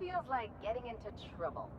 feels like getting into trouble.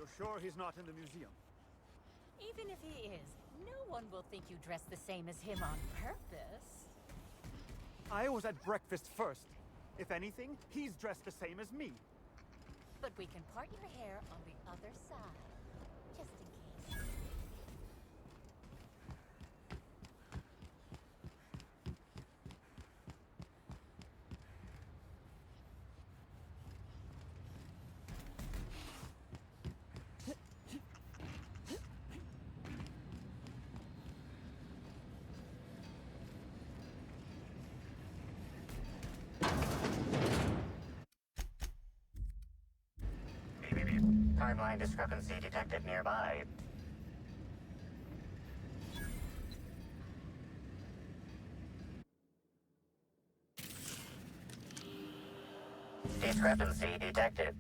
You're sure he's not in the museum? Even if he is, no one will think you dress the same as him on purpose. I was at breakfast first. If anything, he's dressed the same as me. But we can part your hair on the other side, just in case. Timeline discrepancy detected nearby. Discrepancy detected.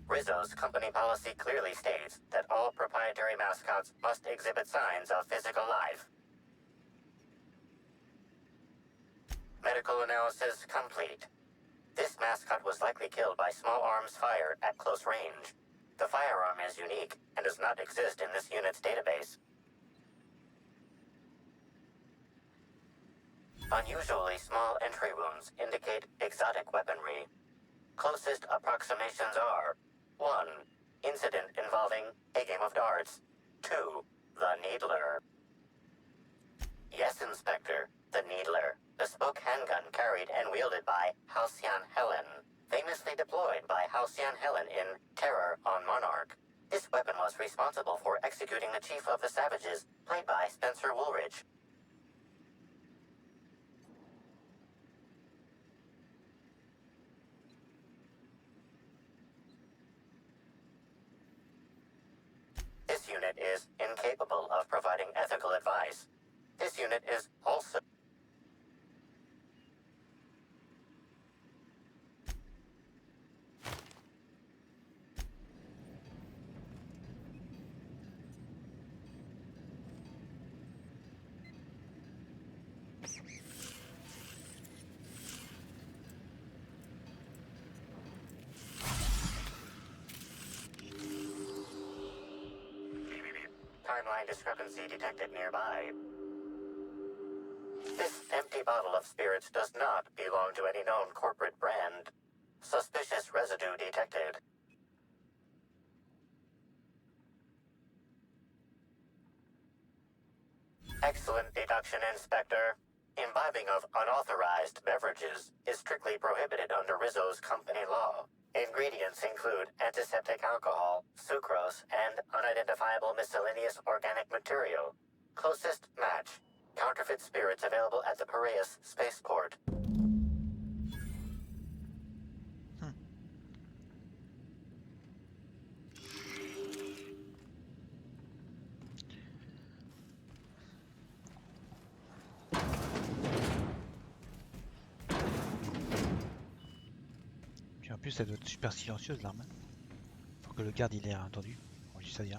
Rizzo's company policy clearly states that all proprietary mascots must exhibit signs of physical life. Medical analysis complete. This mascot was likely killed by small arms fire at close range. The firearm is unique and does not exist in this unit's database. Unusually small entry wounds indicate exotic weaponry. Closest approximations are 1. Incident involving a game of darts. 2. The Needler. Yes, Inspector. The Needler. Bespoke handgun carried and wielded by Halcyon Helen. Famously deployed by Halcyon Helen in Terror on Monarch. This weapon was responsible for executing the Chief of the Savages, played by Spencer Woolridge. This unit is incapable of providing ethical advice. This unit is also... Timeline discrepancy detected nearby. This empty bottle of spirits does not belong to any known corporate brand. Suspicious residue detected. Excellent deduction, Inspector. Imbibing of unauthorized beverages is strictly prohibited under Rizzo's company law. Ingredients include antiseptic alcohol, sucrose, and unidentifiable miscellaneous organic material. Closest match. Counterfeit spirits available at the Piraeus spaceport. Puis en plus, ça doit être super silencieuse l'arme. Faut que le garde il ait entendu. On dit ça dire.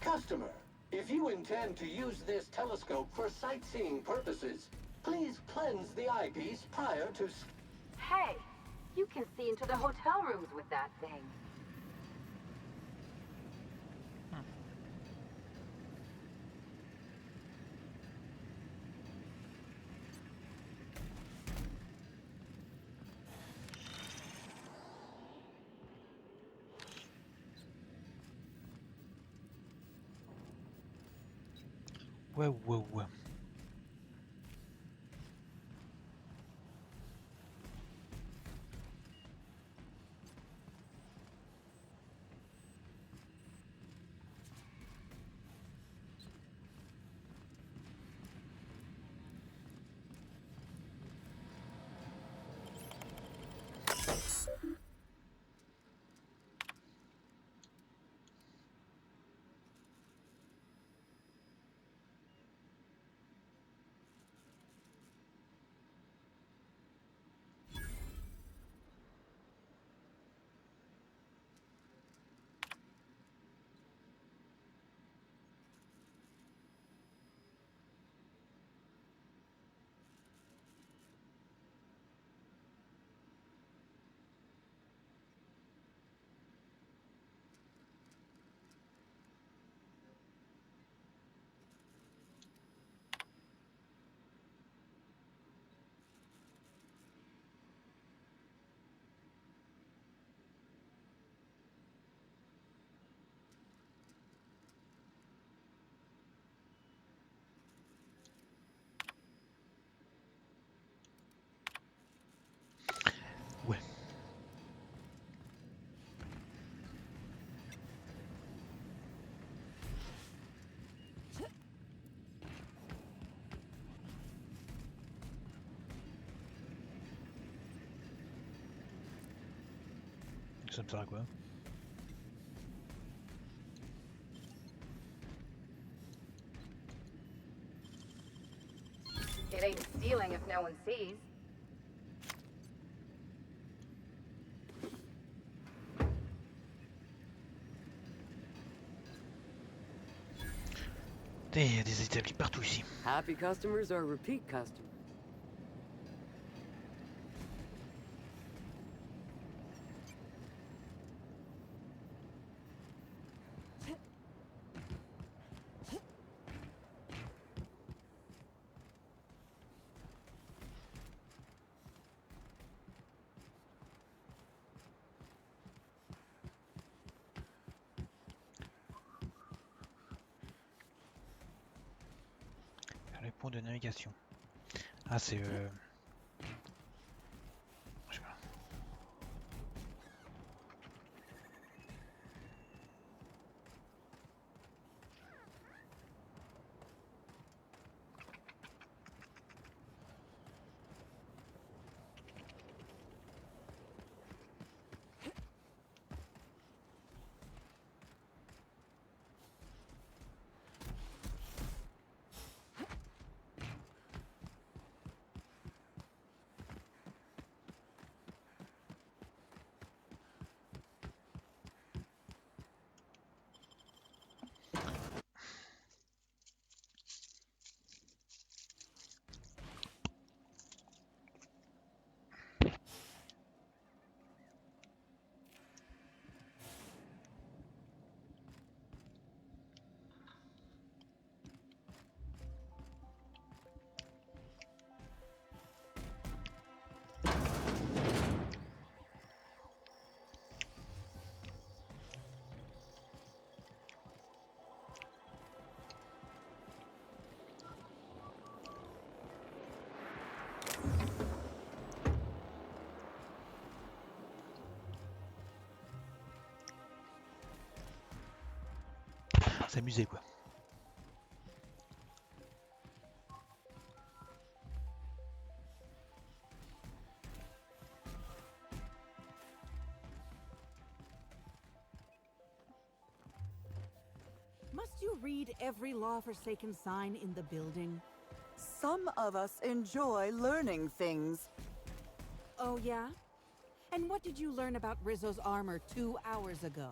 Customer, if you intend to use this telescope for sightseeing purposes, please cleanse the eyepiece prior to... Hey, you can see into the hotel rooms with that thing. Ouais. Ça me sert à quoi? ain't stealing if no one sees. Il y a des établis partout ici. Happy customers are repeat customers. Le pont de navigation. Ah, c'est... je sais pas. S'amuser quoi. Must you read every law-forsaken sign in the building? Some of us enjoy learning things. Oh, yeah? And what did you learn about Rizzo's armor 2 hours ago?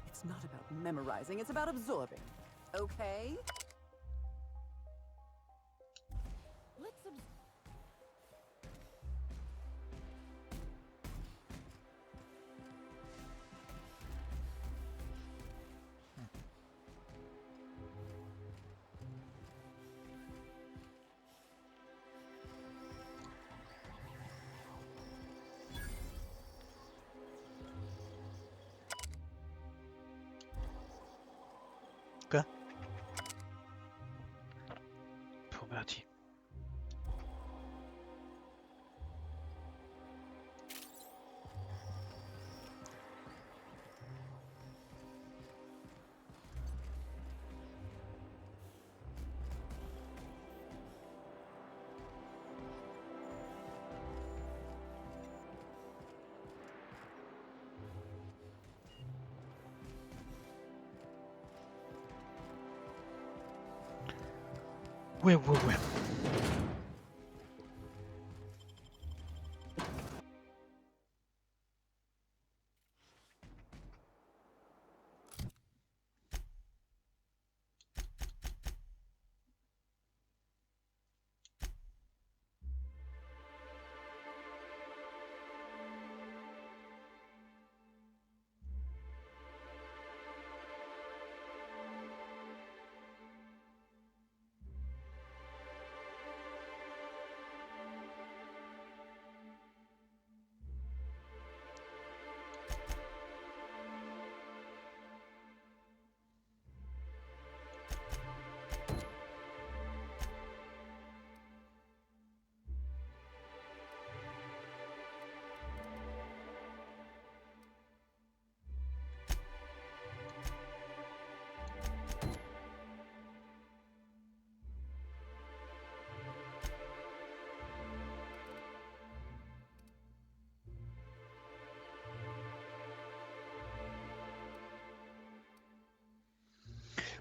It's not about memorizing, it's about absorbing. Okay? Let's Quoi? Pour Bertie. Ouais.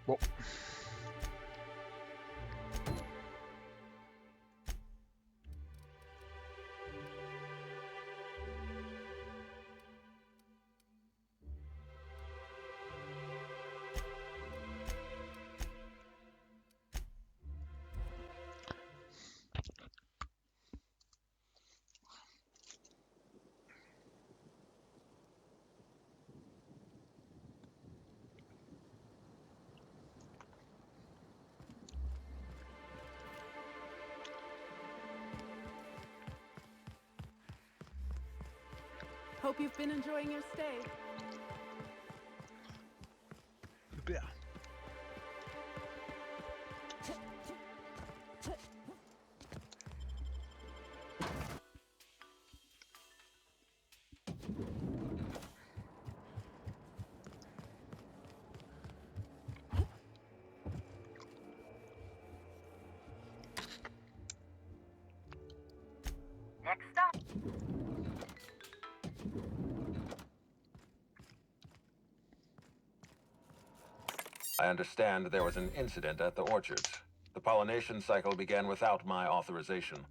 Bon. Hope you've been enjoying your stay. Super. Next stop. I understand there was an incident at the orchards. The pollination cycle began without my authorization.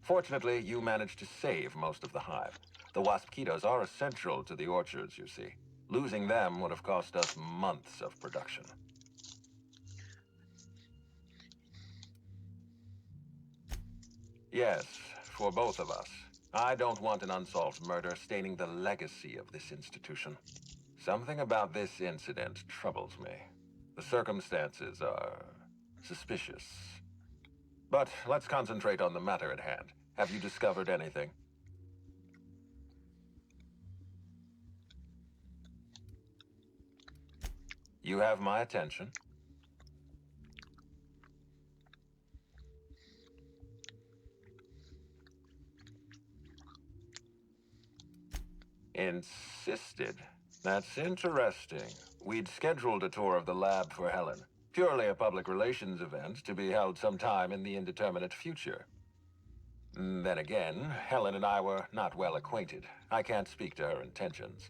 Fortunately, you managed to save most of the hive. The wasp-ketos are essential to the orchards, you see. Losing them would have cost us months of production. Yes, for both of us. I don't want an unsolved murder staining the legacy of this institution. Something about this incident troubles me. The circumstances are suspicious. But let's concentrate on the matter at hand. Have you discovered anything? You have my attention. Insisted. That's interesting. We'd scheduled a tour of the lab for Helen. Purely a public relations event to be held sometime in the indeterminate future. Then again, Helen and I were not well acquainted. I can't speak to her intentions.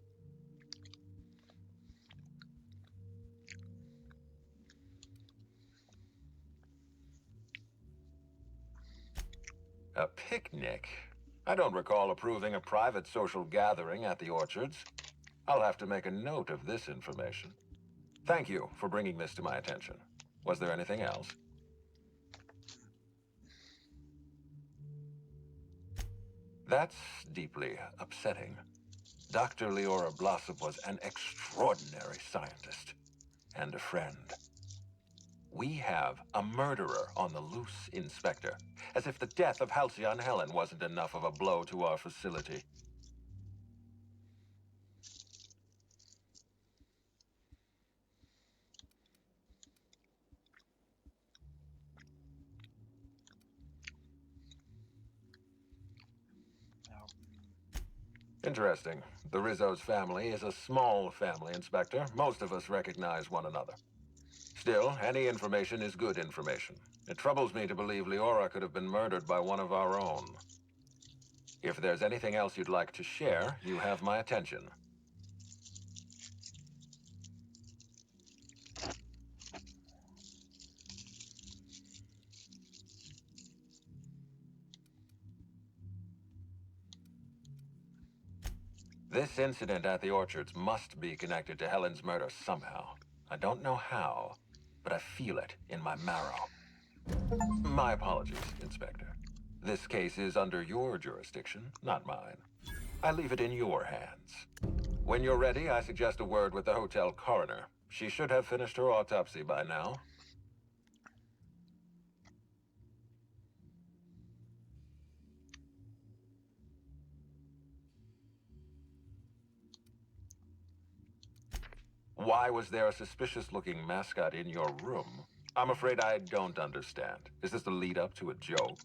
A picnic? I don't recall approving a private social gathering at the orchards. I'll have to make a note of this information. Thank you for bringing this to my attention. Was there anything else? That's deeply upsetting. Dr. Leora Blossom was an extraordinary scientist and a friend. We have a murderer on the loose, Inspector. As if the death of Halcyon Helen wasn't enough of a blow to our facility. Interesting. The Rizzo's family is a small family, Inspector. Most of us recognize one another. Still, any information is good information. It troubles me to believe Leora could have been murdered by one of our own. If there's anything else you'd like to share, you have my attention. This incident at the orchards must be connected to Helen's murder somehow. I don't know how, but I feel it in my marrow. My apologies, Inspector. This case is under your jurisdiction, not mine. I leave it in your hands. When you're ready, I suggest a word with the hotel coroner. She should have finished her autopsy by now. Why was there a suspicious-looking mascot in your room? I'm afraid I don't understand. Is this the lead-up to a joke?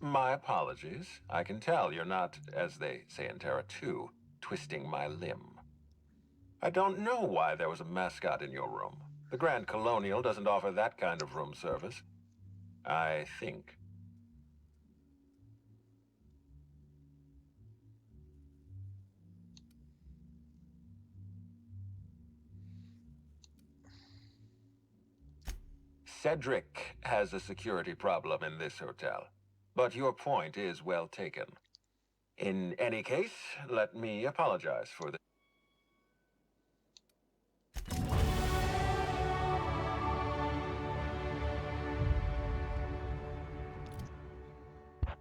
My apologies. I can tell you're not, as they say in Terra 2, twisting my limb. I don't know why there was a mascot in your room. The Grand Colonial doesn't offer that kind of room service. I think. Cedric has a security problem in this hotel, but your point is well taken. In any case, let me apologize for this.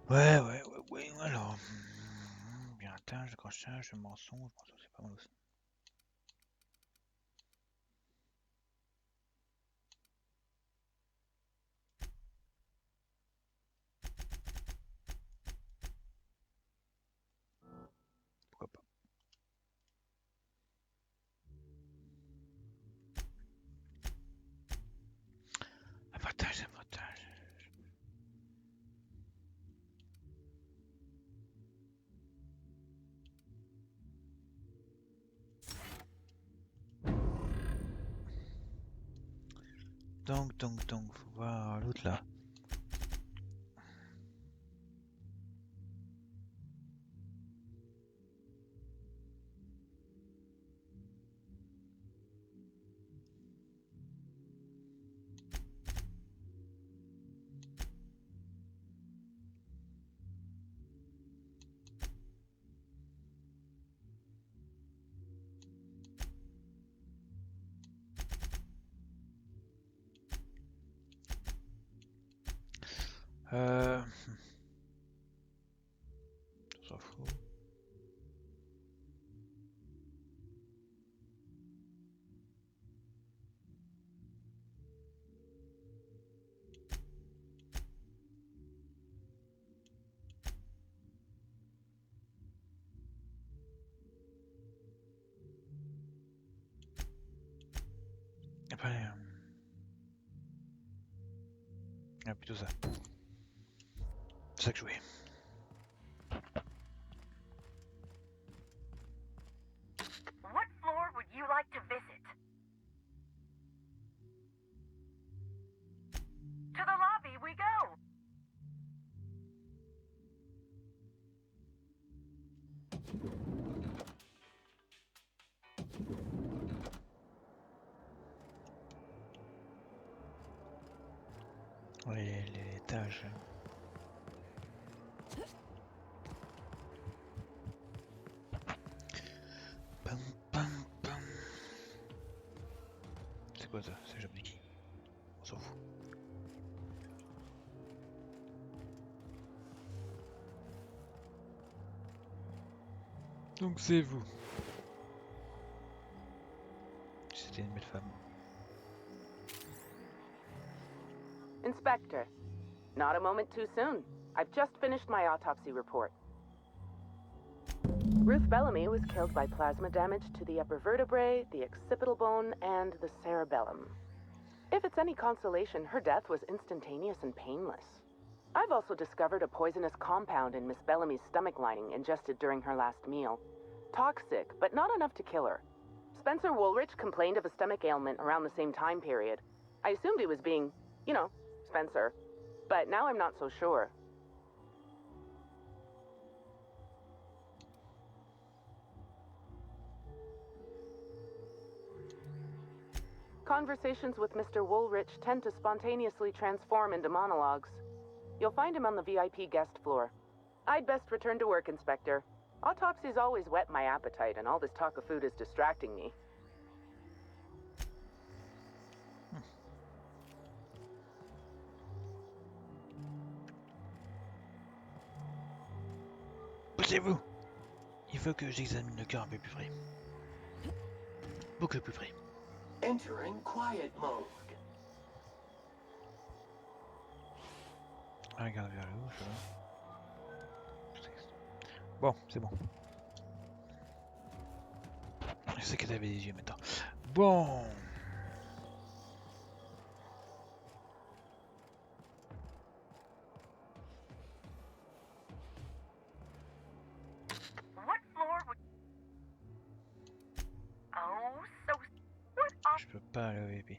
Ouais, alors. Bien Sabotage, accrochage, mensonge, c'est pas mal aussi. Pourquoi pas. Sabotage, sabotage. Donc, faut voir l'autre là. On s'en fout. Après, plutôt ça. C'est ça que je voulais. What floor would you like to visit? To the lobby we go! Oui, l'étage. Pam pam pam. C'est quoi ça? C'est le job de qui? On s'en fout. Donc c'est vous. C'était une belle femme. Inspector, not a moment too soon. I've just finished my autopsy report. Ruth Bellamy was killed by plasma damage to the upper vertebrae, the occipital bone, and the cerebellum. If it's any consolation, her death was instantaneous and painless. I've also discovered a poisonous compound in Miss Bellamy's stomach lining ingested during her last meal. Toxic, but not enough to kill her. Spencer Woolrich complained of a stomach ailment around the same time period. I assumed he was being, you know, Spencer. But now I'm not so sure. Conversations with Mr. Woolrich tend to spontaneously transform into monologues. You'll find him on the VIP guest floor. I'd best return to work, Inspector. Autopsies always whet my appetite, and all this talk of food is distracting me. Poussez-vous! Il faut que j'examine le cœur un peu plus près. Beaucoup plus près. Entering quiet mode. Regarde vers le haut, je vois. Bon, c'est bon. Je sais que t'avais les yeux maintenant. Bon. What floor would... Oh, so... What Je peux pas aller au VIP.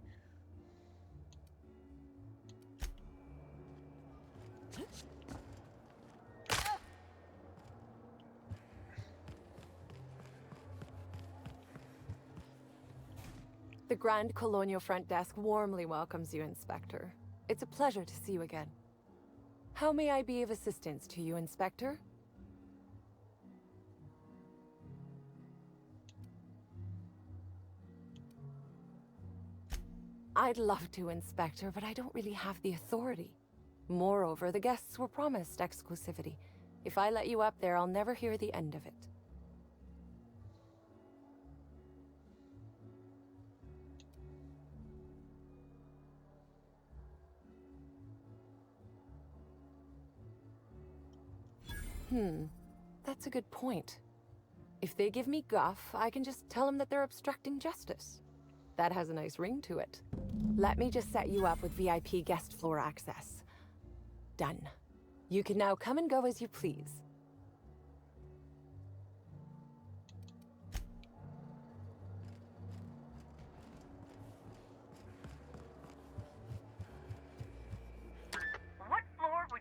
The Grand Colonial Front Desk warmly welcomes you, Inspector. It's a pleasure to see you again. How may I be of assistance to you, Inspector? I'd love to, Inspector, but I don't really have the authority. Moreover, the guests were promised exclusivity. If I let you up there, I'll never hear the end of it. That's a good point. If they give me guff, I can just tell them that they're obstructing justice. That has a nice ring to it. Let me just set you up with VIP guest floor access. Done. You can now come and go as you please. What floor would...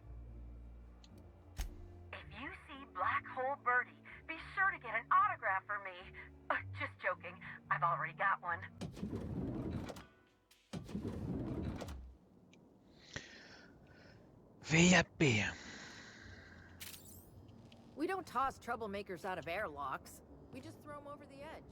If you see Black Hole Birdie, be sure to get an autograph for me. Just joking. I've already got one. VIP. We don't toss troublemakers out of airlocks. We just throw them over the edge.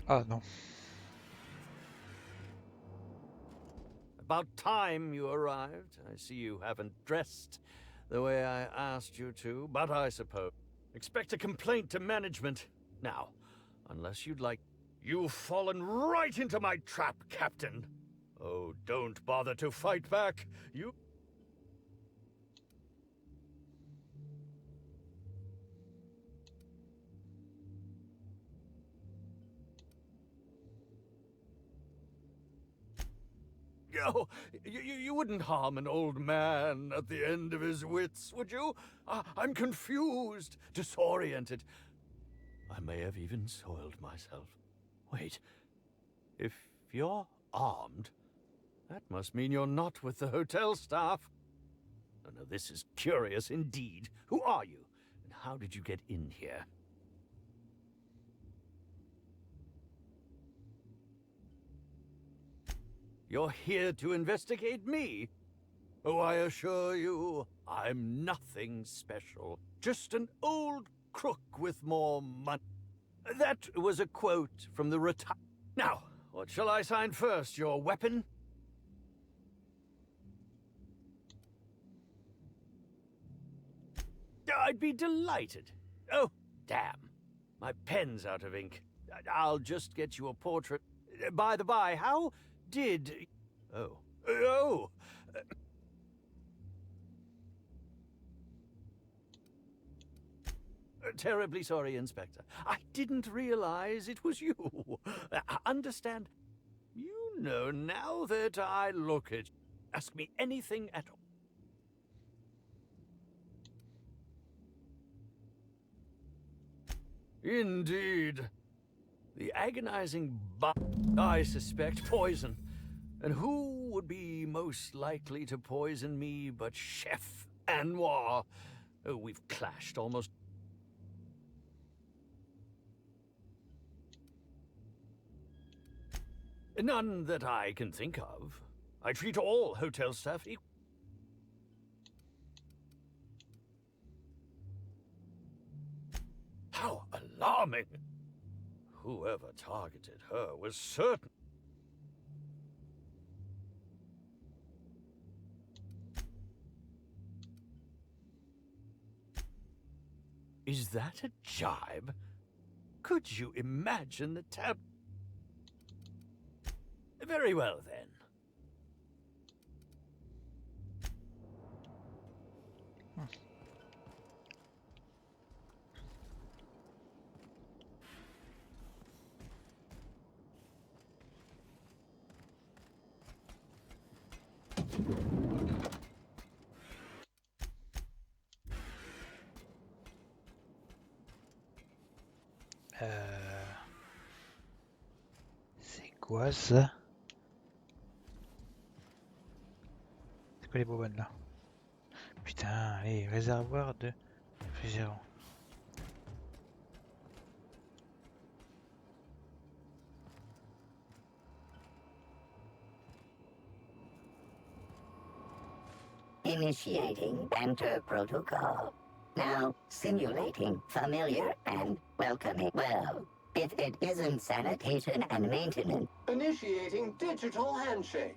Ah non. About time you arrived. I see you haven't dressed the way I asked you to, but I suppose. Expect a complaint to management. Now, unless you'd like... You've fallen right into my trap, Captain. Oh, don't bother to fight back. You... Oh, you wouldn't harm an old man at the end of his wits, would you? I'm confused, disoriented. I may have even soiled myself. Wait, if you're armed, that must mean you're not with the hotel staff. Oh, no, this is curious indeed. Who are you, and how did you get in here? You're here to investigate me? Oh, I assure you, I'm nothing special. Just an old crook with more money. That was a quote from the Now, what shall I sign first? Your weapon? I'd be delighted. Oh, damn. My pen's out of ink. I'll just get you a portrait. By the by, how did... Oh. Terribly sorry, Inspector. I didn't realize it was you. Understand? You know, now that I look at you, ask me anything at all. Indeed. The agonizing I suspect poison. And who would be most likely to poison me but Chef Anwar? Oh, we've clashed almost. None that I can think of. I treat all hotel staff equal. How alarming! Whoever targeted her was certain. Is that a jibe? Could you imagine the tab... Very well, then. quoi ça? C'est quoi les bobanes là? Putain, allez, réservoir de réfrigérant. Initiating banter protocol. Now simulating familiar and welcoming. Well, if it isn't sanitation and maintenance. Initiating digital handshake.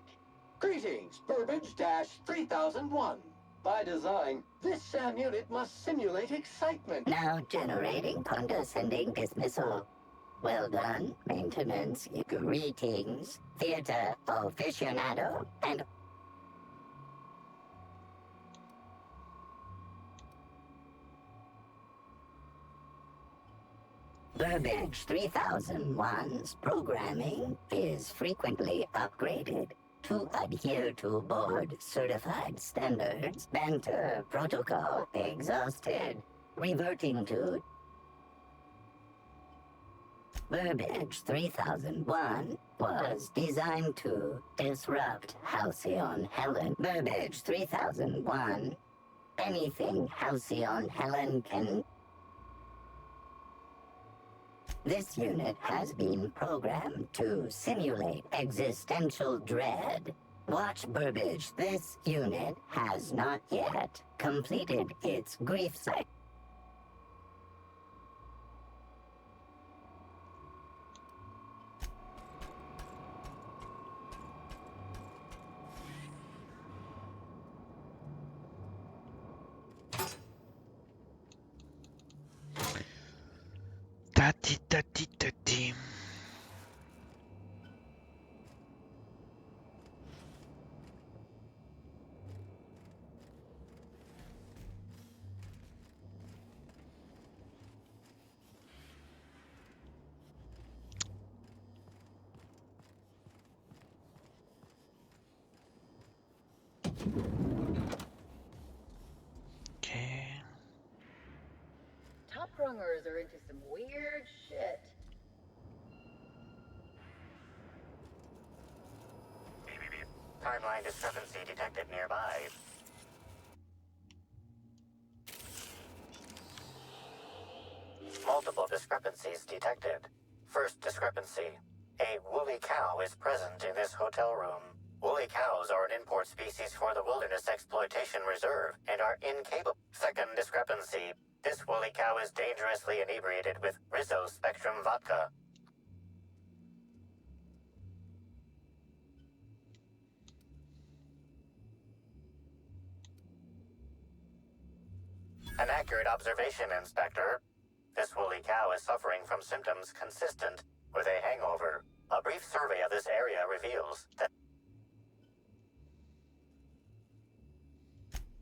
Greetings, Burbage-3001. By design, this SAM unit must simulate excitement. Now generating condescending dismissal. Well done, maintenance. Greetings, theater aficionado and Burbage 3001's programming is frequently upgraded to adhere to board-certified standards. Banter protocol exhausted. Reverting to Burbage 3001 was designed to disrupt Halcyon Helen. Burbage 3001. Anything Halcyon Helen can. This unit has been programmed to simulate existential dread. Watch Burbage. This unit has not yet completed its grief cycle. Tati tati tati. Okay. Top rungers are into some weird shit. Timeline discrepancy detected nearby. Multiple discrepancies detected. First discrepancy. A woolly cow is present in this hotel room. Woolly cows are an import species for the Wilderness Exploitation Reserve and are incapable. Second discrepancy. This woolly cow is dangerously inebriated with Rizzo Spectrum vodka. An accurate observation, Inspector. This woolly cow is suffering from symptoms consistent with a hangover. A brief survey of this area reveals that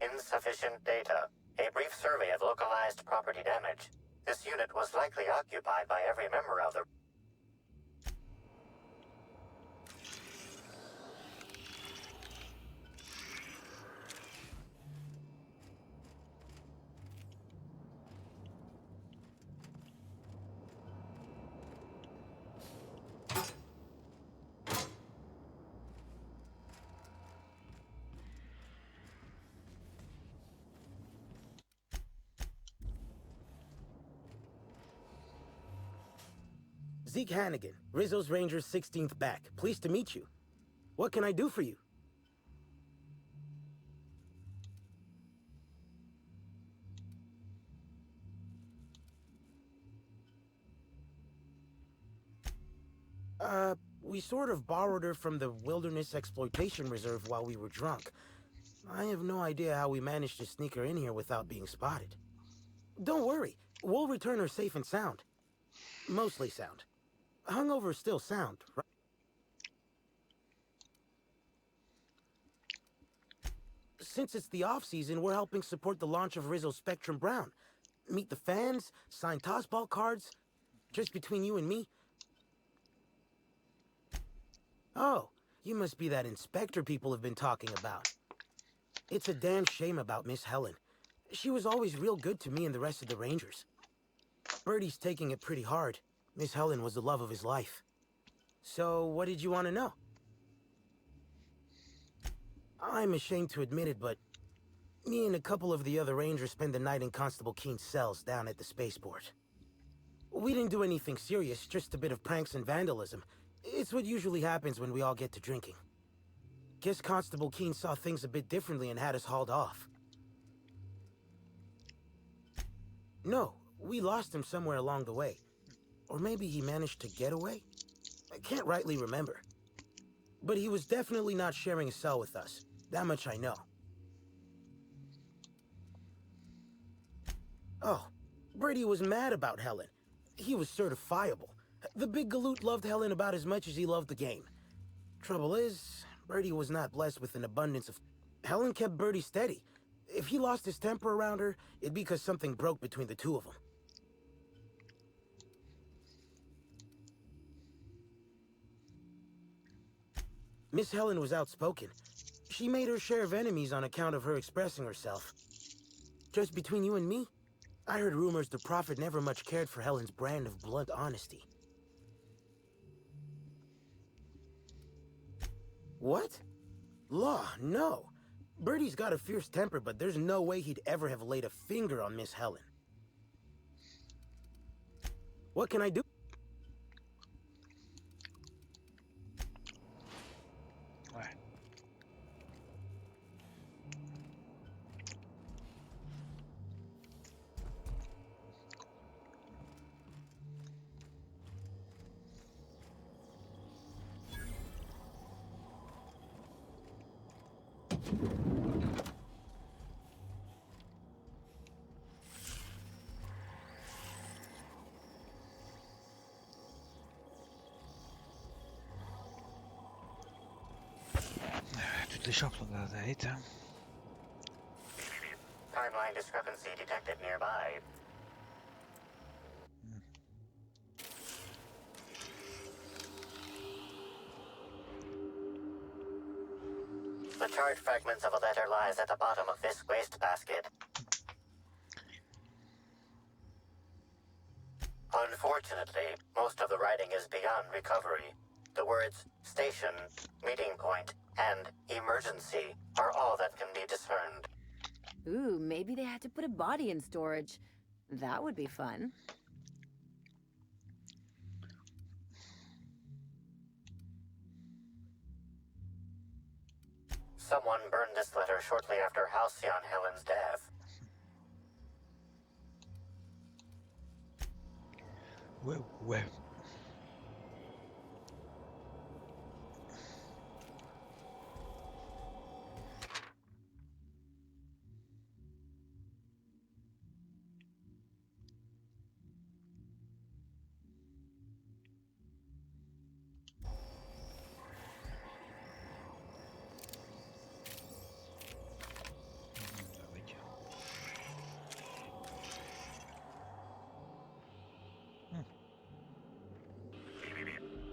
insufficient data. A brief survey of localized property damage. This unit was likely occupied by every member of the... Zeke Hannigan, Rizzo's Rangers 16th back. Pleased to meet you. What can I do for you? We sort of borrowed her from the Wilderness Exploitation Reserve while we were drunk. I have no idea how we managed to sneak her in here without being spotted. Don't worry, we'll return her safe and sound. Mostly sound. Hungover is still sound, right? Since it's the off-season, we're helping support the launch of Rizzo Spectrum Brown. Meet the fans, sign tossball cards. Just between you and me. Oh, you must be that inspector people have been talking about. It's a damn shame about Miss Helen. She was always real good to me and the rest of the Rangers. Birdie's taking it pretty hard. Miss Helen was the love of his life. So, what did you want to know? I'm ashamed to admit it, but me and a couple of the other Rangers spent the night in Constable Keen's cells down at the spaceport. We didn't do anything serious, just a bit of pranks and vandalism. It's what usually happens when we all get to drinking. Guess Constable Keen saw things a bit differently and had us hauled off. No, we lost him somewhere along the way. Or maybe he managed to get away? I can't rightly remember. But he was definitely not sharing a cell with us. That much I know. Oh, Brady was mad about Helen. He was certifiable. The big galoot loved Helen about as much as he loved the game. Trouble is, Birdie was not blessed with an abundance of... Helen kept Birdie steady. If he lost his temper around her, it'd be because something broke between the two of them. Miss Helen was outspoken. She made her share of enemies on account of her expressing herself. Just between you and me, I heard rumors the Prophet never much cared for Helen's brand of blunt honesty. What? Law, no. Birdie's got a fierce temper, but there's no way he'd ever have laid a finger on Miss Helen. What can I do? Ouais. Toutes les chances sont dans la tête, hein. Timeline discrepancy detected nearby. The charred fragments of a letter lies at the bottom of this wastebasket. Unfortunately, most of the writing is beyond recovery. The words station, meeting point, and emergency are all that can be discerned. Ooh, maybe they had to put a body in storage. That would be fun. Someone burned this letter shortly after Halcyon Helen's death. Ouais, ouais.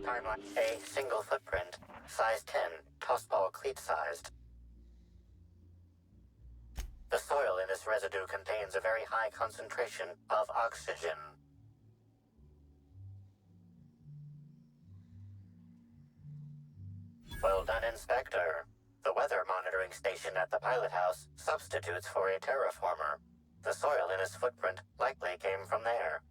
Timeline. A single footprint, size 10, tossball cleat-sized. The soil in this residue contains a very high concentration of oxygen. Well done, Inspector. The weather monitoring station at the pilot house substitutes for a terraformer. The soil in his footprint likely came from there.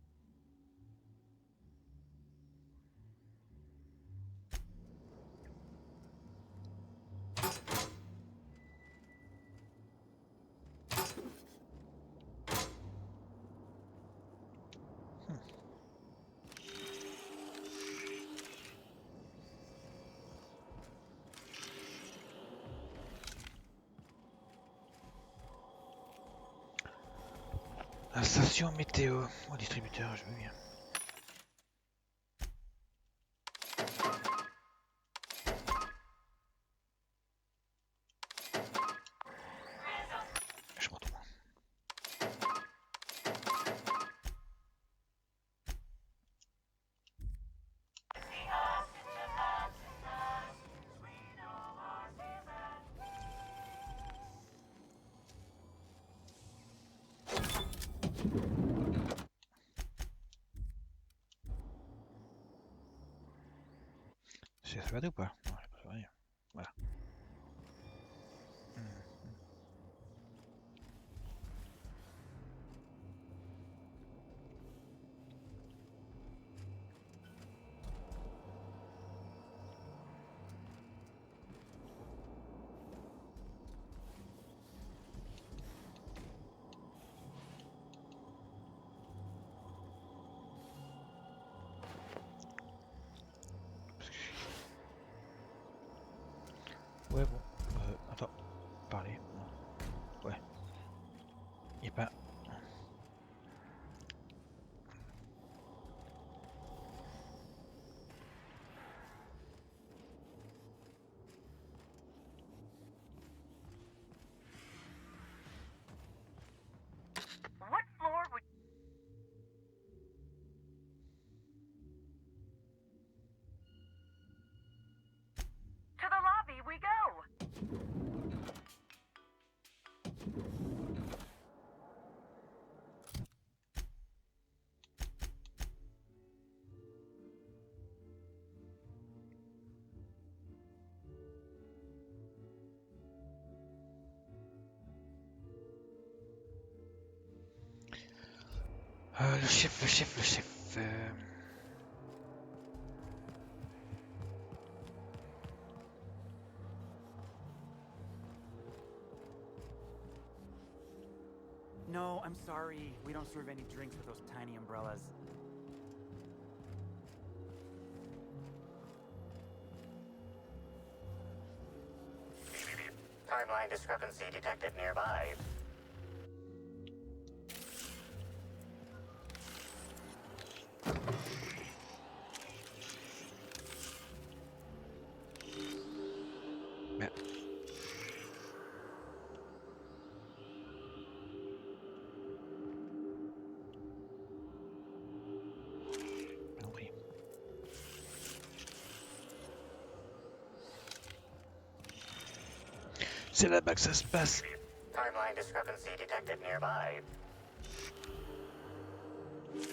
La station météo. Au distributeur, je veux bien. Je prends tout. C'est sauvé ou pas? Non, c'est pas sauvé. Voilà. Ouais, bon. Attends. Parler. Ouais. Il est pas. What floor would... To the lobby we go! Le chef. No, I'm sorry. We don't serve any drinks with those tiny umbrellas. Timeline discrepancy detected nearby. Merde. Compris. C'est là-bas que ça se passe. Timeline discrepancy detected nearby.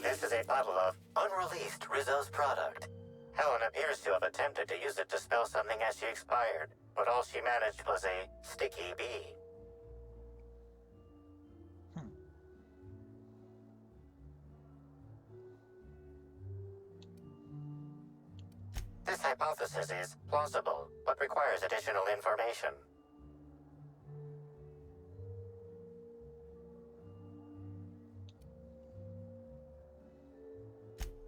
This is a bottle of unreleased Rizzo's product. Helen appears to have attempted to use it to spell something as she expired, but all she managed was a sticky bee. This hypothesis is plausible, but requires additional information.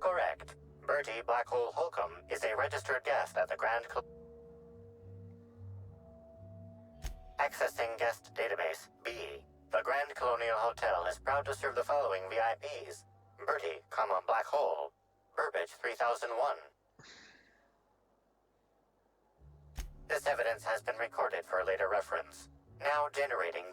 Correct. Bertie Black Hole Holcomb is a registered guest at the Accessing guest database, B. The Grand Colonial Hotel is proud to serve the following VIPs. Bertie, Black Hole. Burbage 3001. This evidence has been recorded for later reference. Now generating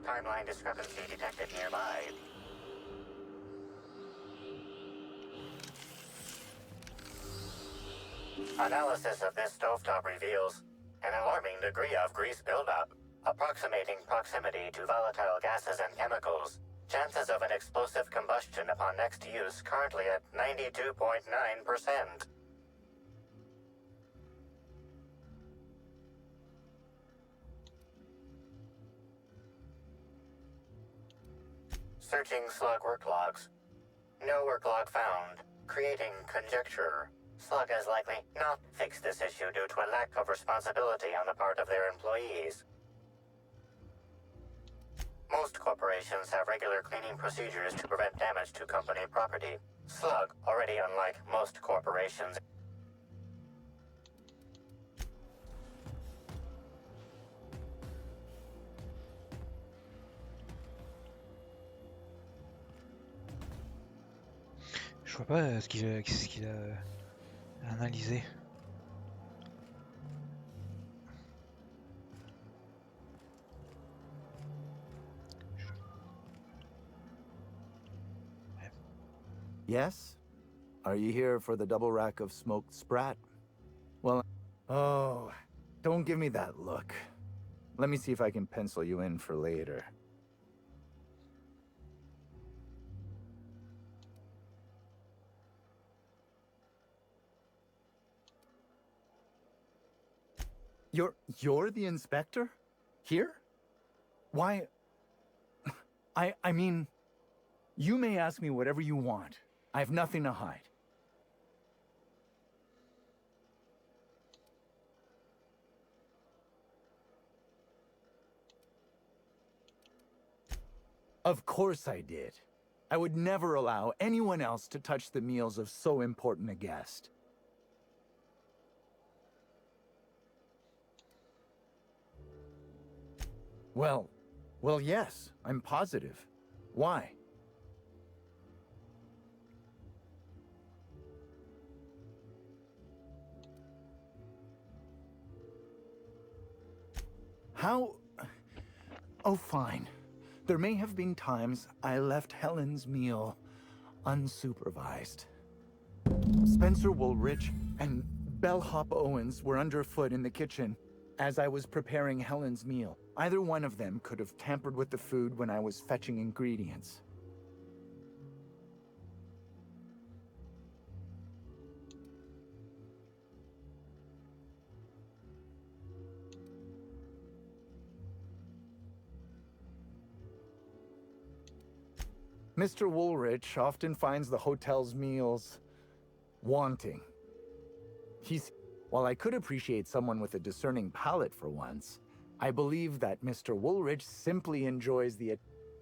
Timeline discrepancy detected nearby. Analysis of this stovetop reveals an alarming degree of grease buildup, approximating proximity to volatile gases and chemicals. Chances of an explosive combustion upon next use currently at 92.9%. Searching slug work logs. No work log found. Creating conjecture. Slug has likely not fixed this issue due to a lack of responsibility on the part of their employees. Most corporations have regular cleaning procedures to prevent damage to company property. Slug, already unlike most corporations, Je vois pas ce qu'il a analysé. Yes? Are you here for the double rack of smoked sprat? Well, oh, don't give me that look. Let me see if I can pencil you in for later. You're the inspector? Here? Why? I mean, you may ask me whatever you want. I have nothing to hide. Of course I did. I would never allow anyone else to touch the meals of so important a guest. Well, yes, I'm positive. Why? How? Oh, fine. There may have been times I left Helen's meal unsupervised. Spencer Woolrich and Bellhop Owens were underfoot in the kitchen as I was preparing Helen's meal. Either one of them could have tampered with the food when I was fetching ingredients. Mr. Woolrich often finds the hotel's meals wanting. While I could appreciate someone with a discerning palate for once, I believe that Mr. Woolrich simply enjoys the...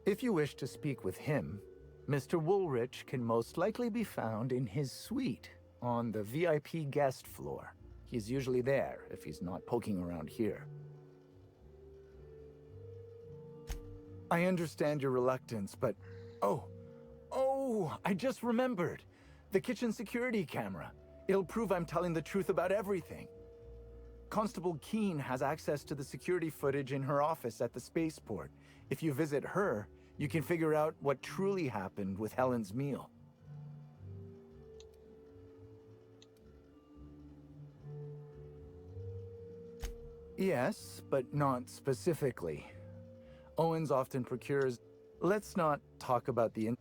If you wish to speak with him, Mr. Woolrich can most likely be found in his suite on the VIP guest floor. He's usually there if he's not poking around here. I understand your reluctance, but... Oh, I just remembered. The kitchen security camera. It'll prove I'm telling the truth about everything. Constable Keene has access to the security footage in her office at the spaceport. If you visit her, you can figure out what truly happened with Helen's meal. Yes, but not specifically. Owens often procures... Let's not talk about the...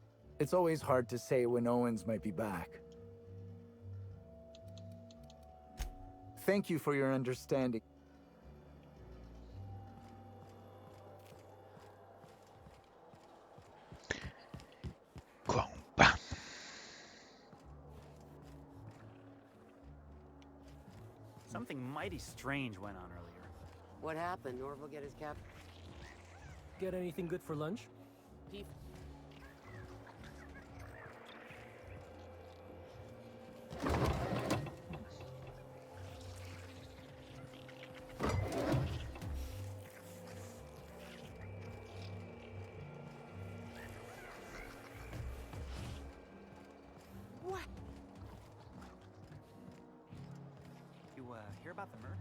It's always hard to say when Owens might be back. Thank you for your understanding. Something mighty strange went on earlier. What happened? Orville get his cap? Get anything good for lunch? What? You, hear about the murder?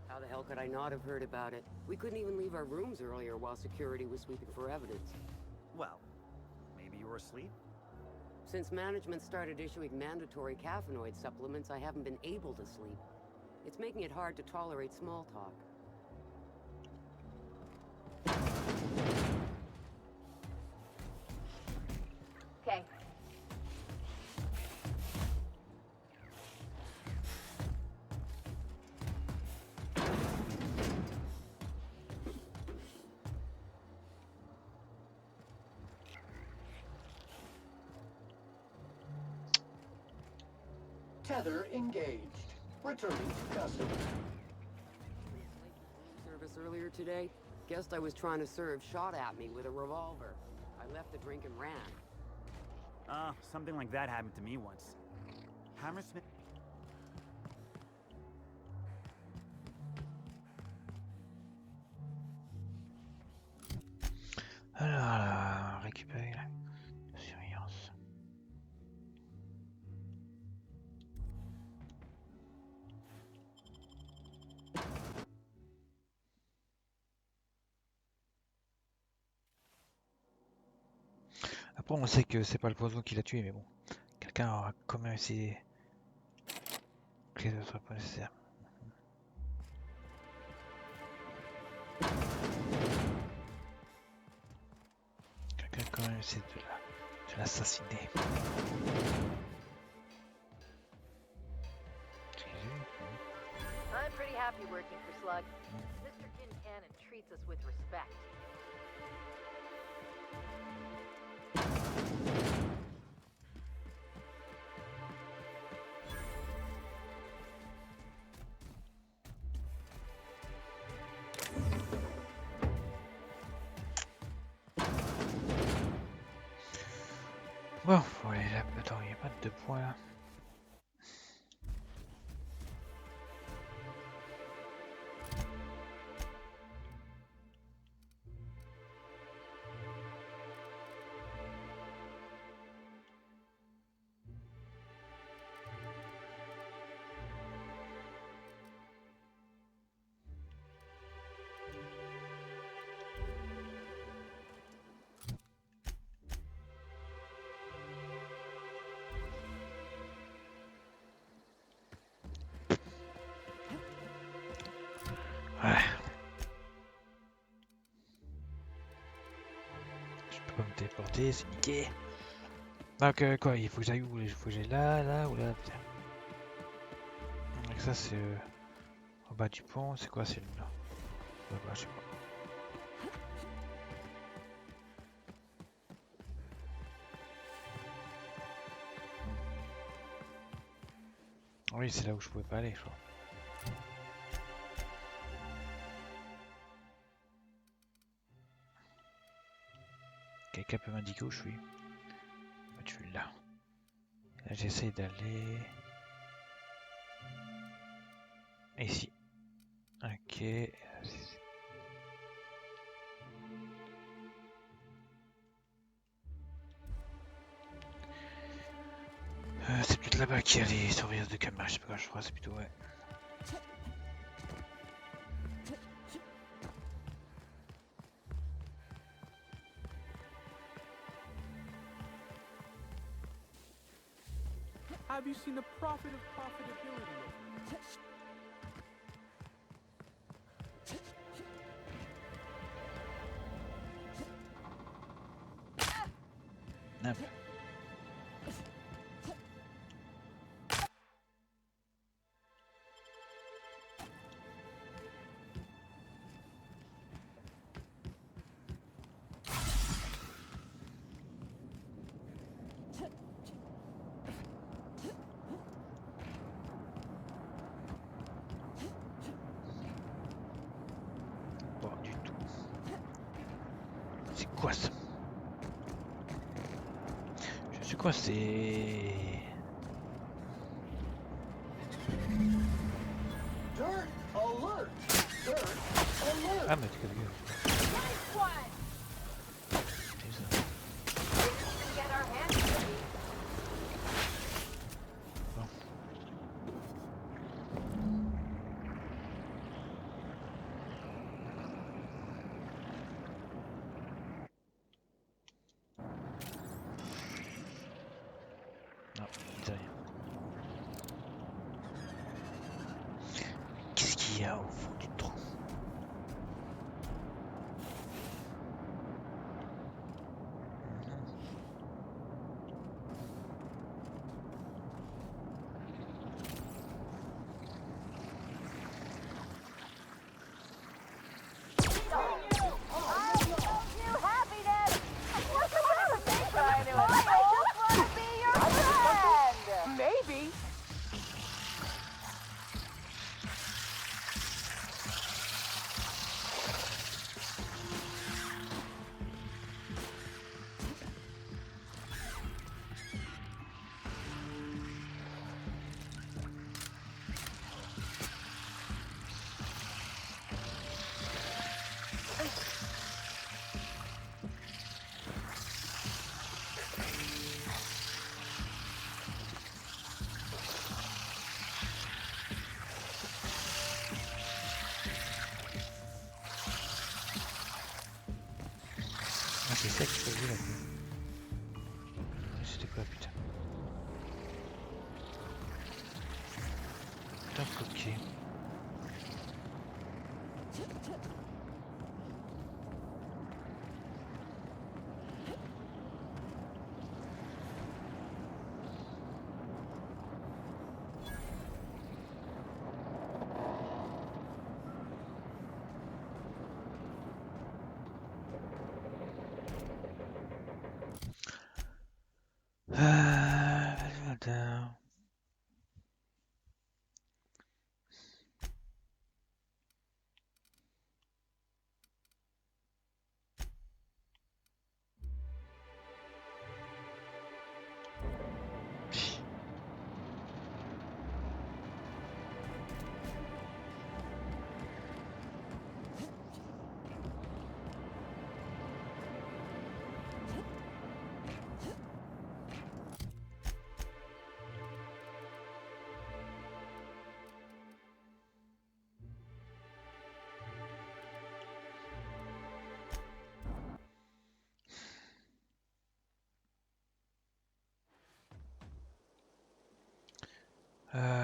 How the hell could I not have heard about it? We couldn't even leave our rooms earlier while security was sweeping for evidence. Well, maybe you were asleep? Since management started issuing mandatory caffeinoid supplements, I haven't been able to sleep. It's making it hard to tolerate small talk. Okay. Tether engaged. Returning to customer. Service earlier today? Guest I was trying to serve shot at me with a revolver. I left the drink and ran. Something like that happened to me once. Hammersmith... Alors, récupérer la surveillance. Après, on sait que c'est pas le poison qui l'a tué, mais bon, Quelqu'un aura quand même essayé les autres pas nécessaires. Quelqu'un a quand même essayé de l'assassiner. I'm pretty happy working for Slug. Mr. Kincannon treats us with respect. Bon, faut aller là. Attends, il n'y a pas de 2 points là. Ouais. Je peux pas me téléporter, c'est niqué. Donc quoi, il faut que j'aille où? Il faut que j'aille là ou là, putain. Donc ça c'est en bas du pont, c'est quoi celui-là? Je sais pas. Oui, c'est là où je pouvais pas aller, je crois. Quelqu'un peut m'indiquer où je suis? Tu es là. Là j'essaie d'aller ici. Ok. C'est peut-être là-bas qu'il y a les surveillances de caméra, je sais pas quoi, je crois, c'est plutôt ouais. Have you seen the profit of profitability? Non. Pas du tout. C'est quoi ça? Je suis coincé. Ah mais tu connais bien. Non, c'est rien. Qu'est-ce qu'il y a au fond du trou? Maybe. Ah c'est ça qu'il faut jouer là. C'était quoi putain? Ok. Attends.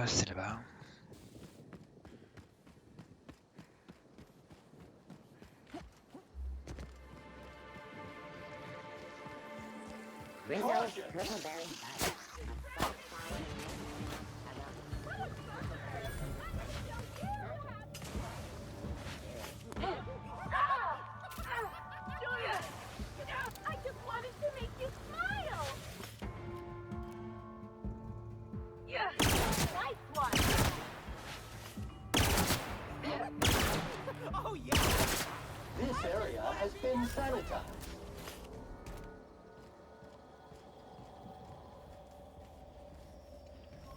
C'est là-bas. Rizzo's Trickleberry Bite. Julia! I just wanted to make you smile! Yeah, nice one! Oh, yeah! This area has been sanitized.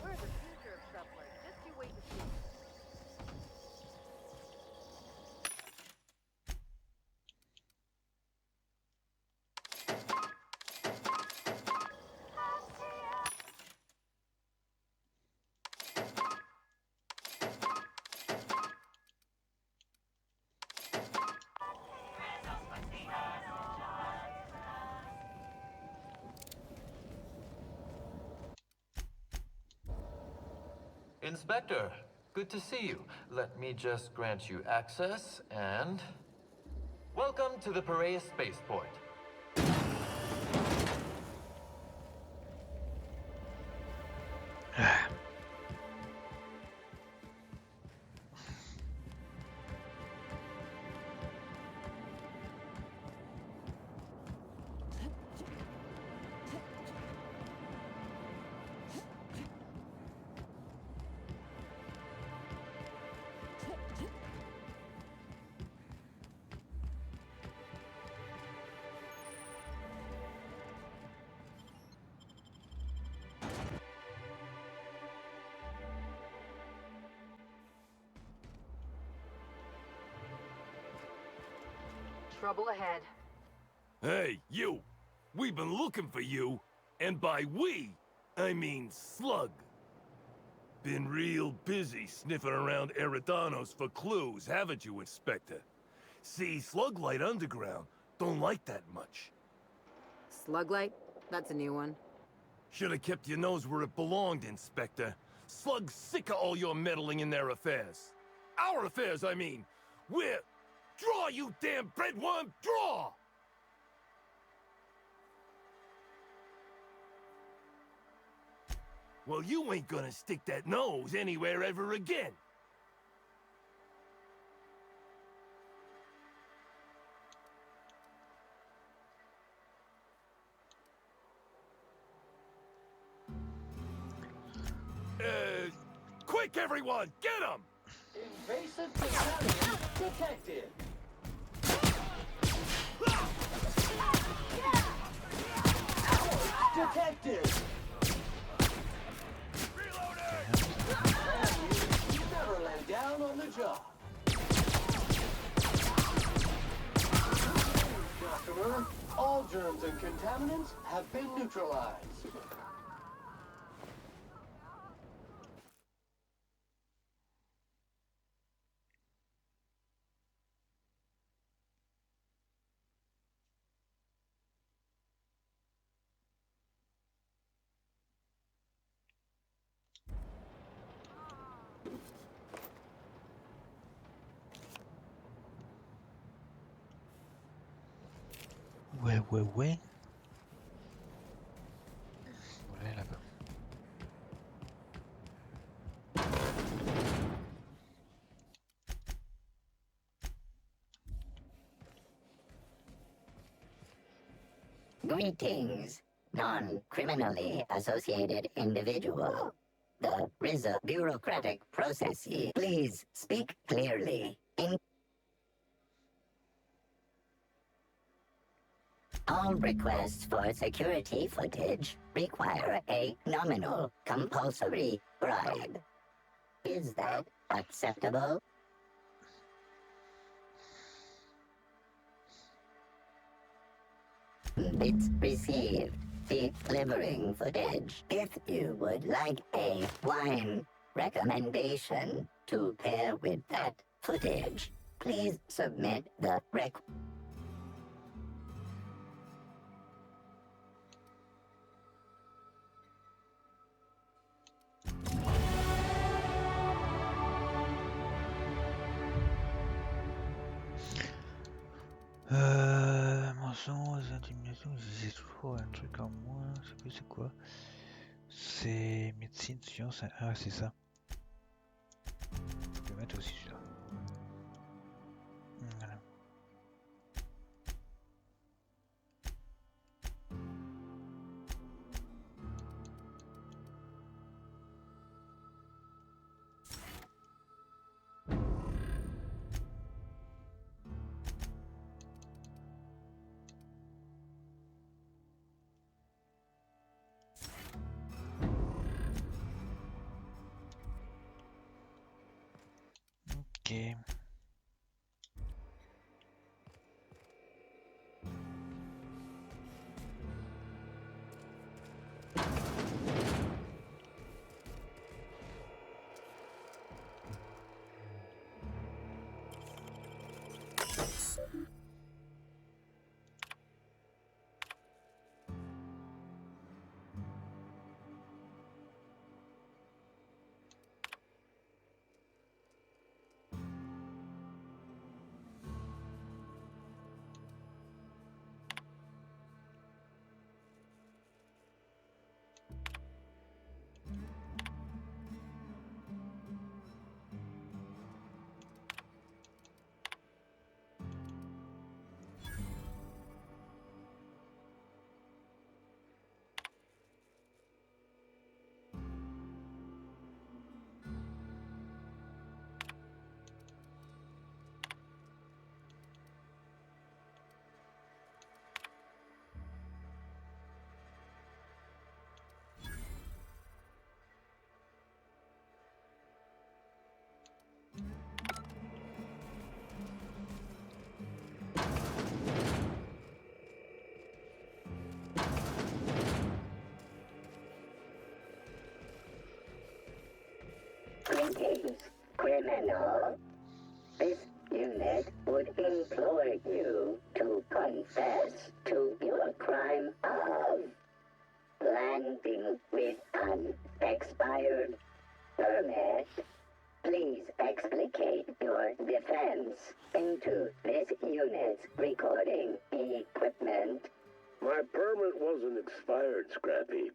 We're the future of stuff like this. You wait and see. Inspector, good to see you. Let me just grant you access and... Welcome to the Piraeus Spaceport. Trouble ahead. Hey, you! We've been looking for you, and by we, I mean Slug. Been real busy sniffing around Eridanos for clues, haven't you, Inspector? See, Sluglight Underground don't like that much. Sluglight? That's a new one. Should've kept your nose where it belonged, Inspector. Slug's sick of all your meddling in their affairs. Our affairs, I mean. We're... Draw, you damn breadworm! Draw! Well, you ain't gonna stick that nose anywhere ever again. Quick, everyone! Get him! Invasive battalion detected. Detected. Never lay down on the job. Customer, all germs and contaminants have been neutralized. ouais. Voilà là-bas. Greetings, non-criminally associated individual. The RZA bureaucratic processes. Please speak clearly. All requests for security footage require a nominal compulsory bribe. Is that acceptable? Bits received. Delivering footage. If you would like a wine recommendation to pair with that footage, please submit the Mensonges, intimidation, j'ai toujours un truc en moins, je sais plus c'est quoi. C'est médecine, science, ah c'est ça. Je peux mettre aussi celui-là. Voilà. Ok. Greetings, criminal. This unit would implore you to confess to your crime of landing with an expired permit. Please explicate your defense into this unit's recording equipment. My permit wasn't expired, Scrap Heap.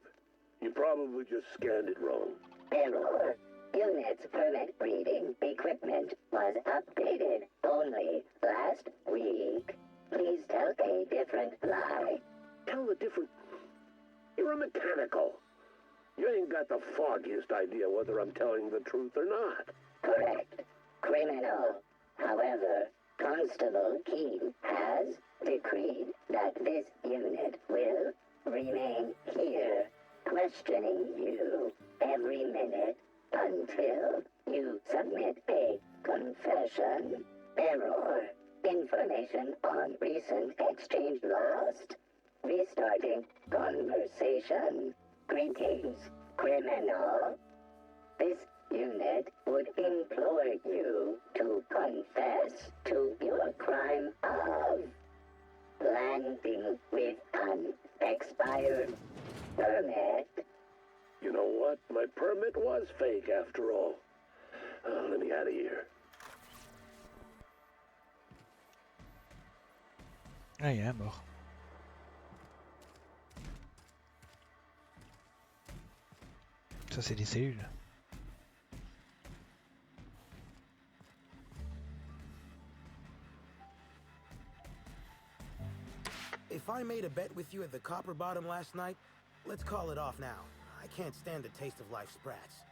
You probably just scanned it wrong. Error. Unit's permit reading equipment was updated only last week. Please tell a different lie. Tell a different... You're a mechanical. You ain't got the foggiest idea whether I'm telling the truth or not. Correct. Criminal. However, Constable Keene has decreed that this unit will remain here, questioning you every minute until you submit a confession. Error. Information on recent exchange lost. Restarting conversation. Greetings, criminal. This unit would implore you to confess to your crime of landing with an expired permit. You know what? My permit was fake after all. Let me out of here. Ah, il est mort. Ça, c'est des cellules. If I made a bet with you at the Copper Bottom last night, let's call it off now. I can't stand the taste of life sprats.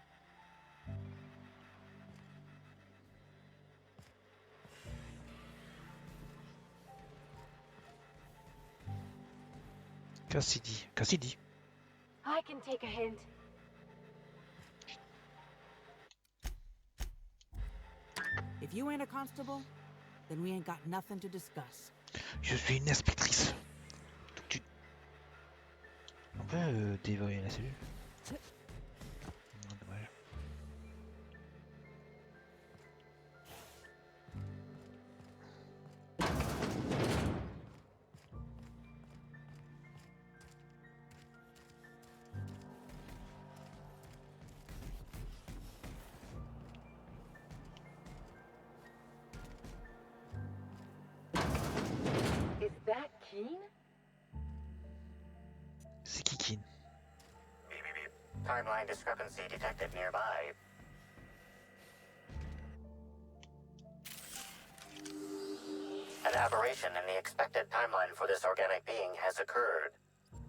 Cassidy. Cassidy. I can take a hint. If you ain't a constable, then we ain't got nothing to discuss. Je suis une inspectrice. Donc tu... On peut dévorer la cellule. Non, dommage. Is that Keen? C'est qui Keen? Timeline discrepancy detected nearby. An aberration in the expected timeline for this organic being has occurred.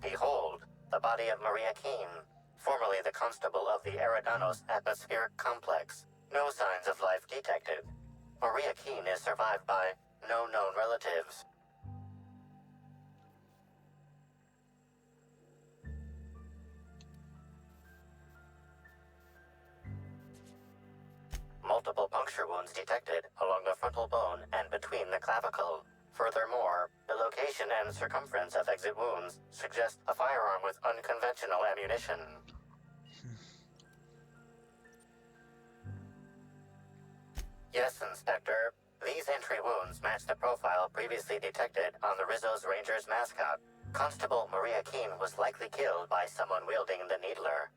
Behold, the body of Maria Keen, formerly the constable of the Eridanos Atmospheric Complex. No signs of life detected. Maria Keen is survived by no known relatives. Multiple puncture wounds detected along the frontal bone and between the clavicle. Furthermore, the location and circumference of exit wounds suggest a firearm with unconventional ammunition. Yes, Inspector. These entry wounds match the profile previously detected on the Rizzo's Rangers mascot. Constable Maria Keen was likely killed by someone wielding the Needler.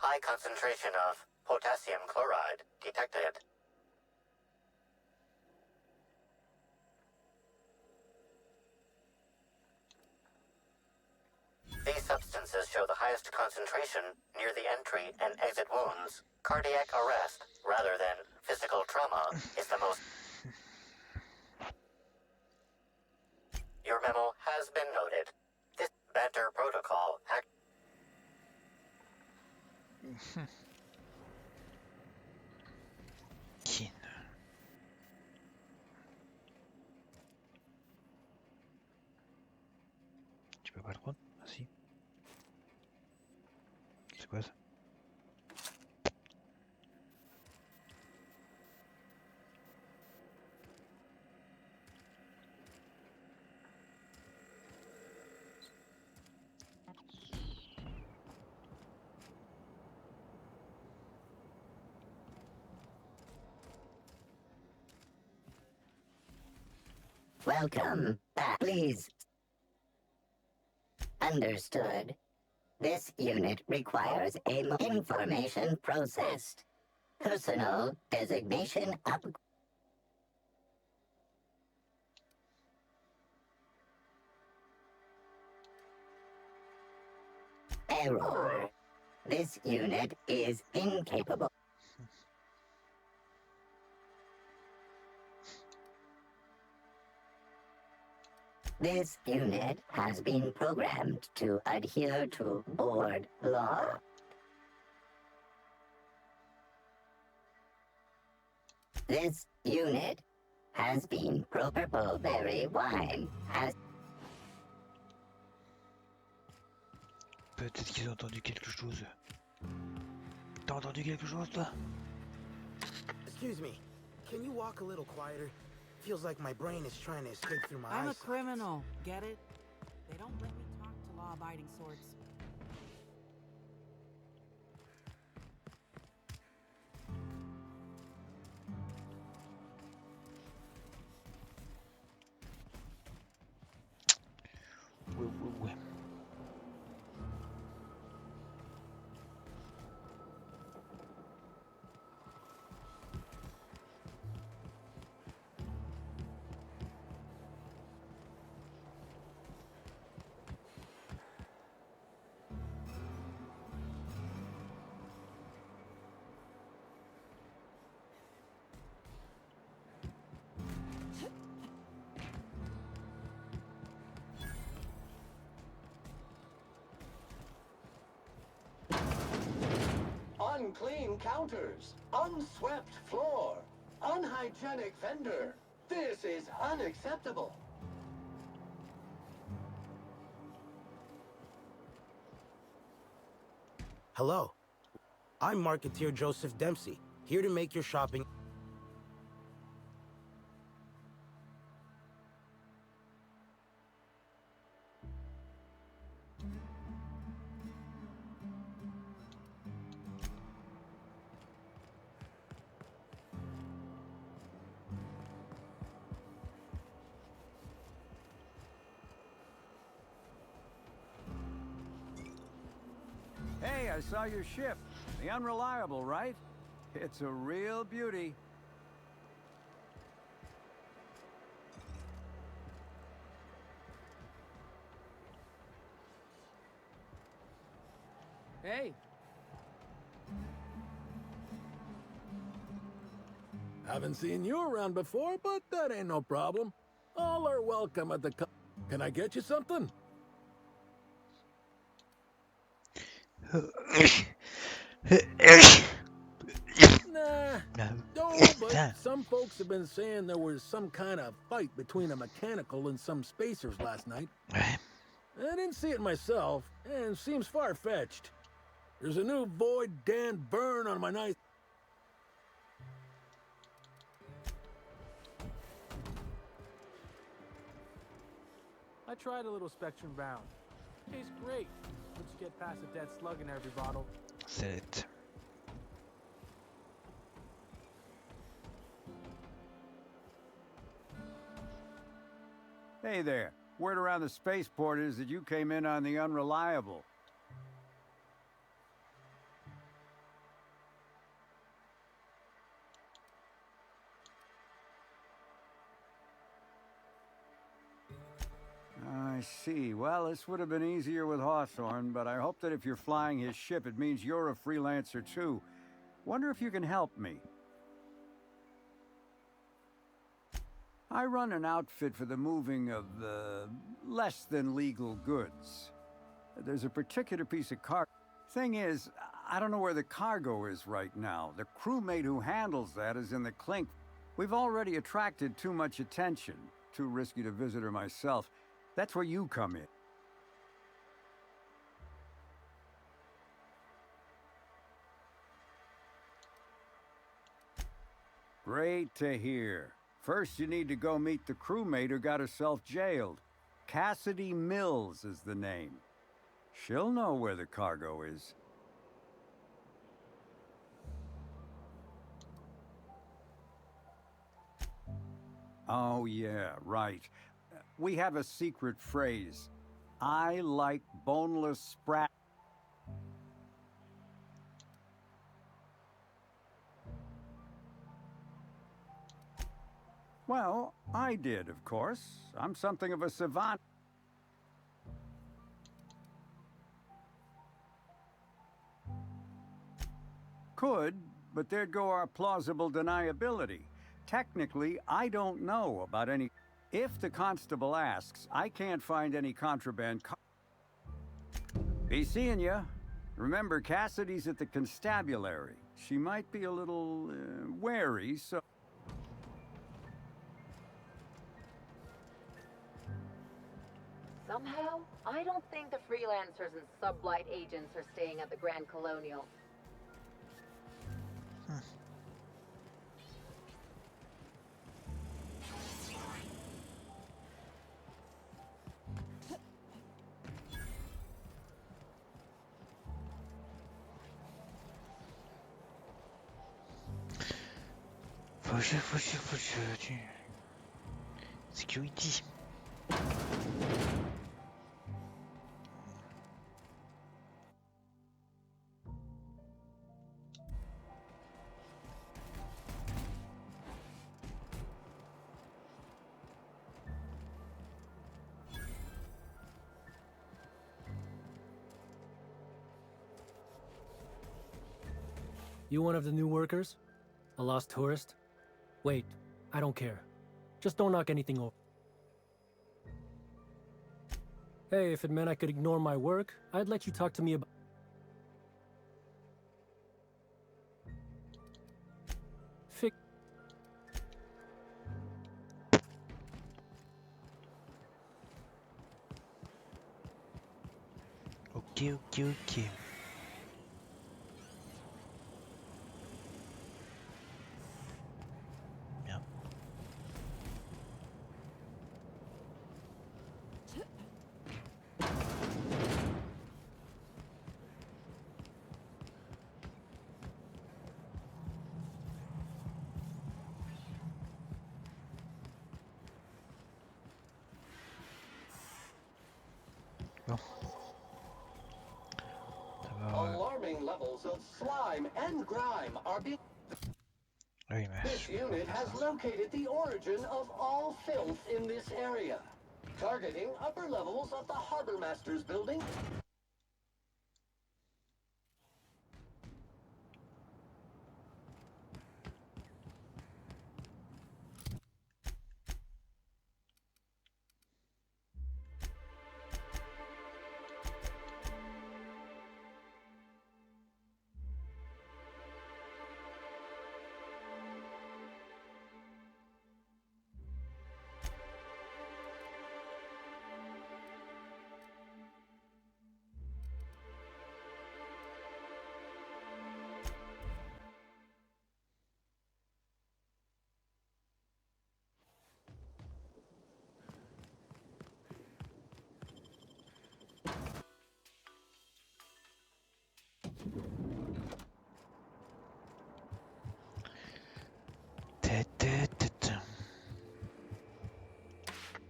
High concentration of potassium chloride detected. These substances show the highest concentration near the entry and exit wounds. Cardiac arrest, rather than physical trauma, is the most... Your memo has been noted. This Banter protocol Keen. Tu peux pas le prendre? Ah si. C'est quoi ça? Welcome back, please. Understood. This unit requires information processed. Personal designation up. Error. This unit is incapable. This unit has been programmed to adhere to board law. This unit has been purple berry wine has... Peut-être qu'ils ont entendu quelque chose. T'as entendu quelque chose, toi? Excuse me, can you walk a little quieter? Feels like my brain is trying to escape through my eyes. I'm a criminal, get it? They don't let me talk to law-abiding sorts. Ouais. Unclean counters, unswept floor, unhygienic vendor. This is unacceptable. Hello. I'm Marketeer Joseph Dempsey, here to make your shopping... Hey, I saw your ship. The Unreliable, right? It's a real beauty. Hey. Haven't seen you around before, but that ain't no problem. All are welcome at the Can I get you something? Nah, no, but some folks have been saying there was some kind of fight between a mechanical and some spacers last night. I didn't see it myself, and seems far-fetched. There's a new Void Dan burn on my nice... I tried a little Spectrum Bound. Tastes great. Once you get past a dead slug in every bottle. C'est it. Hey there. Word around the spaceport is that you came in on the Unreliable. I see. Well, this would have been easier with Hawthorne, but I hope that if you're flying his ship, it means you're a freelancer too. Wonder if you can help me. I run an outfit for the moving of less than legal goods. There's a particular piece of cargo. Thing is, I don't know where the cargo is right now. The crewmate who handles that is in the clink. We've already attracted too much attention. Too risky to visit her myself. That's where you come in. Great to hear. First, you need to go meet the crewmate who got herself jailed. Cassidy Mills is the name. She'll know where the cargo is. Oh, yeah, right. We have a secret phrase. I like boneless sprat. Well, I did, of course. I'm something of a savant. Could, but there'd go our plausible deniability. Technically, I don't know about any... If the constable asks, I can't find any contraband... Be seeing ya. Remember, Cassidy's at the constabulary. She might be a little wary, so... Somehow, I don't think the freelancers and sublight agents are staying at the Grand Colonial. Faut que Security. You one of the new workers? A lost tourist? Wait, I don't care. Just don't knock anything over. Hey, if it meant I could ignore my work, I'd let you talk to me about... ok. Bien. Bon. Alarming levels of slime and grime are being... Oui, mais This unit has located the origin of all filth in this area, targeting upper levels of the Harbor Master's building.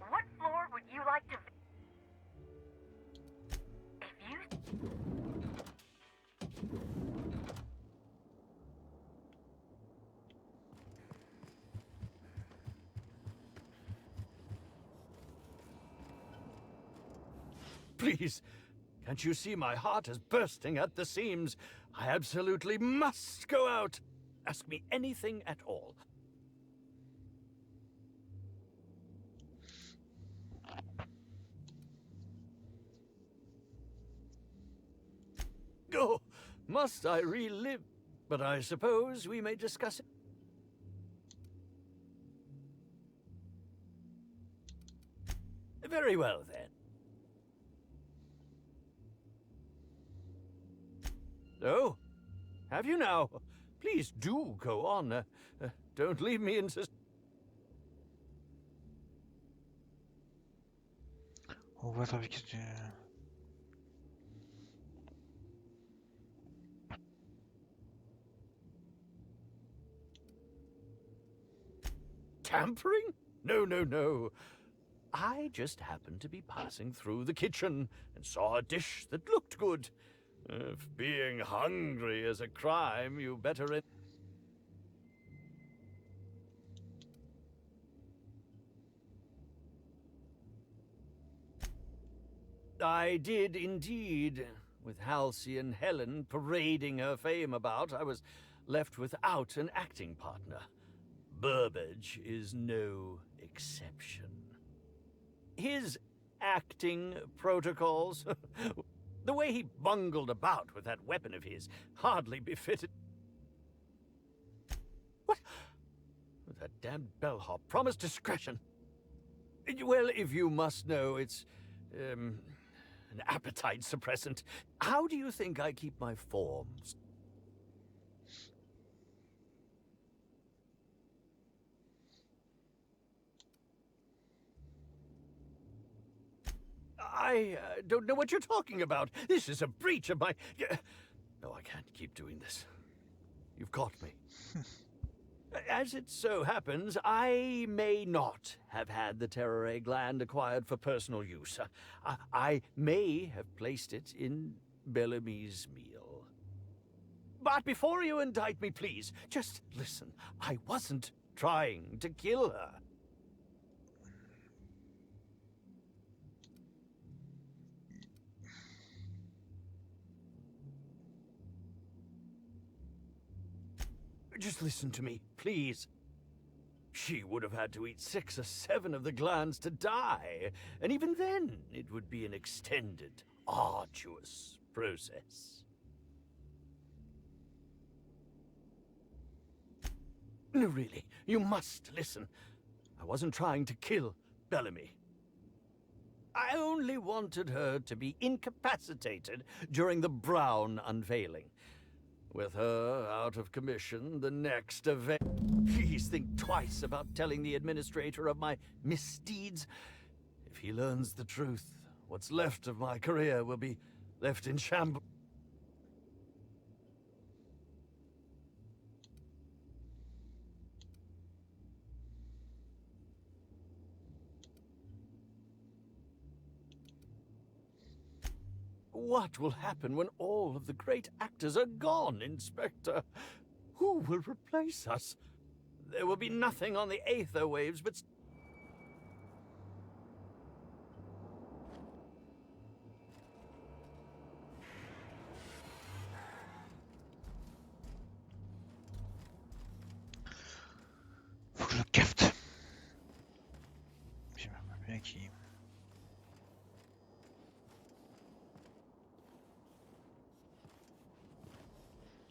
What floor would you like to... If you... Please, can't you see my heart is bursting at the seams? I absolutely must go out. Ask me anything at all. Oh, must I relive? But I suppose we may discuss it. Very well, then. Oh, have you now? Please do go on. Don't leave me in On va attendre que tu... Tampering? No, no, no. I just happened to be passing through the kitchen and saw a dish that looked good. If being hungry is a crime, you better... I did indeed. With Halcyon Helen parading her fame about, I was left without an acting partner. Burbage is no exception. His acting protocols, the way he bungled about with that weapon of his, hardly befitted... What? That damned bellhop promised discretion. Well, if you must know, it's, an appetite suppressant. How do you think I keep my forms? I don't know what you're talking about. This is a breach of my... No, I can't keep doing this. You've caught me. As it so happens, I may not have had the Terror gland acquired for personal use. I may have placed it in Bellamy's meal. But before you indict me, please, just listen. I wasn't trying to kill her. Just listen to me, please. She would have had to eat 6 or 7 of the glands to die, and even then, it would be an extended, arduous process. No, really, you must listen. I wasn't trying to kill Bellamy. I only wanted her to be incapacitated during the Brown unveiling. With her out of commission, the next event... Please think twice about telling the administrator of my misdeeds. If he learns the truth, what's left of my career will be left in shambles. What will happen when all of the great actors are gone, Inspector? Who will replace us? There will be nothing on the aether waves but... Faut que je le capte. J'ai même pas bien qui...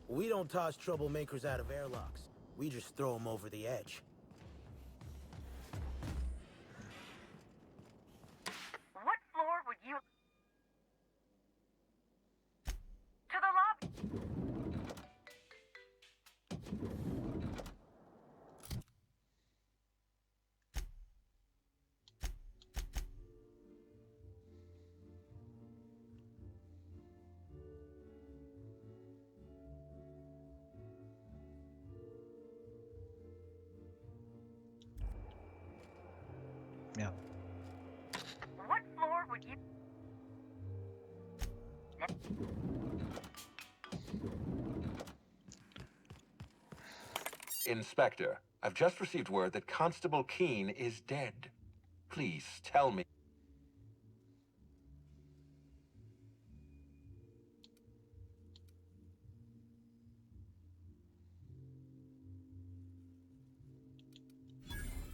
We don't toss troublemakers out of airlocks. We just throw them over the edge. What floor would you... To the lobby. Merde. What floor would you... Inspector, I've just received word that Constable Keene is dead. Please tell me.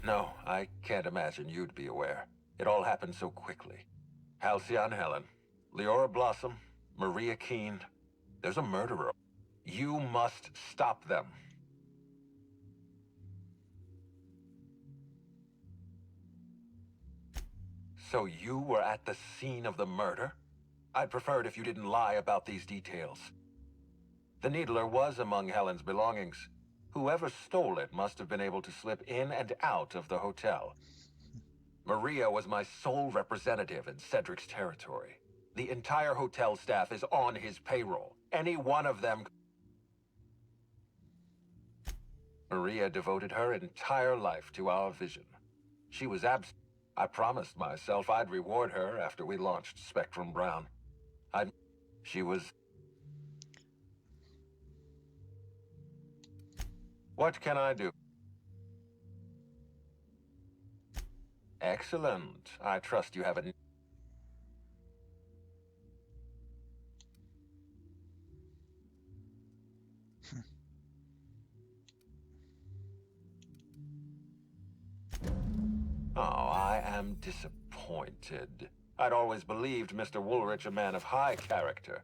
No, I can't imagine you'd be aware. It all happened so quickly. Halcyon Helen, Leora Blossom, Maria Keene. There's a murderer. You must stop them. So you were at the scene of the murder? I'd prefer it if you didn't lie about these details. The Needler was among Helen's belongings. Whoever stole it must have been able to slip in and out of the hotel. Maria was my sole representative in Cedric's territory. The entire hotel staff is on his payroll. Any one of them... Maria devoted her entire life to our vision. She was absent. I promised myself I'd reward her after we launched Spectrum Brown. She was... What can I do? Excellent. I trust you have a... Oh, I am disappointed. I'd always believed Mr. Woolrich a man of high character.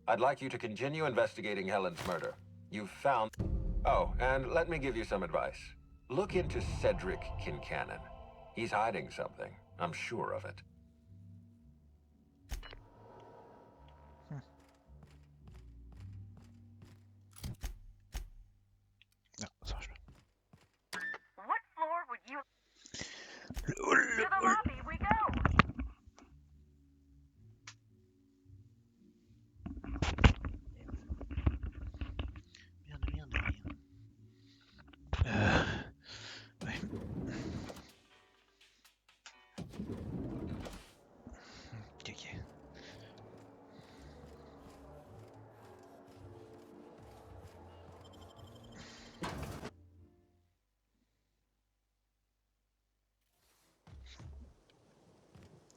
I'd like you to continue investigating Helen's murder. You've found... Oh, and let me give you some advice. Look into Cedric Kincannon. He's hiding something. I'm sure of it. Non, ça marche pas. What floor would you... To the lobby we go! Ouais. Ok.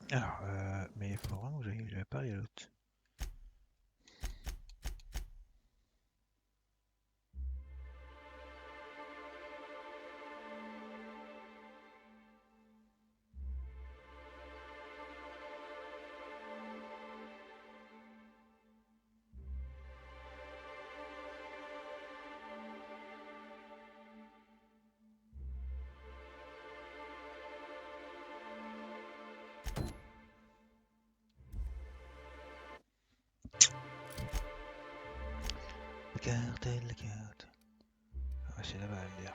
Alors, mais il faut vraiment que j'aille parler à l'autre. la carte. Ah, c'est là-bas, elle dire.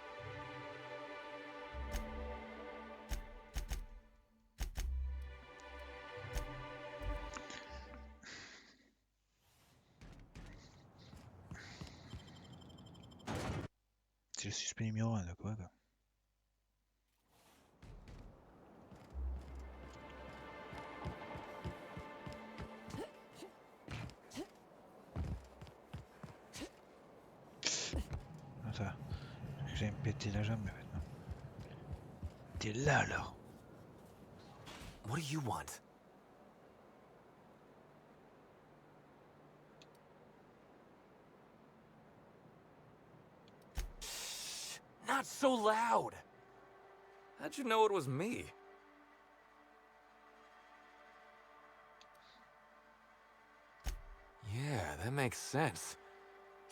C'est le suspect numéro 1 là quoi. Ça, j'ai me pété la jambe maintenant. T'es là alors. What do you want? Not so loud! How'd you know it was me? Yeah, that makes sense.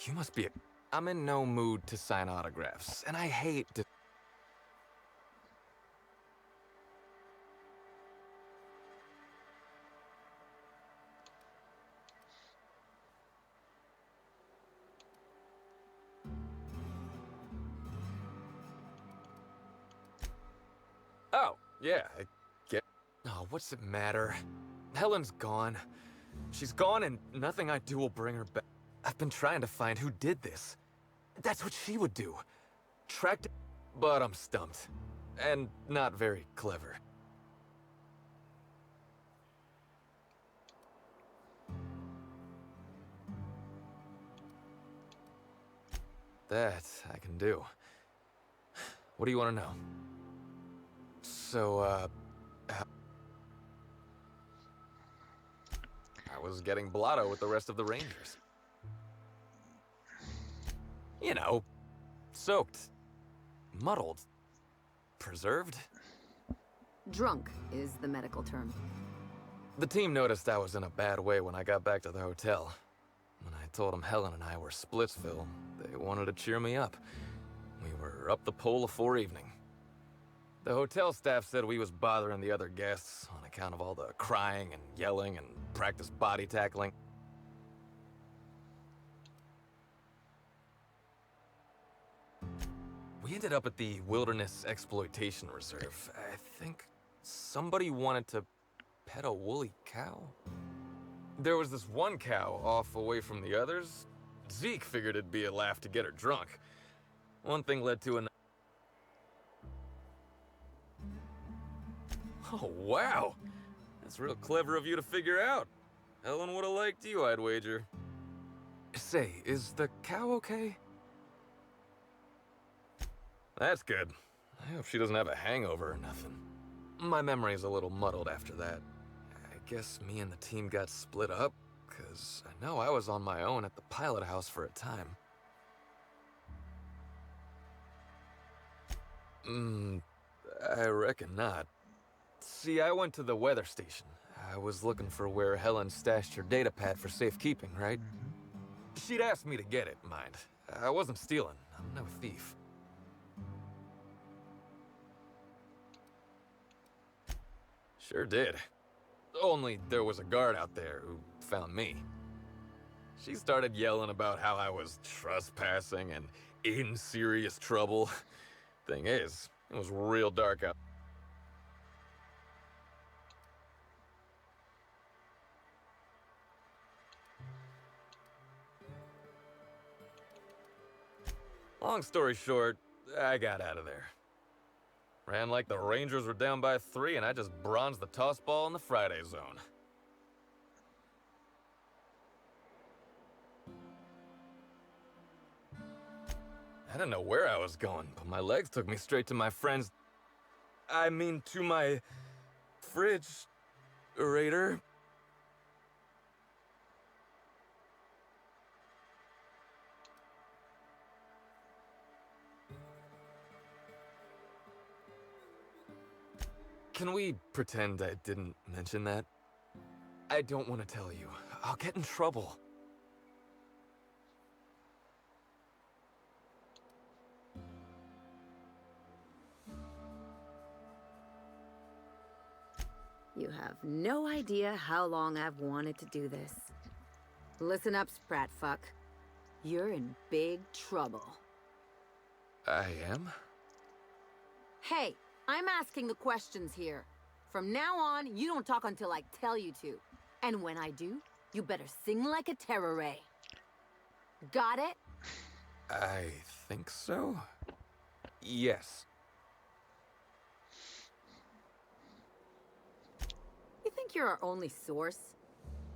You must be a... I'm in no mood to sign autographs, and I hate to... Oh, yeah, I get... Oh, what's it matter? Helen's gone. She's gone and nothing I do will bring her back. I've been trying to find who did this. That's what she would do. Tracked... But I'm stumped. And not very clever. That I can do. What do you want to know? So, I was getting blotto with the rest of the Rangers. You know, soaked, muddled, preserved. Drunk is the medical term. The team noticed I was in a bad way when I got back to the hotel. When I told them Helen and I were Splitsville, they wanted to cheer me up. We were up the pole afore evening. The hotel staff said we was bothering the other guests on account of all the crying and yelling and practice body tackling. We ended up at the Wilderness Exploitation Reserve. I think somebody wanted to pet a woolly cow. There was this one cow off away from the others. Zeke figured it'd be a laugh to get her drunk. One thing led to another. Oh, wow! That's real clever of you to figure out. Helen would have liked you, I'd wager. Say, is the cow okay? That's good. I hope she doesn't have a hangover or nothing. My memory's a little muddled after that. I guess me and the team got split up, because I know I was on my own at the pilot house for a time. I reckon not. See, I went to the weather station. I was looking for where Helen stashed her data pad for safekeeping, right? She'd asked me to get it, mind. I wasn't stealing. I'm no thief. Sure did. Only there was a guard out there who found me. She started yelling about how I was trespassing and in serious trouble. Thing is, it was real dark out. Long story short, I got out of there. Ran like the Rangers were down by 3, and I just bronzed the toss ball in the Friday zone. I didn't know where I was going, but my legs took me straight to my friend's... I mean, to my... fridge-rator. Can we pretend I didn't mention that? I don't want to tell you. I'll get in trouble. You have no idea how long I've wanted to do this. Listen up, Spratfuck. You're in big trouble. I am? Hey, I'm asking the questions here. From now on, you don't talk until I tell you to. And when I do, you better sing like a terror ray. Got it? I think so. Yes. You think you're our only source?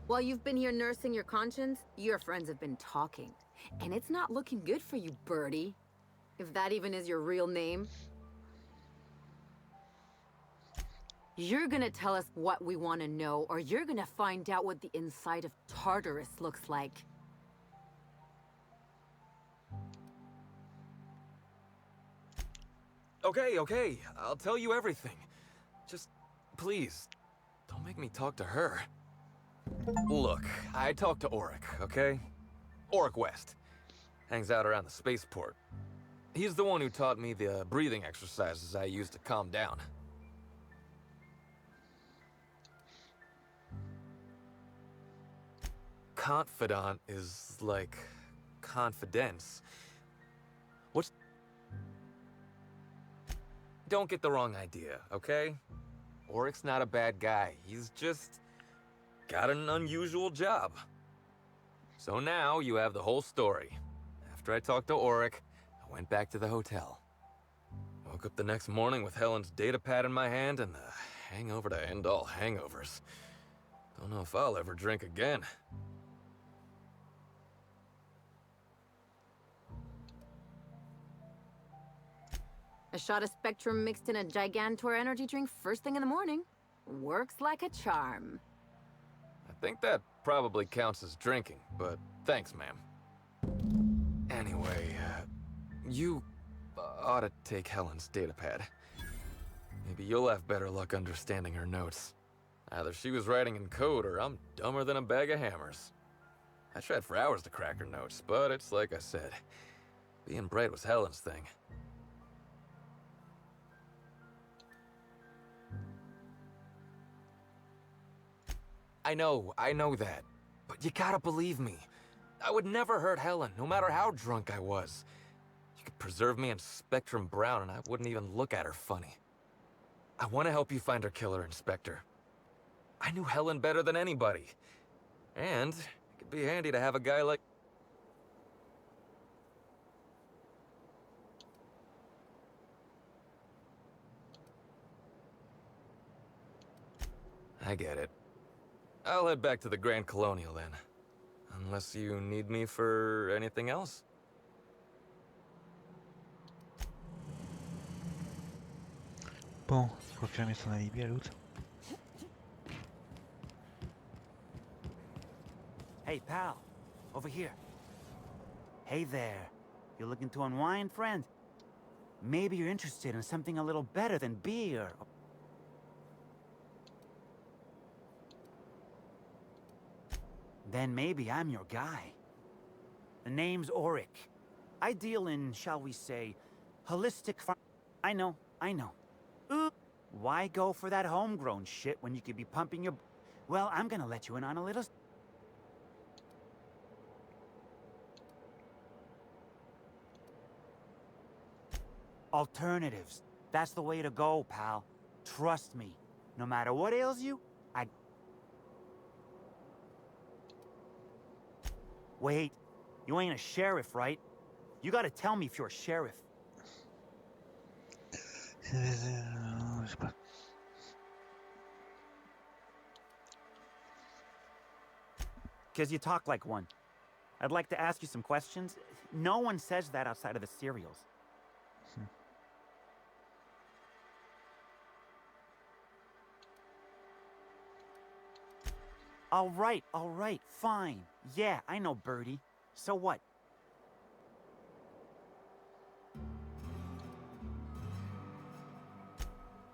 While you've been here nursing your conscience, your friends have been talking. And it's not looking good for you, Birdie. If that even is your real name. You're gonna tell us what we want to know, or you're gonna find out what the inside of Tartarus looks like. Okay, I'll tell you everything. Just, please, don't make me talk to her. Look, I talked to Auric, okay? Auric West. Hangs out around the spaceport. He's the one who taught me the breathing exercises I use to calm down. Confidant is like confidence. What's... Don't get the wrong idea, okay? Auric's not a bad guy. He's just got an unusual job. So now you have the whole story. After I talked to Auric, I went back to the hotel. Woke up the next morning with Helen's data pad in my hand and the hangover to end all hangovers. Don't know if I'll ever drink again. A shot of Spectrum mixed in a Gigantor energy drink first thing in the morning. Works like a charm. I think that probably counts as drinking, but thanks, ma'am. Anyway, you ought to take Helen's datapad. Maybe you'll have better luck understanding her notes. Either she was writing in code or I'm dumber than a bag of hammers. I tried for hours to crack her notes, but it's like I said. Being bright was Helen's thing. I know that. But you gotta believe me. I would never hurt Helen, no matter how drunk I was. You could preserve me in Spectrum Brown and I wouldn't even look at her funny. I want to help you find her killer, Inspector. I knew Helen better than anybody. And it could be handy to have a guy like... I get it. I'll head back to the Grand Colonial then. Unless you need me for anything else? Bon, faut confirmer son alibi à l'autre. Hey, pal. Over here. Hey there. You looking to unwind, friend? Maybe you're interested in something a little better than beer. Then maybe I'm your guy. The name's Auric. I deal in, shall we say, holistic I know. Why go for that homegrown shit when you could be pumping your... Well, I'm gonna let you in on a little... Alternatives. That's the way to go, pal. Trust me. No matter what ails you, Wait, you ain't a sheriff, right? You gotta tell me if you're a sheriff. Because you talk like one. I'd like to ask you some questions. No one says that outside of the serials. All right, fine. Yeah, I know Birdie. So what?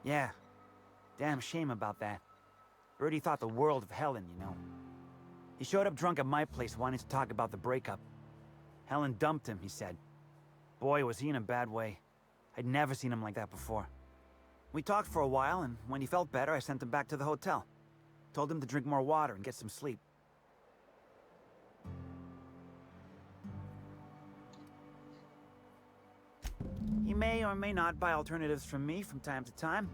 Yeah. Damn shame about that. Birdie thought the world of Helen, you know. He showed up drunk at my place wanting to talk about the breakup. Helen dumped him, he said. Boy, was he in a bad way. I'd never seen him like that before. We talked for a while, and when he felt better, I sent him back to the hotel. Told him to drink more water and get some sleep. may or may not buy alternatives from me from time to time.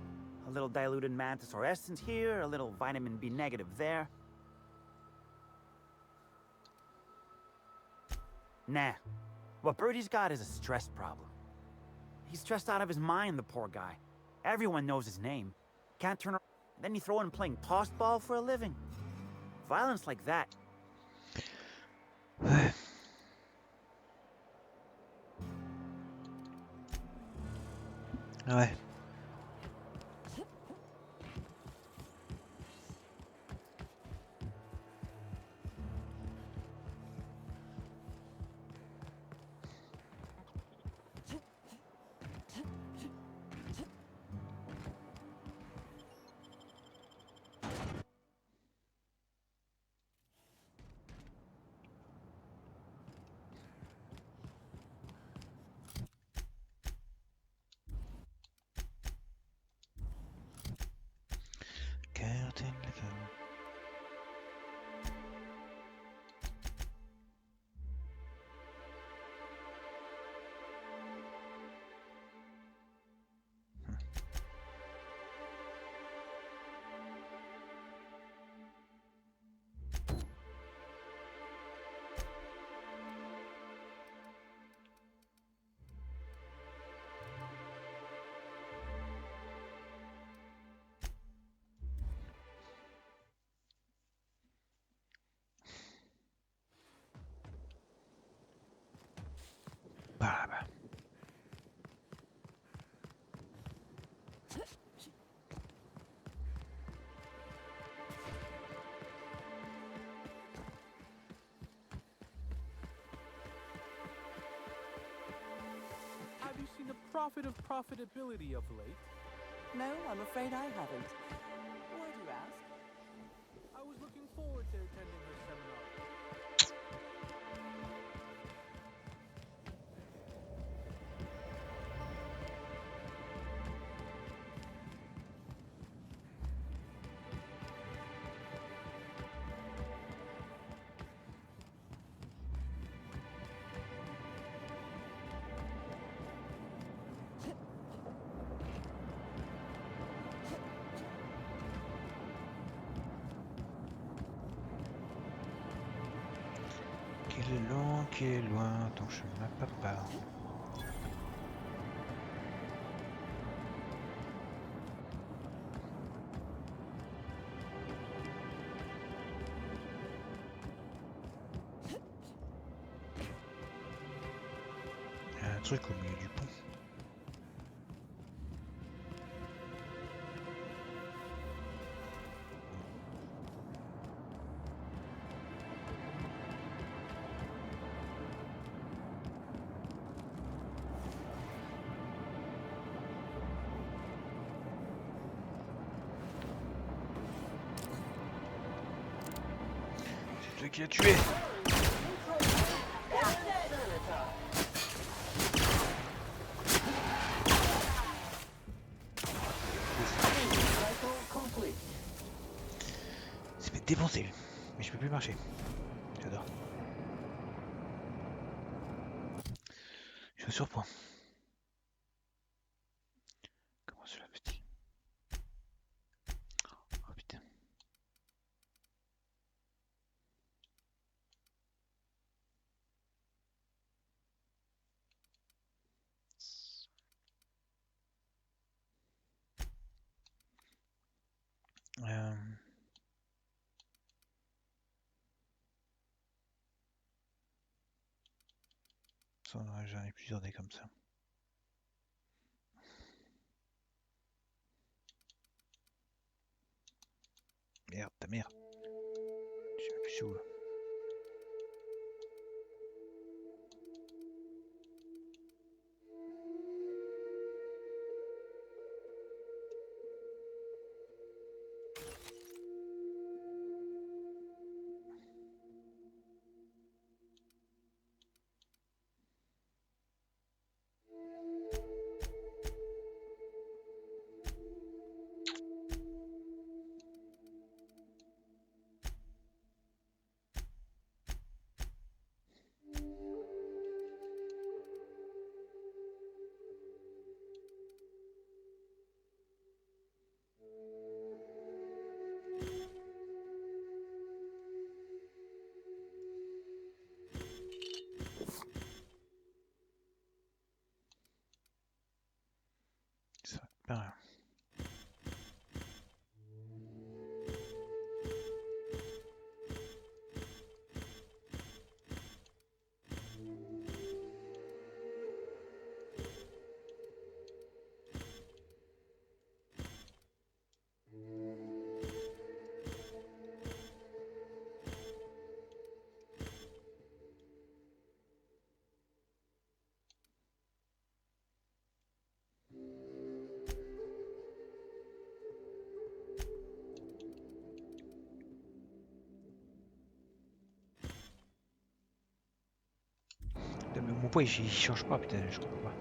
A little diluted mantis or essence here, a little vitamin B negative there. Nah. What Birdie's got is a stress problem. He's stressed out of his mind, the poor guy. Everyone knows his name. Can't turn around. Then you throw in playing post ball for a living. Violence like that. Ouais. Have you seen the prophet of profitability of late? No, I'm afraid I haven't. Why do you ask? I was looking forward to attending her seminar. Qu'il est loin, ton chemin, papa. Il y a un truc au milieu du pont. C'est qui a tué. C'est fait défoncer, mais je peux plus marcher. J'adore. Je suis au surpoids. Comment cela fait-il? Oh putain. J'en ai plusieurs dés comme ça. Merde, ta mère. Je sais plus où. pas rien. Putain, mais mon poids il change pas, putain, je comprends pas.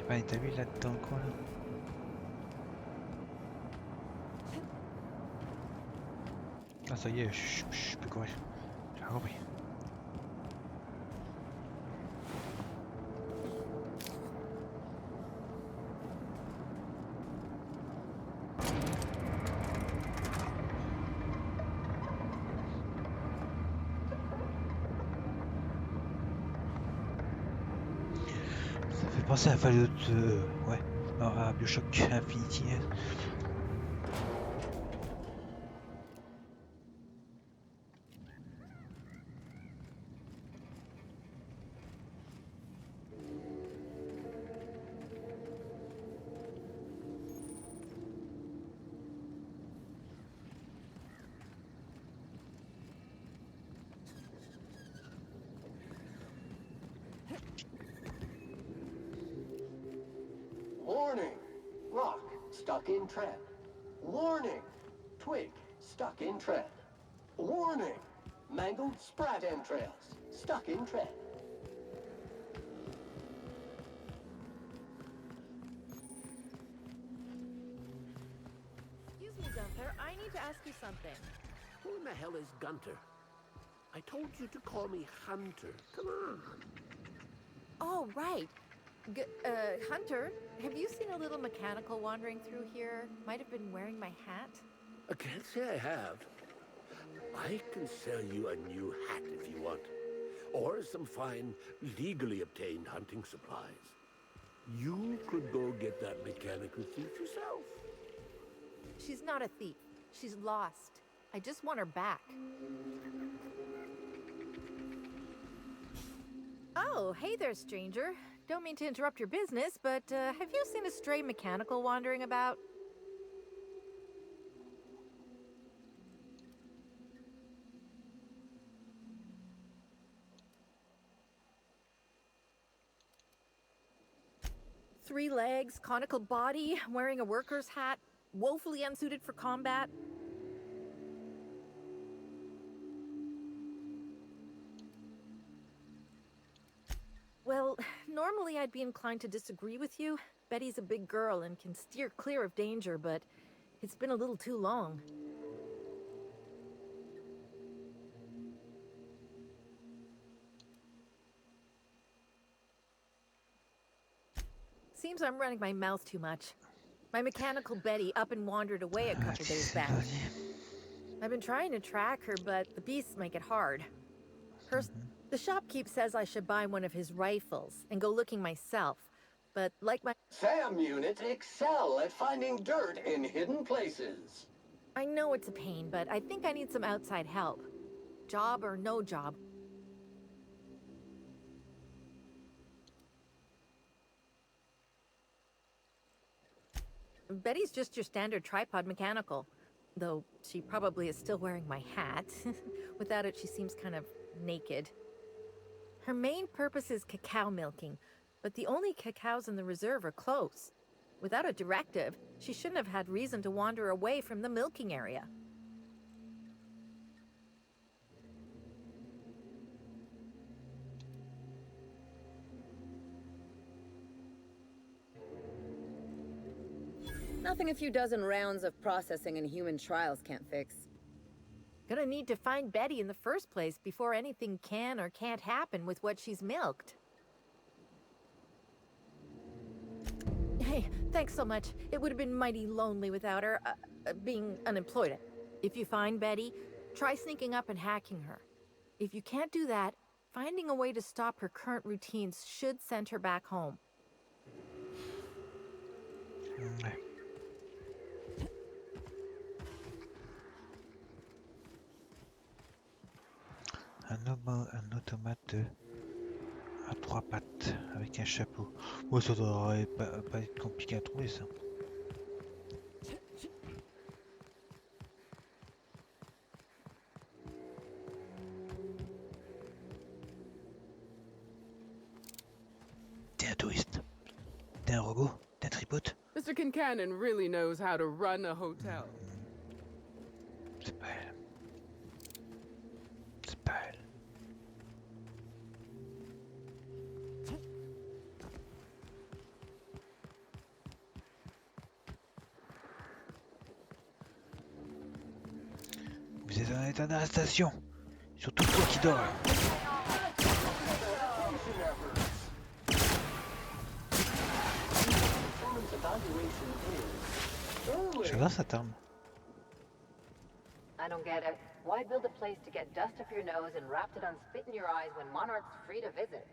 Ouais, t'as vu là dans le coin là? Ah ça y est, je peux courir. J'ai compris. Ça fait penser à Fallout, ouais, à Bioshock Infinity. Warning! Rock stuck in tread. Warning! Twig stuck in tread. Warning! Mangled sprat entrails stuck in tread. Excuse me, Gunther. I need to ask you something. Who in the hell is Gunter? I told you to call me Hunter. Come on. Oh, right. Hunter, have you seen a little mechanical wandering through here? Might have been wearing my hat? I can't say I have. I can sell you a new hat if you want. Or some fine, legally obtained hunting supplies. You could go get that mechanical thief yourself. She's not a thief. She's lost. I just want her back. Oh, hey there, stranger. Don't mean to interrupt your business, but have you seen a stray mechanical wandering about? Three legs, conical body, wearing a worker's hat, woefully unsuited for combat. Well, normally I'd be inclined to disagree with you. Betty's a big girl and can steer clear of danger, but it's been a little too long. Seems I'm running my mouth too much. My mechanical Betty up and wandered away a couple days back. I've been trying to track her, but the beasts make it hard. The shopkeep says I should buy one of his rifles and go looking myself, but like my SAM units excel at finding dirt in hidden places. I know it's a pain, but I think I need some outside help. Job or no job. Betty's just your standard tripod mechanical, though she probably is still wearing my hat. Without it, she seems kind of naked. Her main purpose is cacao milking, but the only cacaos in the reserve are close. Without a directive, she shouldn't have had reason to wander away from the milking area. Nothing a few dozen rounds of processing and human trials can't fix. Gonna need to find Betty in the first place before anything can or can't happen with what she's milked. Hey, thanks so much. It would have been mighty lonely without her, being unemployed. If you find Betty, try sneaking up and hacking her. If you can't do that, finding a way to stop her current routines should send her back home. Ouais. Un automate à 3 pattes avec un chapeau. Bon, ça devrait pas être compliqué à trouver ça. T'es un touriste. T'es un robot. T'es un tripote. Mr. Kincannon really knows how to run a hotel. C'est pas elle. C'est pas elle. Vous êtes en état d'arrestation. Surtout toi qui dors. J'adore cette arme. I don't get it. Why build a place to get dust up your nose and wrap it on spit in your eyes when Monarch's free to visit?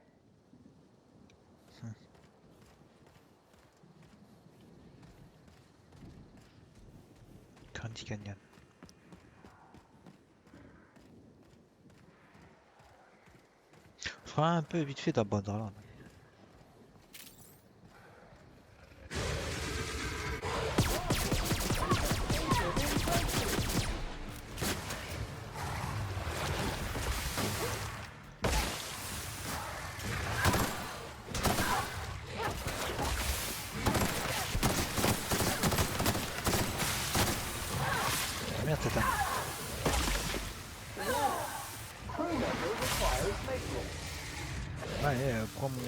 Candy Canyon. Je ferai un peu vite fait dans Borderlands. Merde, c'est un... Allez, prends mon...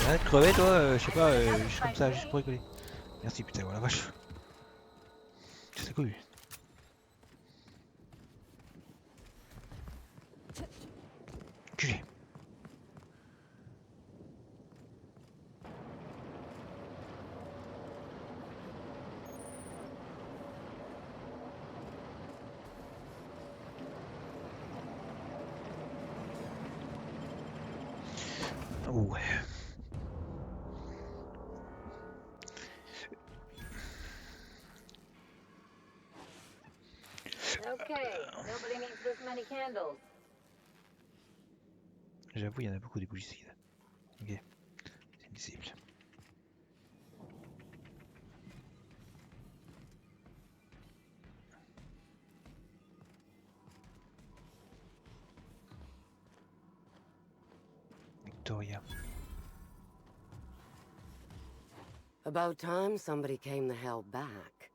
Arrête de crever toi, je sais pas, juste comme ça, juste pour rigoler. Merci putain, voilà vache. C'est cool. Culé. Ouais. Okay, nobody needs this many candles. J'avoue, il y en a beaucoup des bougies ici. Ok, c'est lisible. Victoria. About time somebody came the hell back.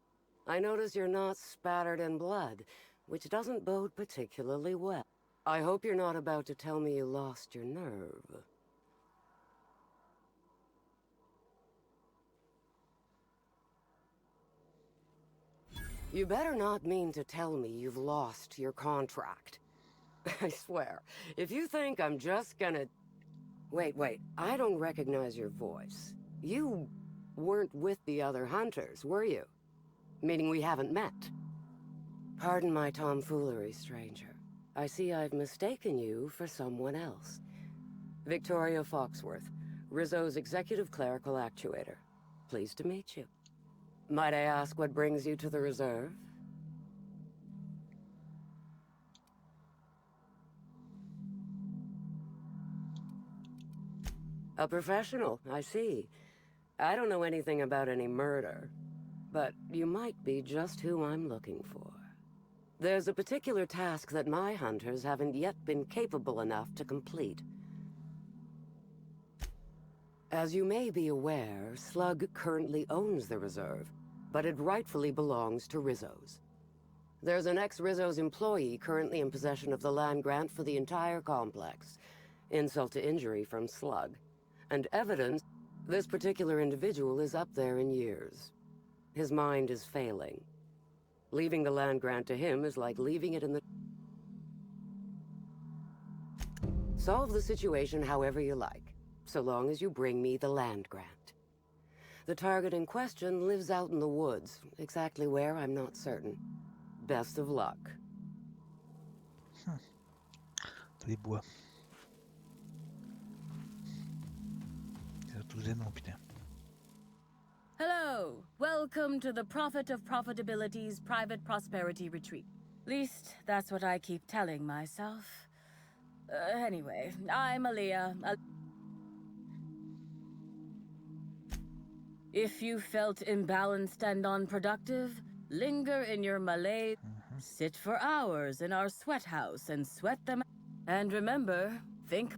I notice you're not spattered in blood, which doesn't bode particularly well. I hope you're not about to tell me you lost your nerve. You better not mean to tell me you've lost your contract. I swear, if you think I'm just gonna... Wait, I don't recognize your voice. You weren't with the other hunters, were you? Meaning we haven't met. Pardon my tomfoolery, stranger. I see I've mistaken you for someone else. Victoria Foxworth, Rizzo's executive clerical actuator. Pleased to meet you. Might I ask what brings you to the reserve? A professional, I see. I don't know anything about any murder, but you might be just who I'm looking for. There's a particular task that my hunters haven't yet been capable enough to complete. As you may be aware, Slug currently owns the reserve, but it rightfully belongs to Rizzo's. There's an ex-Rizzo's employee currently in possession of the land grant for the entire complex. Insult to injury from Slug. And evidence this particular individual is up there in years. His mind is failing. Leaving the land grant to him is like leaving it in the... Solve the situation however you like, so long as you bring me the land grant. The target in question lives out in the woods. Exactly where, I'm not certain. Best of luck. Les bois. Ils ont tous des noms, putain. Hello, welcome to the Prophet of Profitability's Private Prosperity Retreat. Least, that's what I keep telling myself. Anyway, I'm Aaliyah. If you felt imbalanced and unproductive, linger in your Malay, sit for hours in our sweat house and sweat them. And remember, think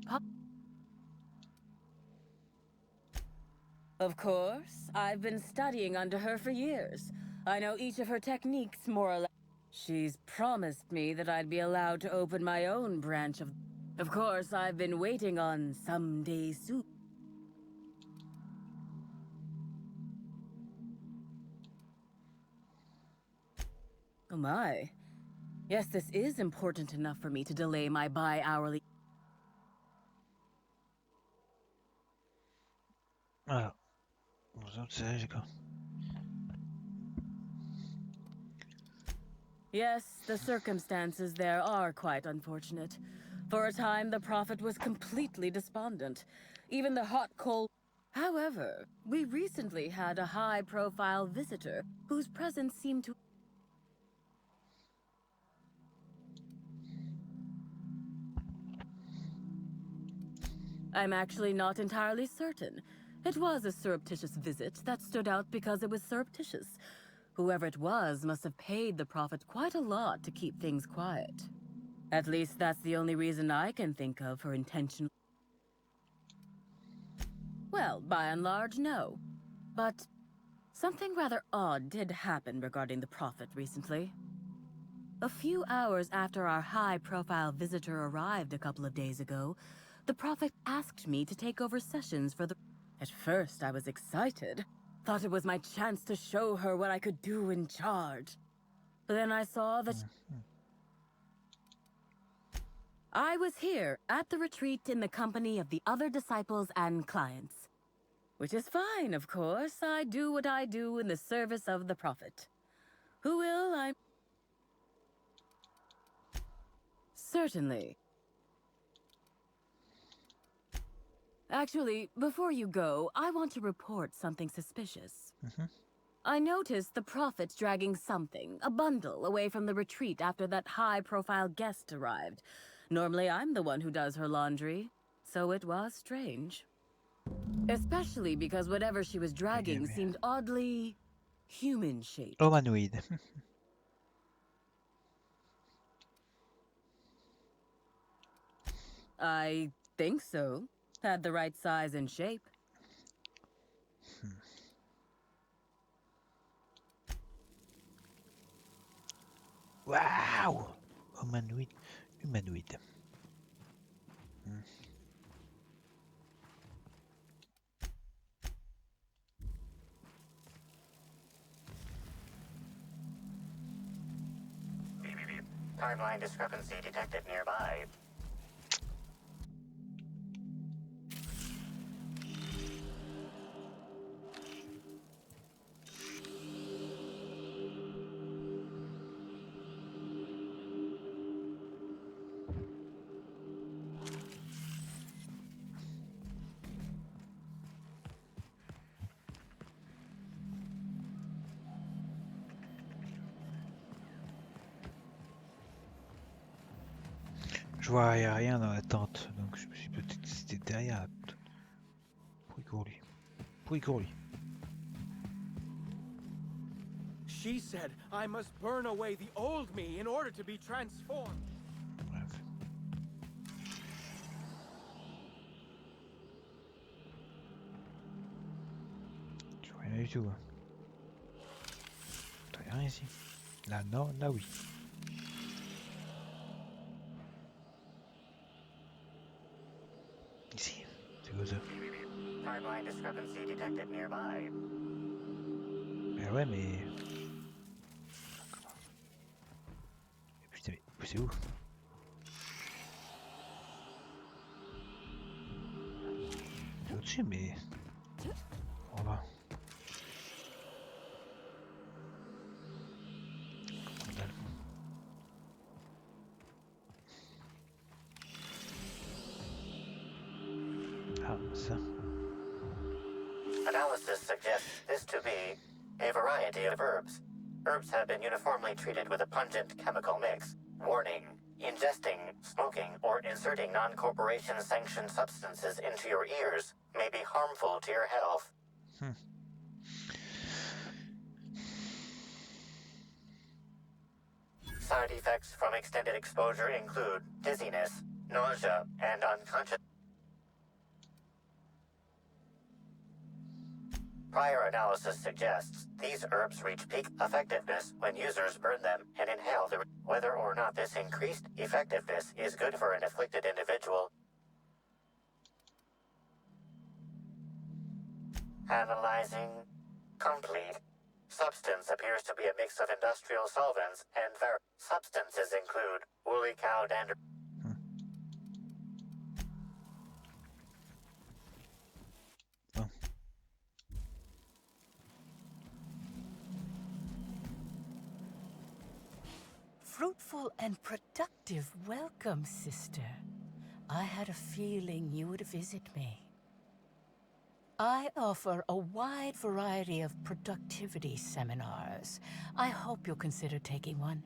Of course, I've been studying under her for years. I know each of her techniques more or less. She's promised me that I'd be allowed to open my own branch of... Of course, I've been waiting on someday soon. Oh my. Yes, this is important enough for me to delay my bi-hourly... Voilà. Aux autres, c'est d'accord. Yes, the circumstances there are quite unfortunate. For a time, the Prophet was completely despondent. Even the hot coal... However, we recently had a high-profile visitor whose presence seemed to... I'm actually not entirely certain. It was a surreptitious visit that stood out because it was surreptitious. Whoever it was must have paid the Prophet quite a lot to keep things quiet. At least that's the only reason I can think of for intentional... Well, by and large, no. But something rather odd did happen regarding the Prophet recently. A few hours after our high-profile visitor arrived a couple of days ago, the Prophet asked me to take over sessions for the... At first, I was excited. Thought it was my chance to show her what I could do in charge. But then I saw that... I was here at the retreat in the company of the other disciples and clients. Which is fine, of course. I do what I do in the service of the Prophet. Who will I... Certainly. Actually, before you go, I want to report something suspicious. I noticed the Prophet dragging something, a bundle, away from the retreat after that high-profile guest arrived. Normally, I'm the one who does her laundry, so it was strange. Especially because whatever she was dragging seemed oddly... human-shaped. Humanoid. I think so. Had the right size and shape. Wow! Humanoid. Humanoid. Timeline discrepancy detected nearby. Je vois rien dans la tente, donc je me suis peut-être c'était derrière. Pourri courli. She said I must burn away the old me in order to be transformed. Bref. Je vois rien du tout. T'as rien ici. Là non, là oui. Ici, c'est quoi ça? Timeline discrepancy detected nearby. Mais ouais, mais... Putain, mais c'est où? C'est au-dessus, mais... On va. Ça. Analysis suggests this to be a variety of herbs. Herbs have been uniformly treated with a pungent chemical mix. Warning: ingesting, smoking, or inserting non-corporation sanctioned substances into your ears may be harmful to your health. Side effects from extended exposure include dizziness, nausea, and unconscious. Prior analysis suggests these herbs reach peak effectiveness when users burn them and inhale the... Whether or not this increased effectiveness is good for an afflicted individual. Analyzing complete. Substance appears to be a mix of industrial solvents and substances include woolly cow dander. Fruitful and productive welcome, sister. I had a feeling you would visit me. I offer a wide variety of productivity seminars. I hope you'll consider taking one.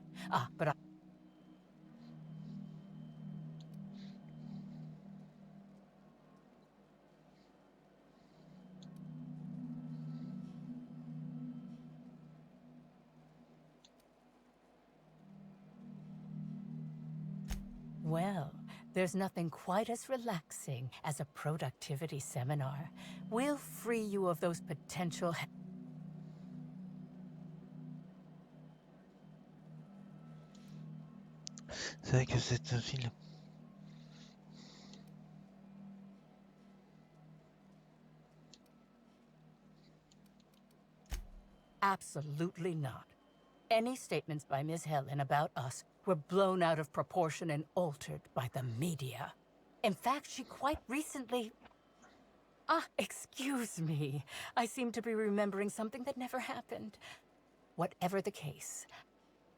Well, there's nothing quite as relaxing as a productivity seminar. We'll free you of those potential... C'est vrai que c'est un film. Absolutely not. Any statements by Ms. Helen about us were blown out of proportion and altered by the media. In fact, she quite recently... excuse me. I seem to be remembering something that never happened. Whatever the case,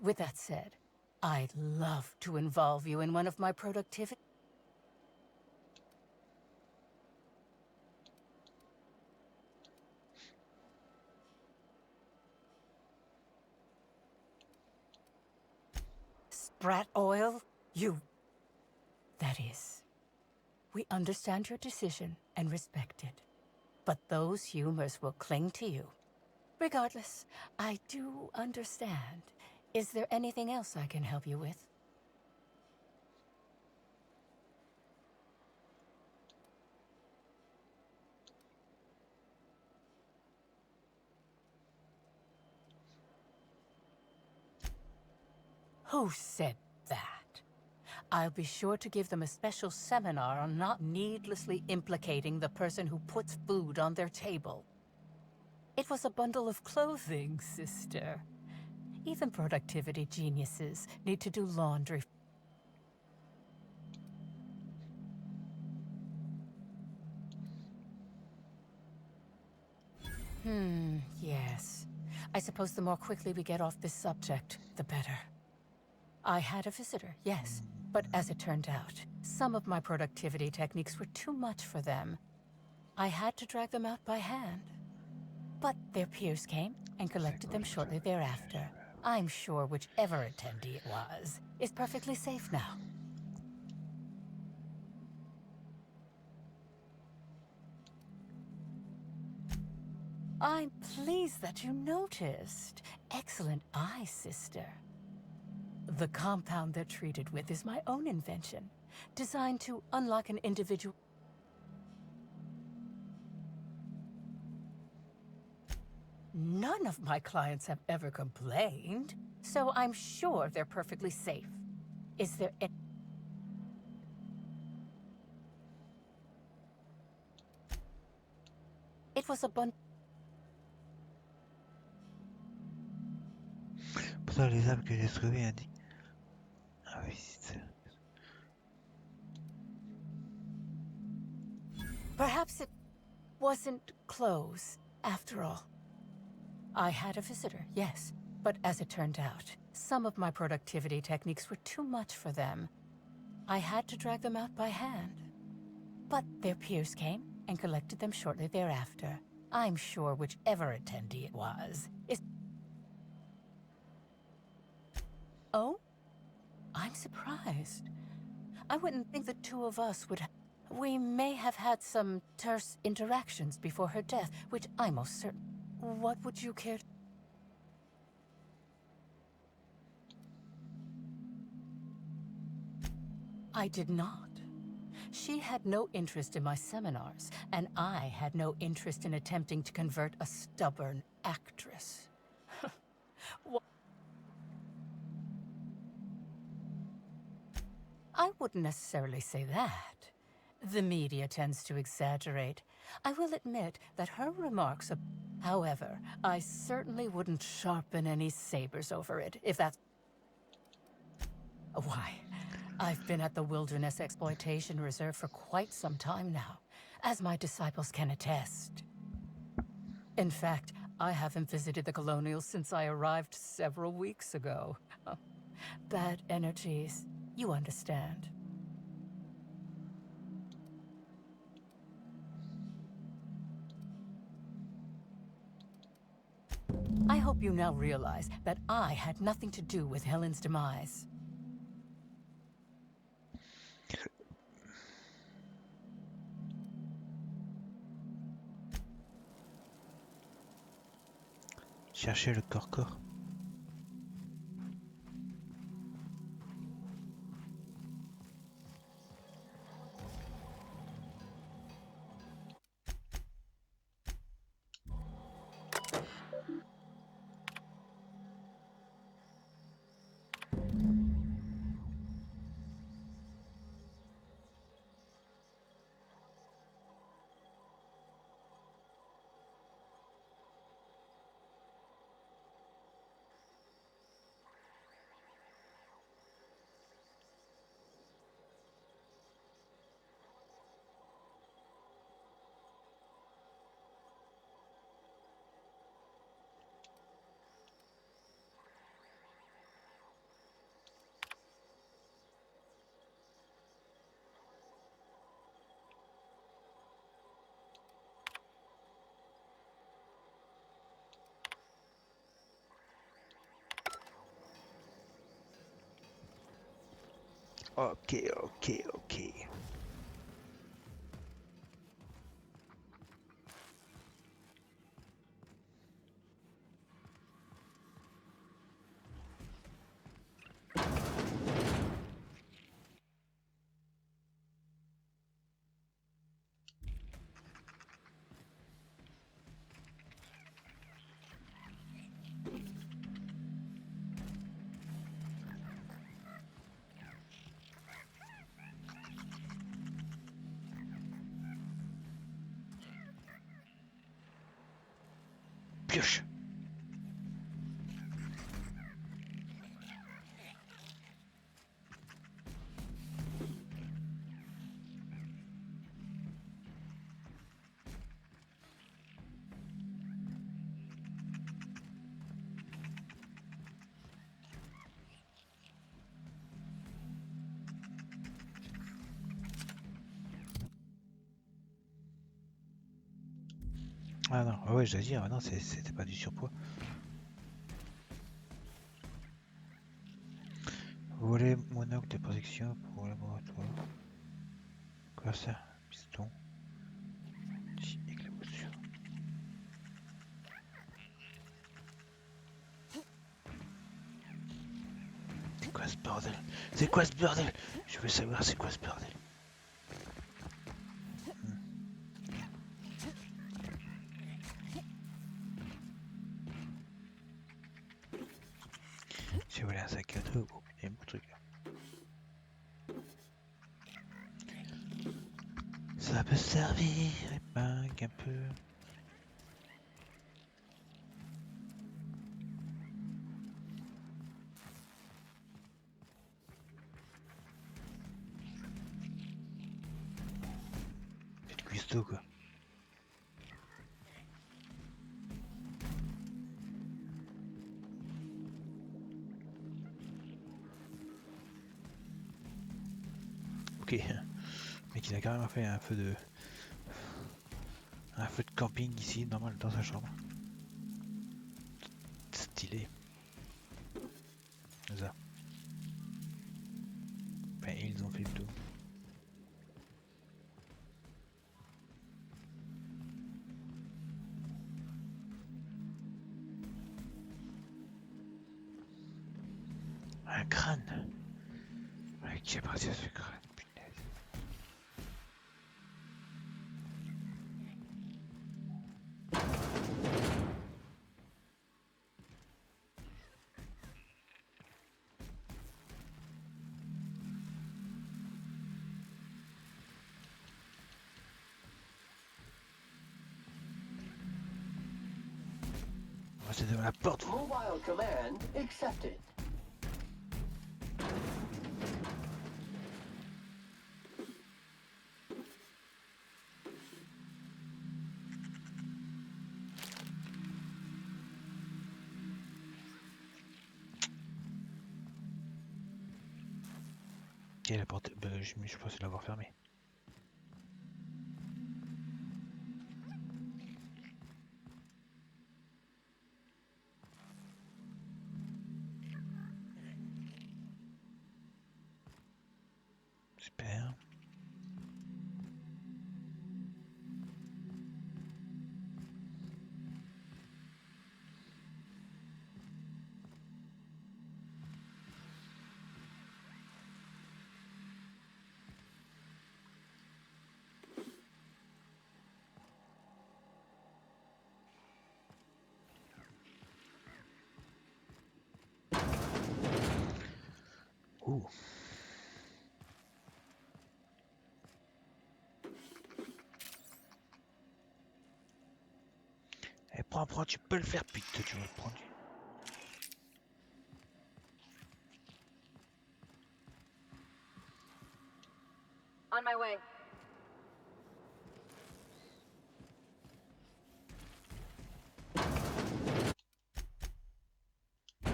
with that said, I'd love to involve you in one of my productivity... Sprat oil? That is. We understand your decision and respect it. But those humors will cling to you. Regardless, I do understand. Is there anything else I can help you with? Who said that? I'll be sure to give them a special seminar on not needlessly implicating the person who puts food on their table. It was a bundle of clothing, sister. Even productivity geniuses need to do laundry. Yes. I suppose the more quickly we get off this subject, the better. I had a visitor, yes, but as it turned out, some of my productivity techniques were too much for them. I had to drag them out by hand. But their peers came and collected them shortly thereafter. I'm sure whichever attendee it was is perfectly safe now. I'm pleased that you noticed. Excellent eye, sister. The compound they're treated with is my own invention, designed to unlock an individual... None of my clients have ever complained, so I'm sure they're perfectly safe. Is there any... It was a bunch... Pourtant, les âmes que j'ai trouvées indiquent. Ah oui, c'est... Perhaps it wasn't clothes, after all. I had a visitor, yes, but as it turned out, some of my productivity techniques were too much for them. I had to drag them out by hand. But their peers came and collected them shortly thereafter. I'm sure whichever attendee it was is... Oh? I'm surprised. I wouldn't think the two of us would... We may have had some terse interactions before her death, which I most certain... What would you care to... I did not. She had no interest in my seminars, and I had no interest in attempting to convert a stubborn actress. I wouldn't necessarily say that. The media tends to exaggerate. I will admit that her remarks... However, I certainly wouldn't sharpen any sabers over it, if that's... Why, I've been at the Wilderness Exploitation Reserve for quite some time now, as my disciples can attest. In fact, I haven't visited the Colonials since I arrived several weeks ago. Bad energies, you understand. I hope you now realize that I had nothing to do with Helen's demise. Cherchez le corps-corps. Ok. Pioche. Ah non, ah ouais, je dois dire, non, c'était pas du surpoids. Voler monocle de protection pour le laboratoire. Quoi ça? Piston. Éclaboussure. C'est quoi ce bordel? C'est quoi ce bordel? Je veux savoir c'est quoi ce bordel. J'ai volé un sac à dos, oh putain, mon truc. Ça peut servir, et bang un peu. C'est du cuistot quoi. Ok, mec il a carrément fait un feu de... Un feu de camping ici, normal, dans sa chambre. Stylé. Ça. Enfin, ils ont fait le tout. Un crâne. Ouais, qui a parti à ce crâne, punaise. C'est devant la porte. Mobile command accepted. Ok, la porte. Bah, je suis pensé l'avoir fermée. Super. Ouh. Eh, prends, tu peux le faire, putain, tu vas le prendre. On my way.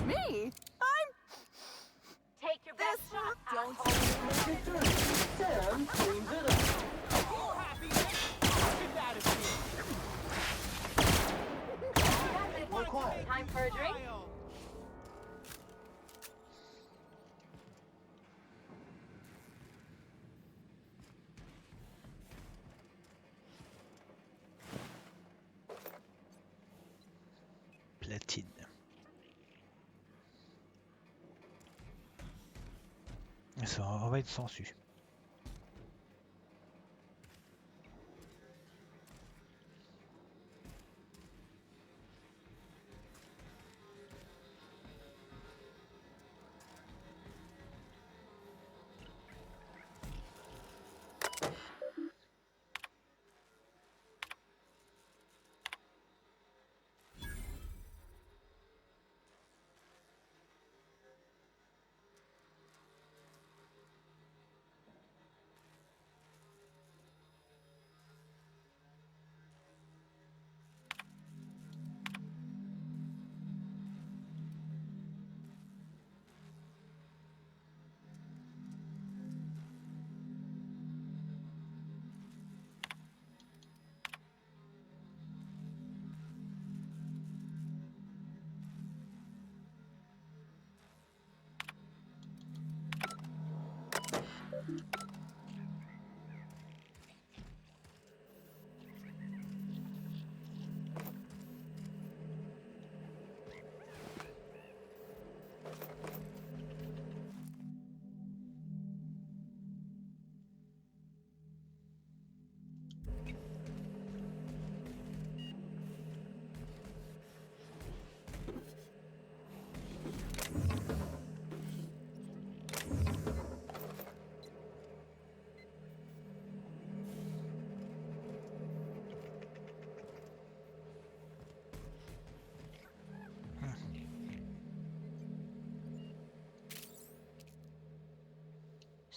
Me? Take your best shot. Don't Sam cleans it up. Required. Time for a drink? Platine. Ça, on va être sensu.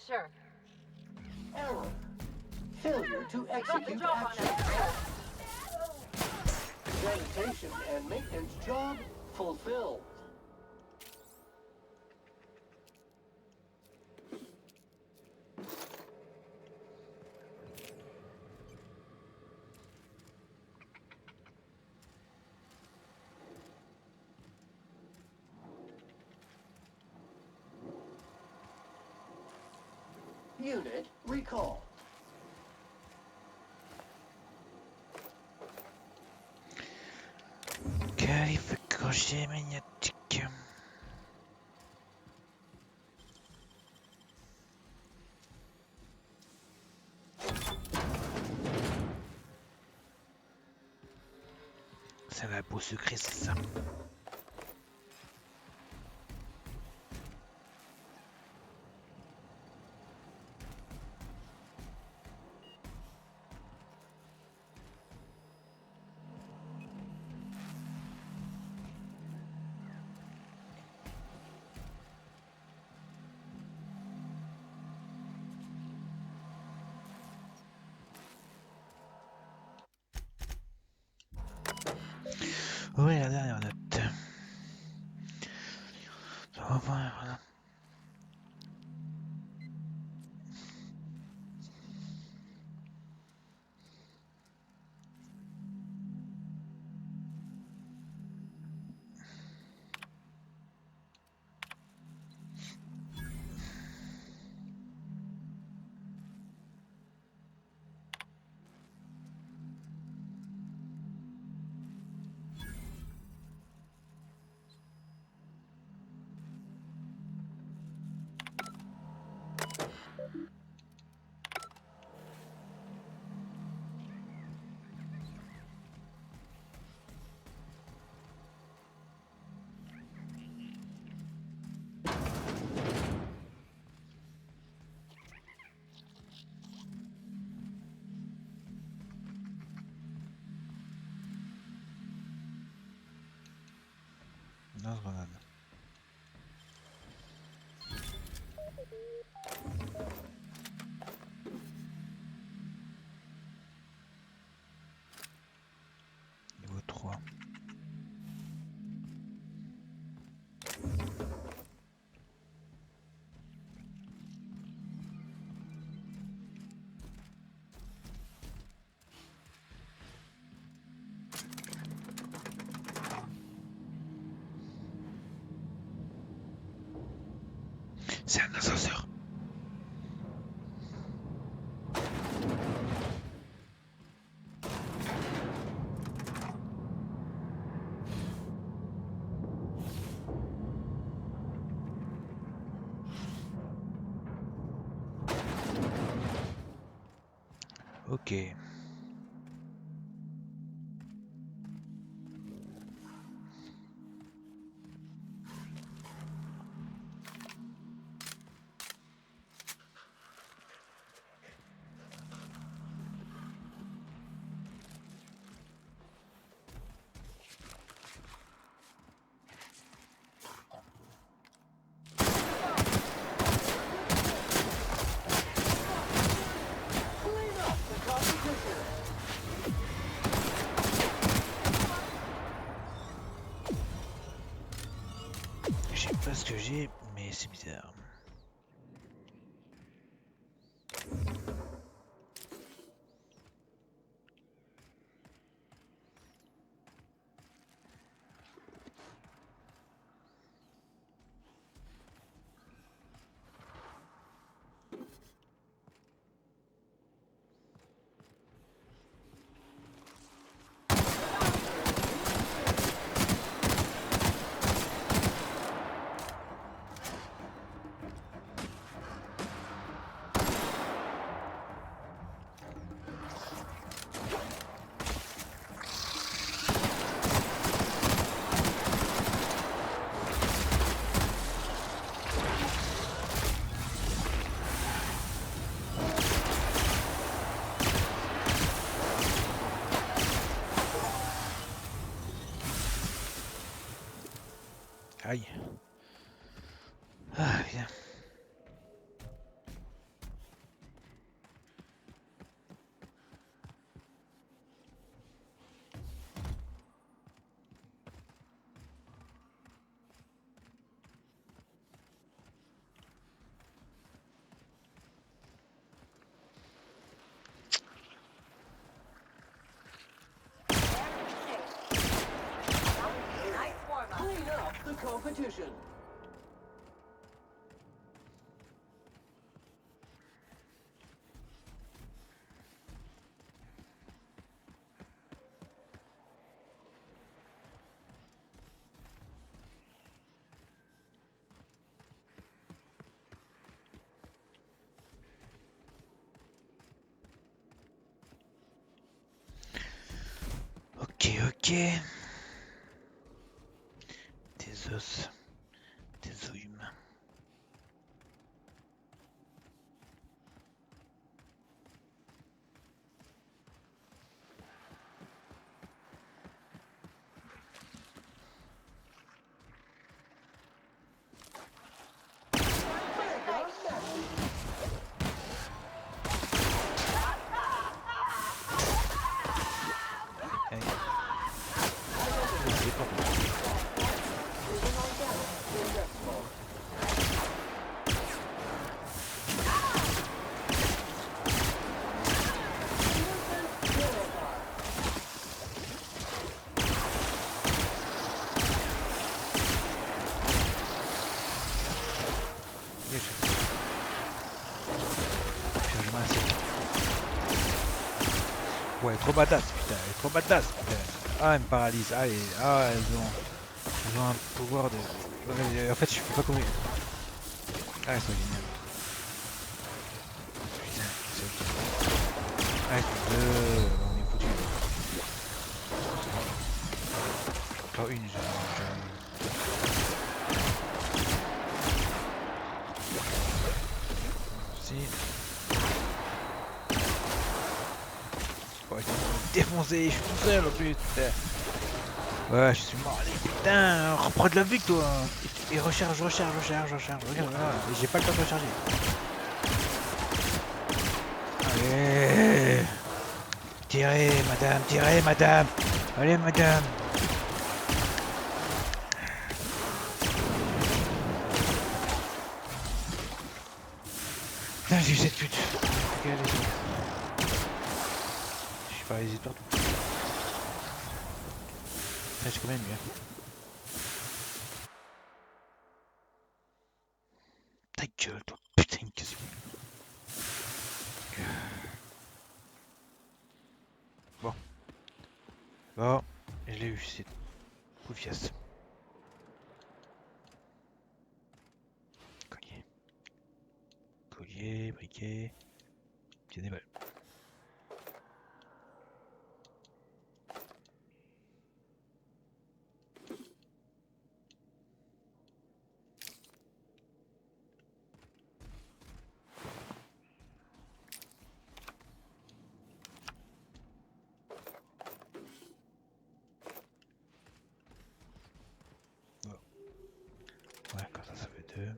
Sure. Error. Failure to Got the execute job on action. it. Sanitation and maintenance job fulfilled. Unit recall. Calife crochet magnétique. C'est un labo secret, c'est ça. Oui, la dernière note. Voilà. Lance-grenade. Niveau 3. C'est un ascenseur. Ok. Je sais pas ce que j'ai, mais c'est bizarre. Aïe. Ah, bien. Clean up the competition. Ok. Des os. Des os humains. Ouais, trop badass, putain, elle est trop badass, putain. Ah, elle me paralyse, allez, ah, elles ont un pouvoir de... En fait, je peux pas courir. Ah, c'est génial. Putain, c'est ok. Ah, on est foutu. Encore une, Si. Ouais, défoncé, je suis tout seul en plus, putain. Ouais, je suis mort, allez, putain, reprends de la vie toi. Et recharge, regarde, voilà, j'ai pas le temps de recharger. Allez. Tirez, madame. Allez, madame. Putain, j'ai eu cette pute. Ok, allez. Je suis paralysé partout. Ça, c'est quand même mieux. Ta gueule, toi, putain, qu'est-ce que... Bon. Bon, je l'ai eu, c'est poufiasse. Collier, briquet, tiens des balles. Ouais, comme ça fait 2.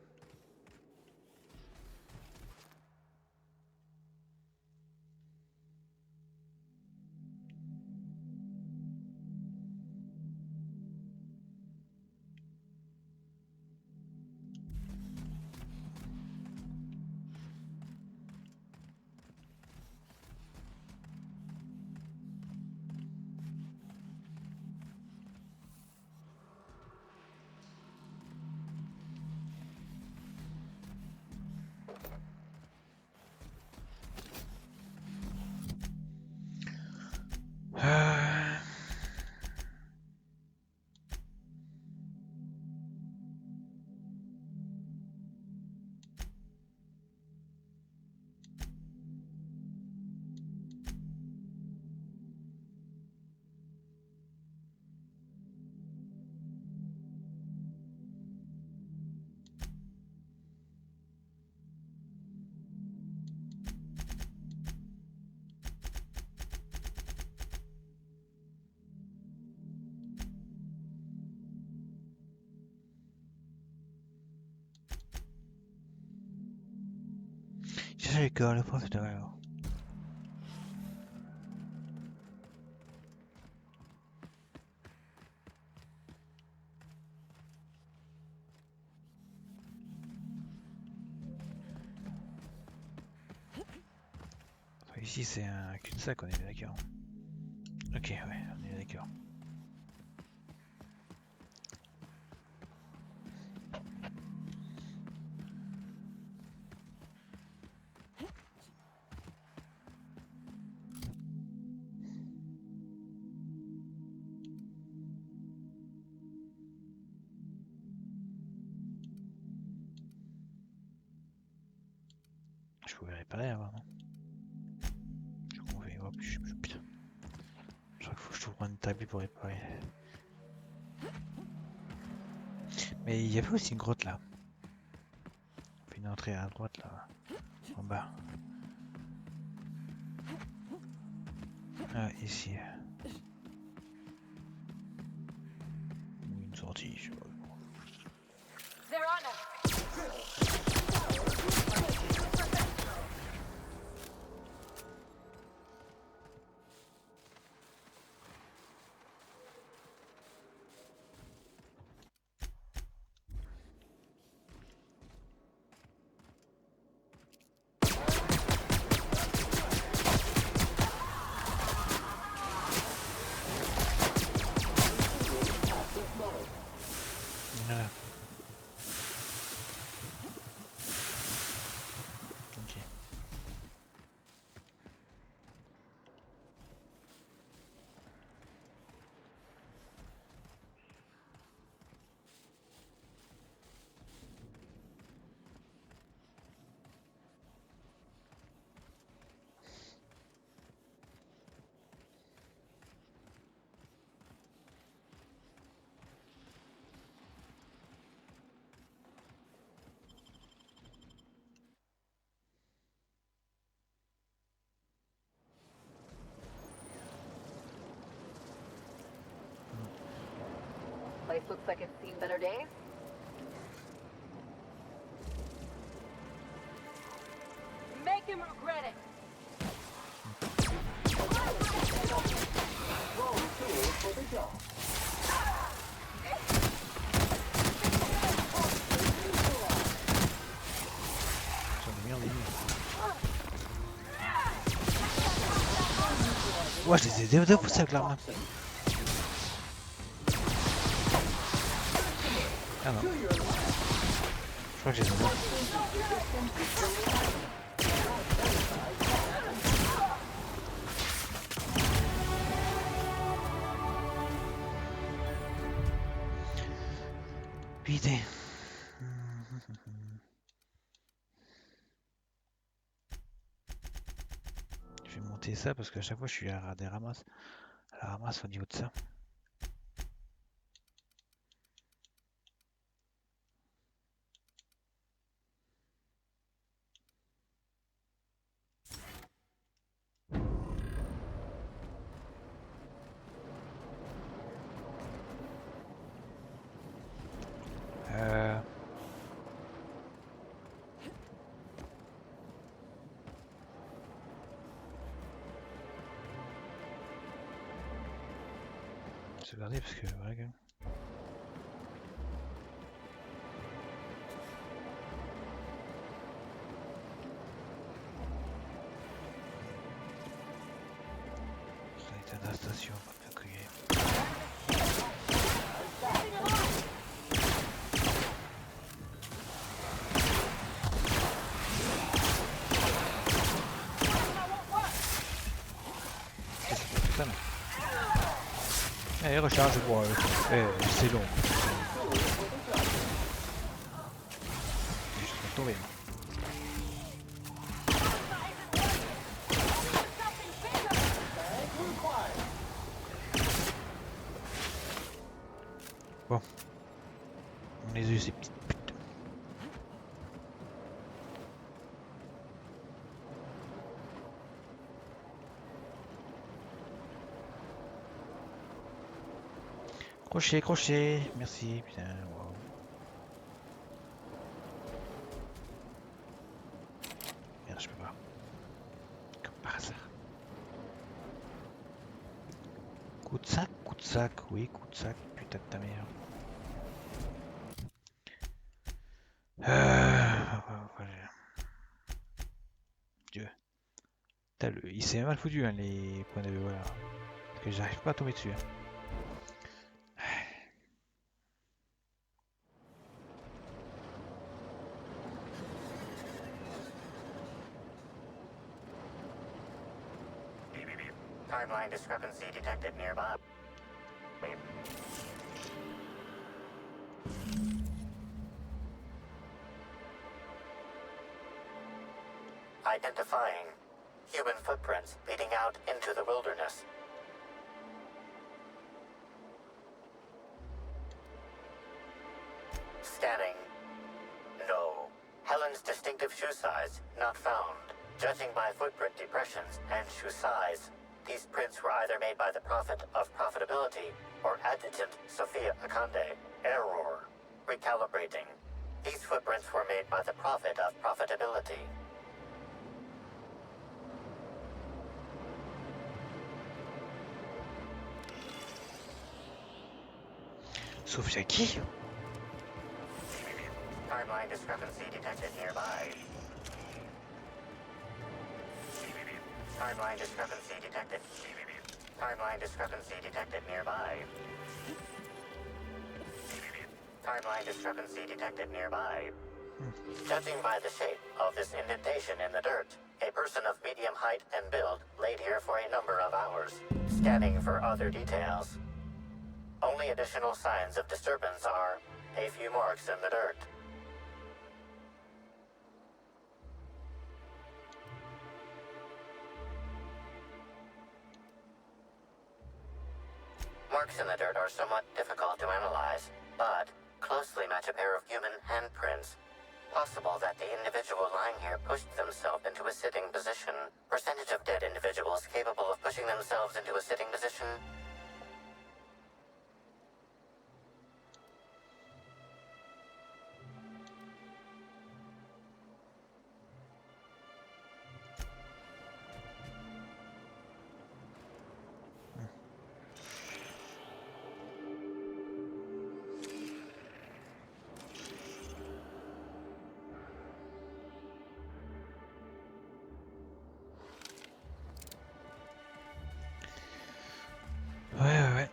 J'ai le corps, le prof de alors. Ici c'est un cul-de-sac, on est d'accord. Ok, ouais, on est d'accord. Je pouvais réparer avant, non? Je convainc, oh putain. Je crois qu'il faut que je trouve un établi pour réparer. Mais il y avait aussi une grotte là. On fait une entrée à droite là. En bas. Ah, ici. Ou une sortie, je sais pas. They're on us. Voilà. Ok. Place looks like it's seen better days. Make him regret it. Roll tools for the job. J'en ai merde, ouais, je les ai défaussés avec l'arme. Ah non. Je crois que j'ai les ai. Putain. Je vais monter ça parce qu'à chaque fois je suis à la ramasse au niveau de ça. Je vais regarder parce que voilà quand même. Ça est à la station, pas bien crier. Allez, recharge pour c'est long. Je suis tombé. Bon. On les a eu ces petites putes. Crochet, crochet, merci, putain, wow. Merde, je peux pas. Comme par hasard. Coup de sac, oui, coup de sac, putain de ta mère. Voilà. Dieu. Putain, il s'est mal foutu, hein, les points de vue, voilà. Parce que j'arrive pas à tomber dessus. Hein. Timeline discrepancy detected nearby. Identifying human footprints leading out into the wilderness. Judging by footprint depressions and shoe size, these prints were either made by the Prophet of Profitability or Adjutant Sophia Akande. Error. Recalibrating. These footprints were made by the Prophet of Profitability. Sophia qui? Timeline discrepancy detected nearby. Timeline discrepancy detected. Timeline discrepancy detected nearby. Timeline discrepancy detected nearby. Judging by the shape of this indentation in the dirt, a person of medium height and build laid here for a number of hours, scanning for other details. Only additional signs of disturbance are a few marks in the dirt. Marks in the dirt are somewhat difficult to analyze, but closely match a pair of human handprints. Possible that the individual lying here pushed themselves into a sitting position. Percentage of dead individuals capable of pushing themselves into a sitting position. Ouais.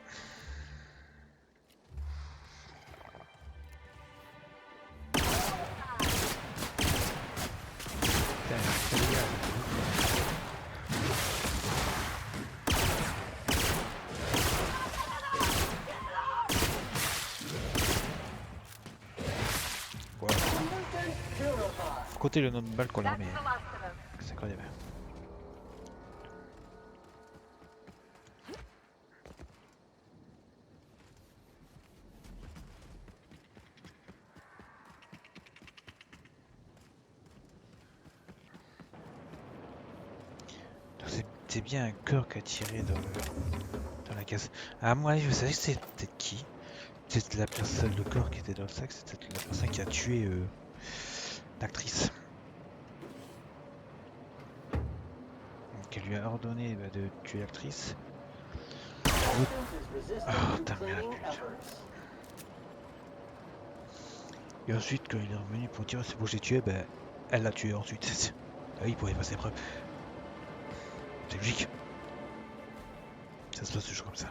Faut compter le nombre de balles qu'on leur met. C'est incroyable. C'est bien un corps qui a tiré dans la case. À mon avis, vous savez que c'est peut-être qui? C'est la personne, le corps qui était dans le sac, c'est peut-être la personne qui a tué l'actrice. Qui lui a ordonné de tuer l'actrice. Oh, ta merde, putain. Et ensuite, quand il est revenu pour dire c'est bon, j'ai tué, elle l'a tué ensuite. Ah oui, il pouvait passer preuve. C'est logique. Ça se passe toujours comme ça.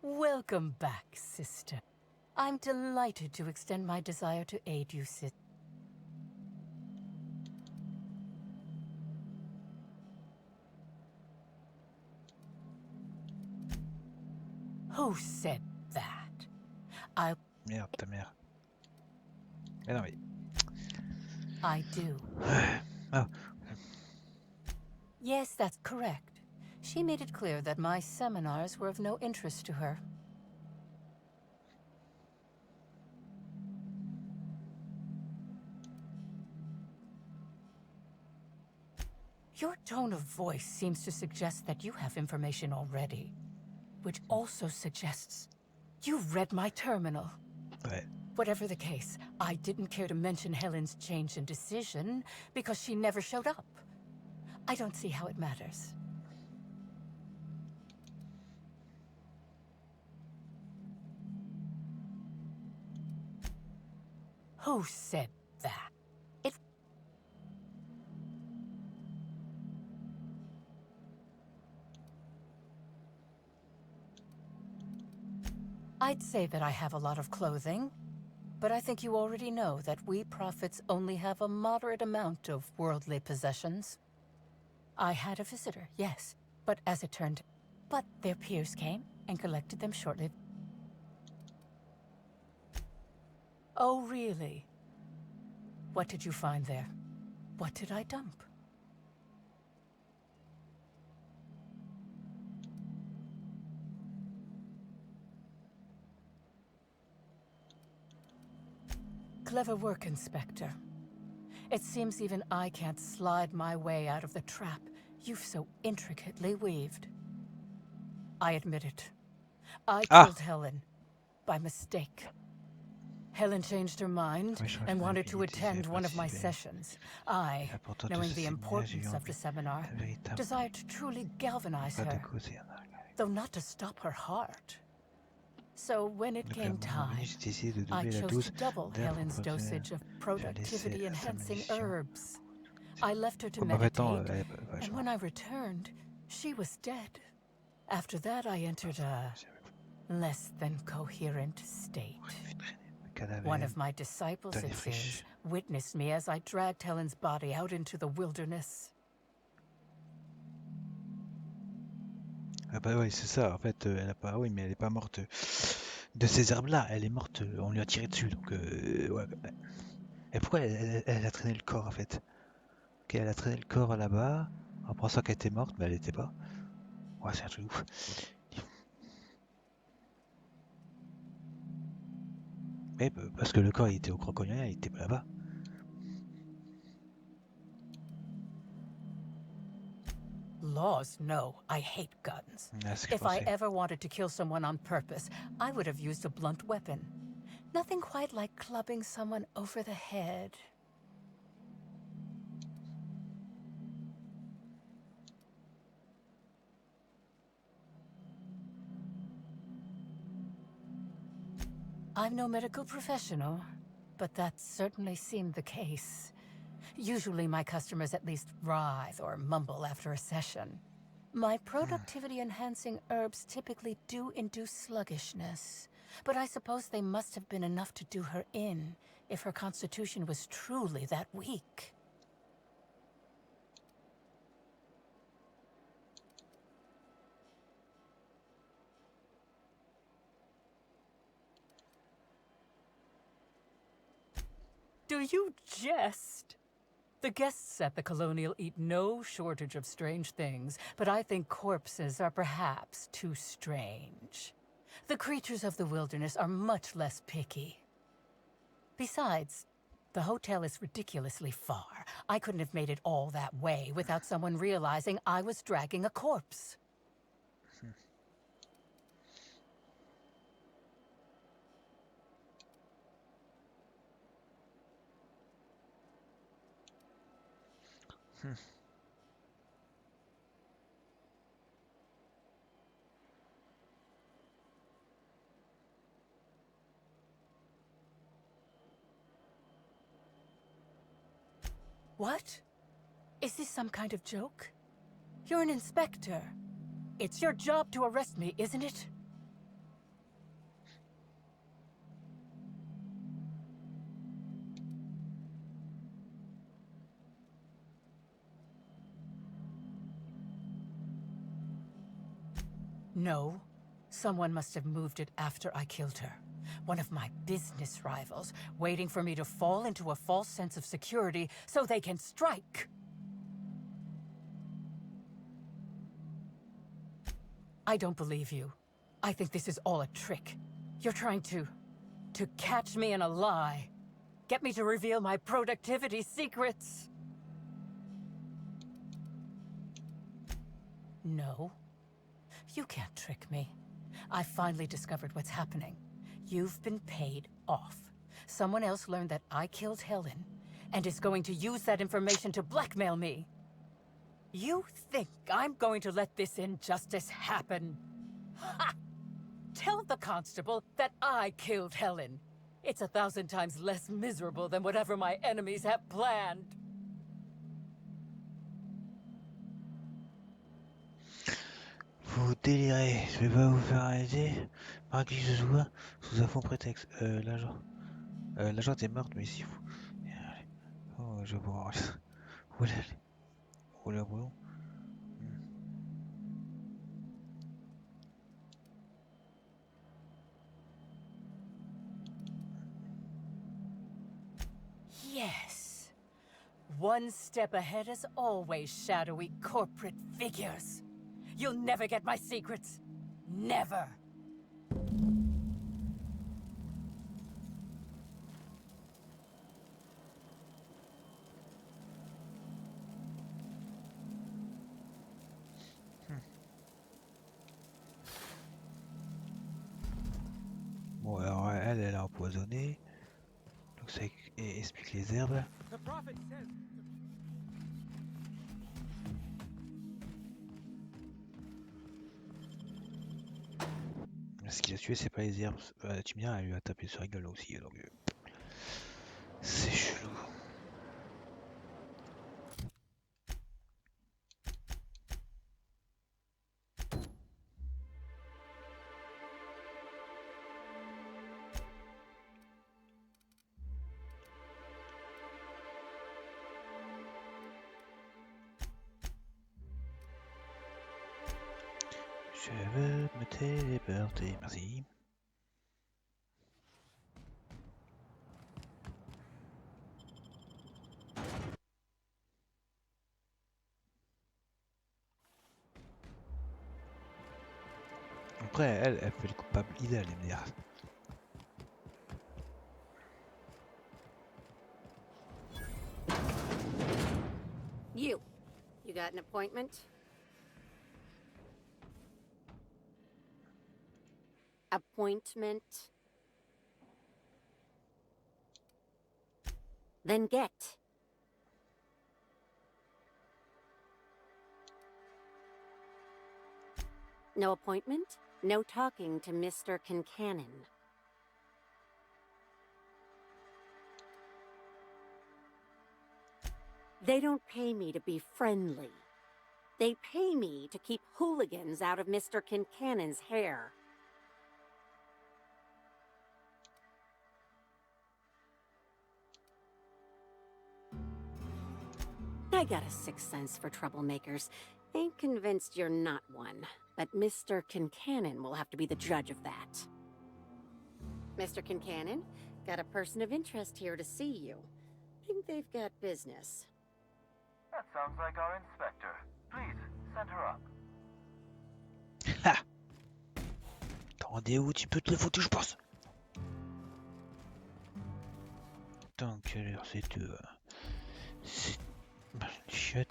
Welcome back, sister. I'm delighted to extend my desire to aid you, sis. Who said that? Merde, ta mère. Mais non, mais... I do. Oh. Yes, that's correct. She made it clear that my seminars were of no interest to her. Your tone of voice seems to suggest that you have information already, which also suggests you've read my terminal. Ouais. Whatever the case, I didn't care to mention Helen's change in decision because she never showed up. I don't see how it matters. Who said that? I'd say that I have a lot of clothing, but I think you already know that we prophets only have a moderate amount of worldly possessions. I had a visitor, yes, But their peers came and collected them shortly. Oh, really? What did you find there? What did I dump? Clever work, Inspector. It seems even I can't slide my way out of the trap you've so intricately weaved. I admit it. I killed Helen by mistake. Helen changed her mind and wanted to attend one of my sessions. I, knowing the importance of the seminar, desired to truly galvanize her, though not to stop her heart. So when it came time, I chose to double Helen's dosage of productivity-enhancing herbs. I left her to meditate, and when I returned, she was dead. After that, I entered a less than coherent state. One of my disciples, it seems, witnessed me as I dragged Helen's body out into the wilderness. Ah bah ouais, c'est ça, en fait, elle a pas... Oui, mais elle est pas morte de ces herbes-là, elle est morte, on lui a tiré dessus, donc... ouais. Et pourquoi elle a traîné le corps, en fait? Ok, elle a traîné le corps là-bas, en pensant qu'elle était morte, mais elle était pas. Ouais, c'est un truc ouf. Mais parce que le corps, il était au crocodile, il était pas là-bas. Laws, no. I hate guns. If I ever wanted to kill someone on purpose, I would have used a blunt weapon. Nothing quite like clubbing someone over the head. I'm no medical professional, but that certainly seemed the case. Usually my customers at least writhe or mumble after a session. My productivity-enhancing herbs typically do induce sluggishness, but I suppose they must have been enough to do her in, if her constitution was truly that weak. Do you jest? The guests at the Colonial eat no shortage of strange things, but I think corpses are perhaps too strange. The creatures of the wilderness are much less picky. Besides, the hotel is ridiculously far. I couldn't have made it all that way without someone realizing I was dragging a corpse. What? Is this some kind of joke? You're an inspector. It's your job to arrest me, isn't it? No. Someone must have moved it after I killed her. One of my business rivals, waiting for me to fall into a false sense of security so they can strike. I don't believe you. I think this is all a trick. You're trying to catch me in a lie. Get me to reveal my productivity secrets. No. You can't trick me. I finally discovered what's happening. You've been paid off. Someone else learned that I killed Helen, and is going to use that information to blackmail me. You think I'm going to let this injustice happen? Ha! Tell the constable that I killed Helen. It's 1,000 times less miserable than whatever my enemies have planned. Vous délirez, je vais pas vous faire arrêter par qui je joue sous un faux prétexte. L'agent est morte, mais si vous... Oh, je vois... Où elle est? Où la voyons? one step ahead as always, shadowy corporate figures. You'll never get my secrets. Never. Bon, alors elle a empoisonné. Donc ça explique les herbes. The prophet says. Ce qu'il a tué, c'est pas les herbes. Tu me diras, elle lui a tapé sur la gueule aussi. Donc c'est chelou. Je veux me téléporter, merci. Après, elle fait le coupable idéal, elle me dira. You got an appointment? Appointment? Then get. No appointment? No talking to Mr. Kincannon. They don't pay me to be friendly. They pay me to keep hooligans out of Mr. Kincannon's hair. I got a sixth sense for troublemakers. Ain't convinced you're not one, but Mr. Kincannon will have to be the judge of that. Mr. Kincannon, got a person of interest here to see you. Think they've got business. That sounds like our inspector. Please, send her up. Ha! Attendez où tu peux te le foutre, je pense. Donc, alors c'est deux. C'est... Chiotte.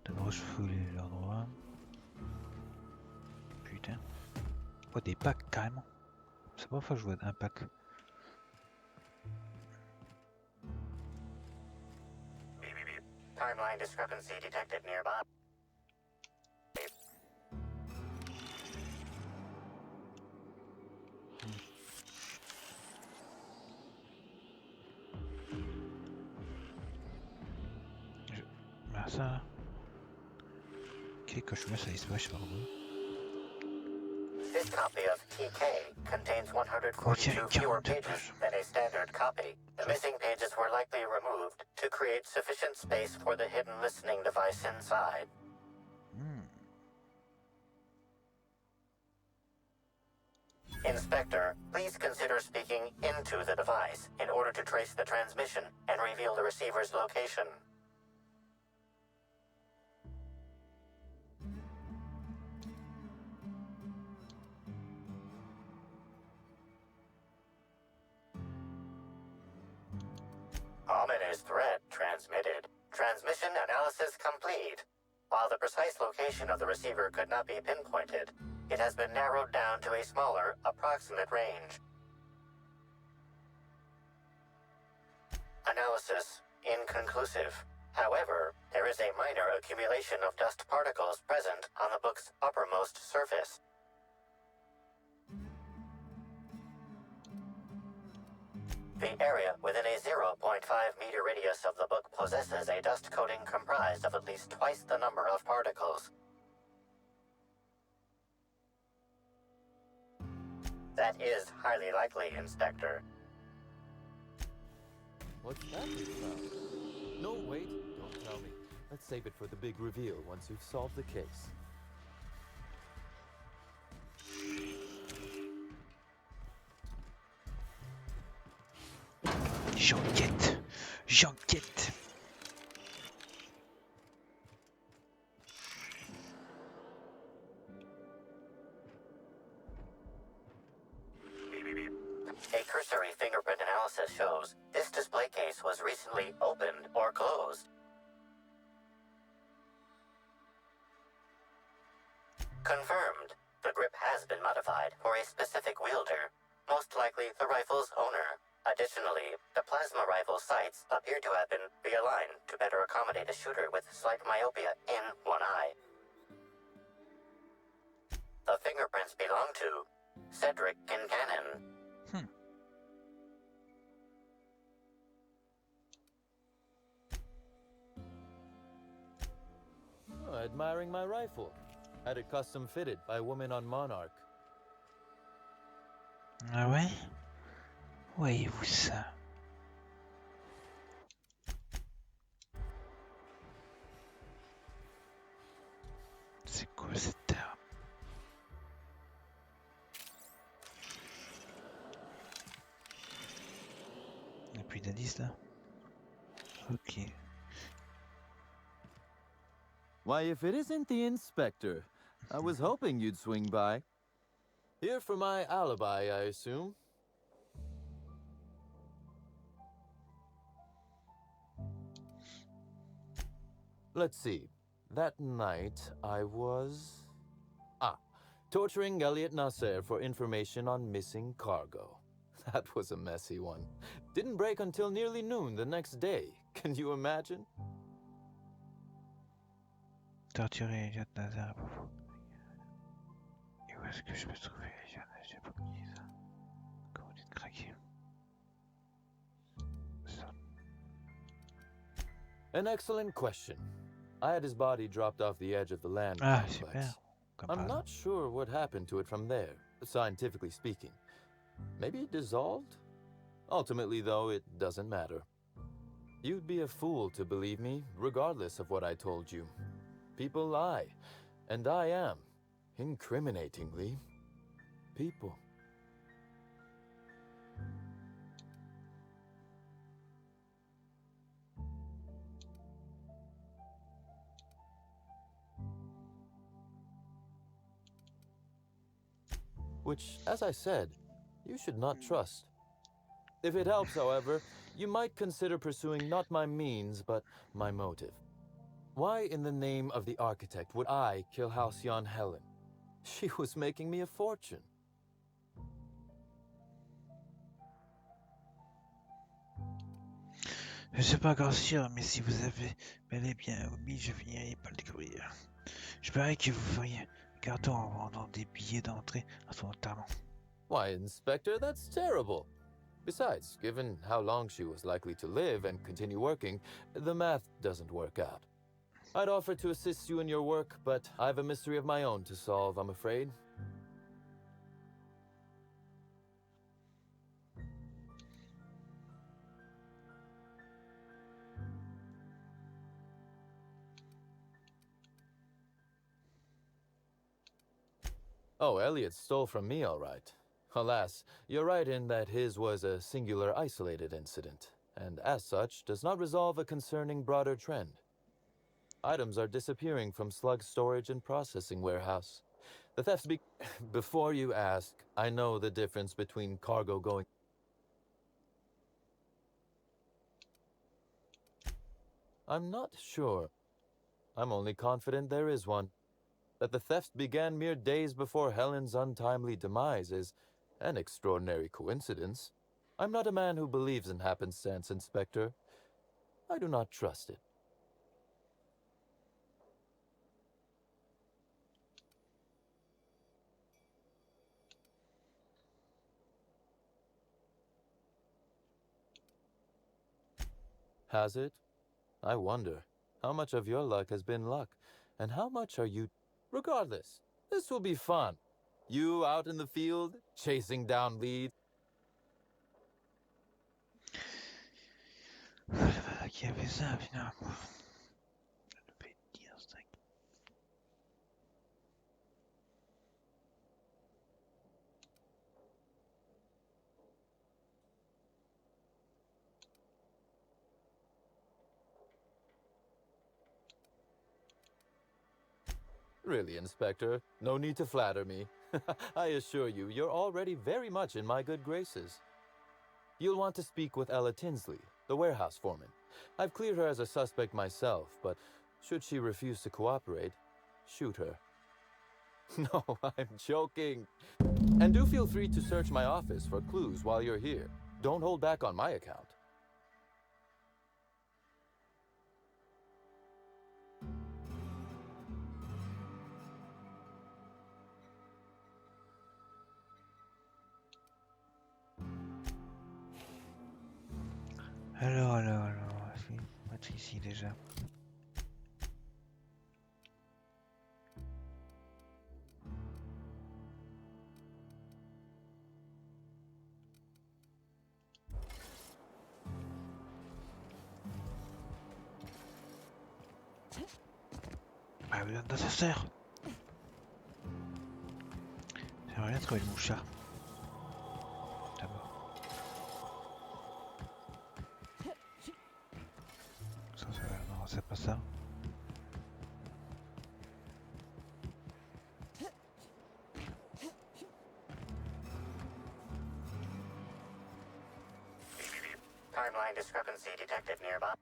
D'abord je fouille l'endroit. Putain. Oh, des packs carrément. C'est pas fois que je vois un pack. Timeline discrepancy detected nearby. Ça. Ok, quand je mets ça, il se vache par où. This copy of PK contains 142 fewer pages than a standard copy. The missing pages were likely removed to create sufficient space for the hidden listening device inside. Inspector, please consider speaking into the device in order to trace the transmission and reveal the receiver's location. Ominous threat transmitted. Transmission analysis complete. While the precise location of the receiver could not be pinpointed, it has been narrowed down to a smaller, approximate range. Analysis inconclusive. However, there is a minor accumulation of dust particles present on the book's uppermost surface. The area within a 0.5 meter radius of the book possesses a dust coating comprised of at least twice the number of particles. That is highly likely, Inspector. What's that about? No, wait, don't tell me. Let's save it for the big reveal once you've solved the case. J'enquête. J'enquête. A cursory fingerprint analysis shows this display case was recently opened or closed. Confirmed. The grip has been modified for a specific wielder, most likely the rifle's owner. Additionally, the plasma rifle sights appear to have been realigned to better accommodate a shooter with slight myopia in one eye. The fingerprints belong to Cedric Kincannon. Oh, admiring my rifle. Had it custom fitted by a woman on Monarch. Ah ouais? Voyez-vous ça? C'est quoi cette arme? Il n'y a plus d'indices là? Ok. Why, if it isn't the inspector, I was hoping you'd swing by. Here for my alibi, I assume. Let's see. That night, I was... torturing Elliot Nasser for information on missing cargo. That was a messy one. Didn't break until nearly noon the next day. Can you imagine? Torturer Elliot Nazar pour vous. Et où est-ce que je peux trouver Elliot Nazar? J'ai pas compris ça. Comment tu te craquer? An excellent question. I had his body dropped off the edge of the land Super. complex. I'm not sure what happened to it from there, scientifically speaking. Maybe it dissolved? Ultimately, though, it doesn't matter. You'd be a fool to believe me, regardless of what I told you. People lie, and I am, incriminatingly, people. Which, as I said, you should not trust. If it helps, however, you might consider pursuing not my means, but my motive. Why in the name of the architect would I kill Halcyon Helen? She was making me a fortune. Je suis pas encore sûr, mais si vous avez bel et bien omis, je finirai par le découvrir. Je parie que vous feriez un carton en vendant des billets d'entrée à son enterrement. Why, Inspector, that's terrible. Besides, given how long she was likely to live and continue working, the math doesn't work out. I'd offer to assist you in your work, but I've a mystery of my own to solve, I'm afraid. Oh, Elliot stole from me, all right. Alas, you're right in that his was a singular isolated incident, and as such does not resolve a concerning broader trend. Items are disappearing from Slug's storage and processing warehouse. The thefts Before you ask, I know the difference between cargo going... I'm not sure. I'm only confident there is one. That the thefts began mere days before Helen's untimely demise is an extraordinary coincidence. I'm not a man who believes in happenstance, Inspector. I do not trust it. Has it? I wonder. How much of your luck has been luck, and how much are you... Regardless, this will be fun. You out in the field, chasing down leads. Qui avait ça, finalement? Je vais dire ça. Really, Inspector, no need to flatter me. I assure you, you're already very much in my good graces. You'll want to speak with Ella Tinsley, the warehouse foreman. I've cleared her as a suspect myself, but should she refuse to cooperate, shoot her. No, I'm joking. And do feel free to search my office for clues while you're here. Don't hold back on my account. Alors, on va mettre ici déjà. Ah, besoin d'ascenseur. J'aimerais bien trouver le mouchard. D'abord. Ça, non, c'est pas ça. Timeline discrepancy detected nearby.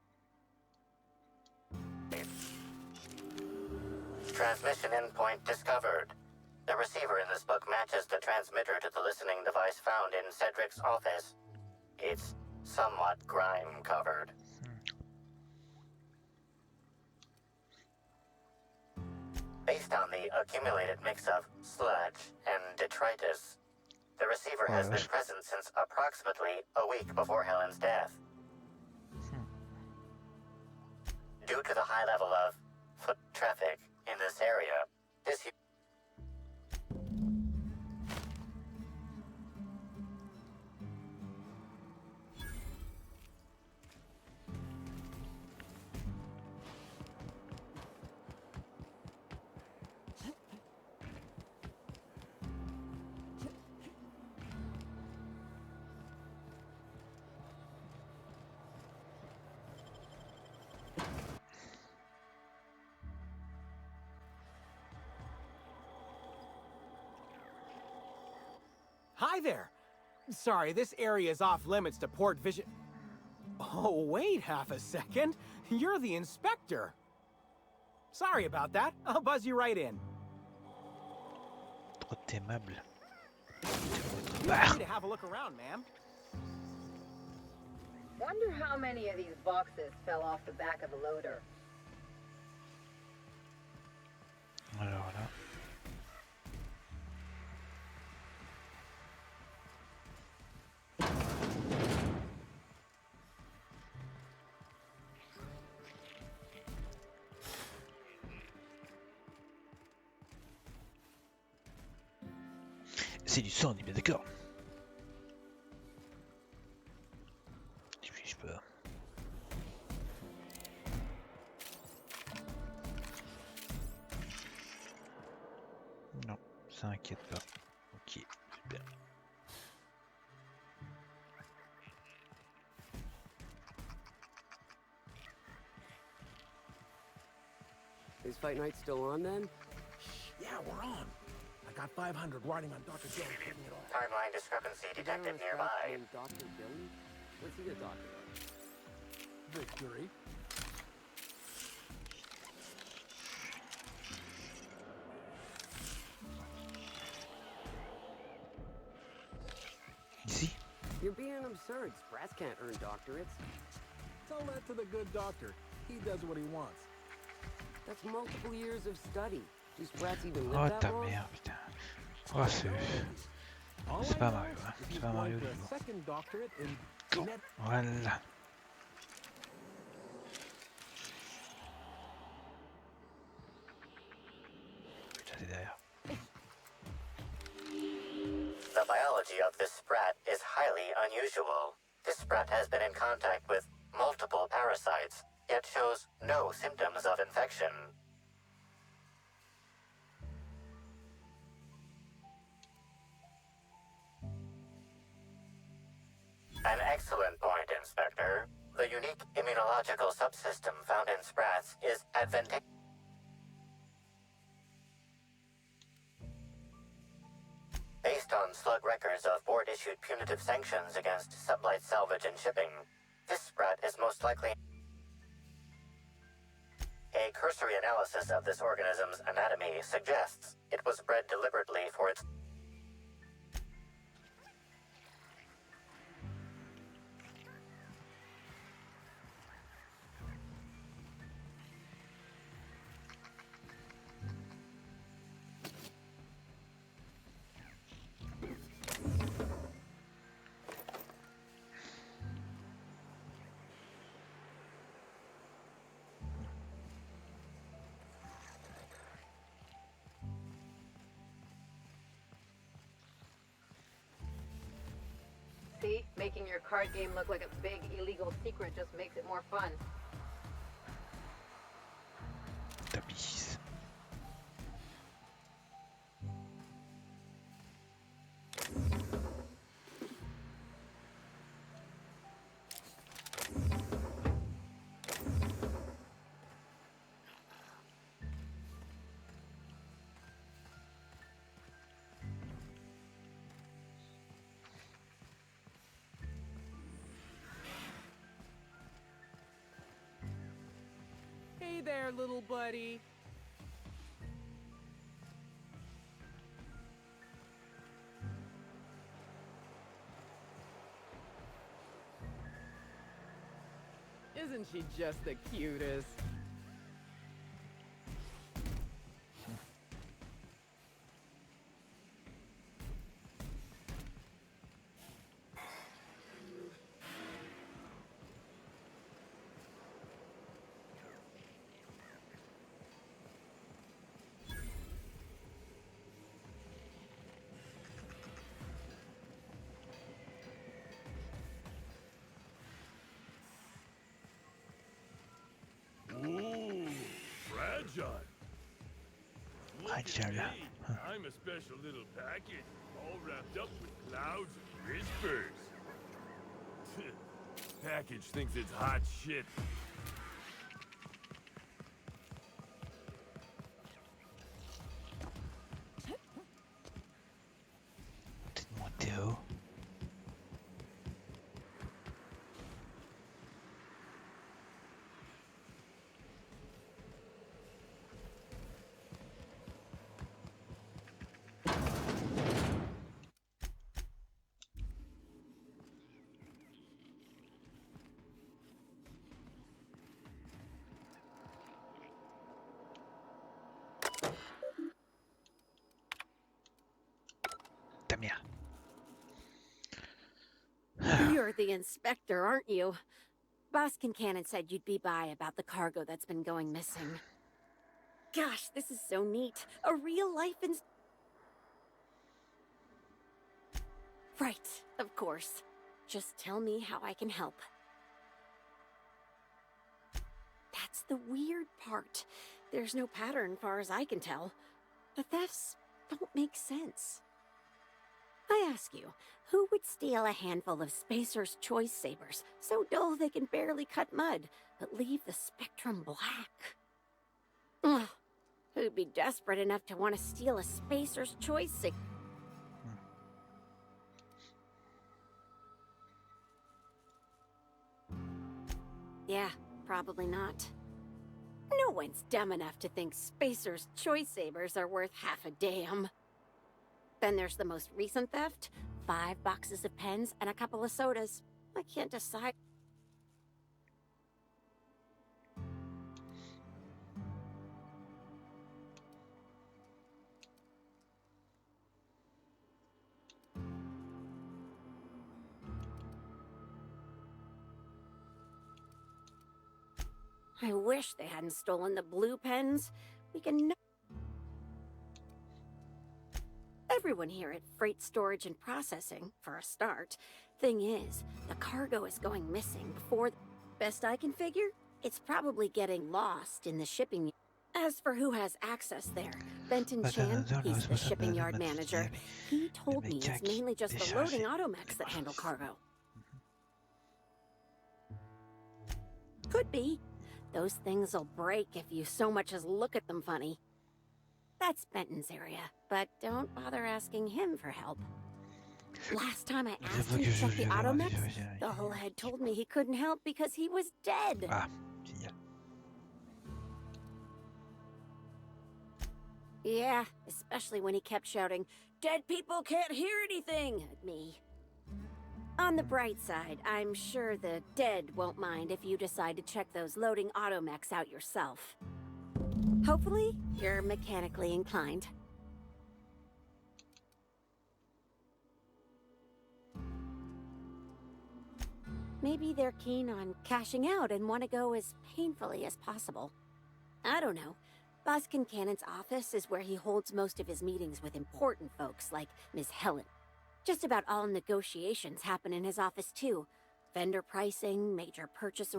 Transmission endpoint discovered. The receiver in this book matches the transmitter to the listening device found in Cedric's office. It's somewhat grime-covered. Based on the accumulated mix of sludge and detritus, the receiver has been present since approximately a week before Helen's death. Due to the high level of foot traffic in this area, this Hi there. Sorry, this area is off limits to port vision. Oh, wait half a second. You're the inspector. Sorry about that. I'll buzz you right in. Trop aimable. Feel free to have a look around, ma'am. Wonder how many of these boxes fell off the back of the loader. Alors là. C'est du sang, on est bien d'accord. Et puis je peux. Non, ça inquiète pas. Ok, super. Is Fight Night still on then? Yeah, we're on. I got 500 riding on Dr. Jones hitting it off. timeline discrepancy detected nearby. Dr. Billy? What's he a doctor of? Victory. Ici? You're being absurd. Sprats can't earn doctorates. Tell that to the good doctor. He does what he wants. That's multiple years of study. Do Sprats even Oh live ta that long? mère, putain. Oh c'est pas Mario, hein. C'est pas Mario du tout. Second doctorate in Voilà. Putain, c'est derrière. The biology of this sprat is highly unusual. This sprat has been in contact with multiple parasites, yet shows no symptoms of infection. An excellent point, Inspector. The unique immunological subsystem found in sprats is advantageous. rumors of board-issued punitive sanctions against sublight salvage and shipping. This sprat is most likely... A cursory analysis of this organism's anatomy suggests it was bred deliberately for its... See? Making your card game look like a big illegal secret just makes it more fun. Tapis. Hey there, little buddy. Isn't she just the cutest? Ooh, fragile. Fragile. I'm a special little package, all wrapped up with clouds and whispers. Package thinks it's hot shit. What did do? You're the inspector, aren't you? Boss Kincannon said you'd be by about the cargo that's been going missing. Gosh, this is so neat. A real-life Right, of course. Just tell me how I can help. That's the weird part. There's no pattern, far as I can tell. The thefts don't make sense. I ask you, who would steal a handful of Spacer's Choice Sabers, so dull they can barely cut mud, but leave the spectrum black? Ugh. Who'd be desperate enough to want to steal a Spacer's Choice Saber? Yeah, probably not. No one's dumb enough to think Spacer's Choice Sabers are worth half a damn. Then there's the most recent theft. 5 boxes of pens and a couple of sodas. I can't decide. I wish they hadn't stolen the blue pens. We can... Everyone here at Freight Storage and Processing, for a start. Thing is, the cargo is going missing before... Best I can figure, it's probably getting lost in the shipping... As for who has access there, Benton Chan, he's the shipping yard manager. He told me it's mainly just the loading automechs that handle cargo. Could be. Those things will break if you so much as look at them funny. That's Benton's area, but don't bother asking him for help. Last time I asked him to check the automechs, the whole head told me he couldn't help because he was dead. Ah, génial. Yeah, especially when he kept shouting, "Dead people can't hear anything!" at me. On the bright side, I'm sure the dead won't mind if you decide to check those loading automechs out yourself. Hopefully, you're mechanically inclined. Maybe they're keen on cashing out and want to go as painfully as possible. I don't know. Boss Kincannon's office is where he holds most of his meetings with important folks like Ms. Helen. Just about all negotiations happen in his office too. Vendor pricing, major purchase...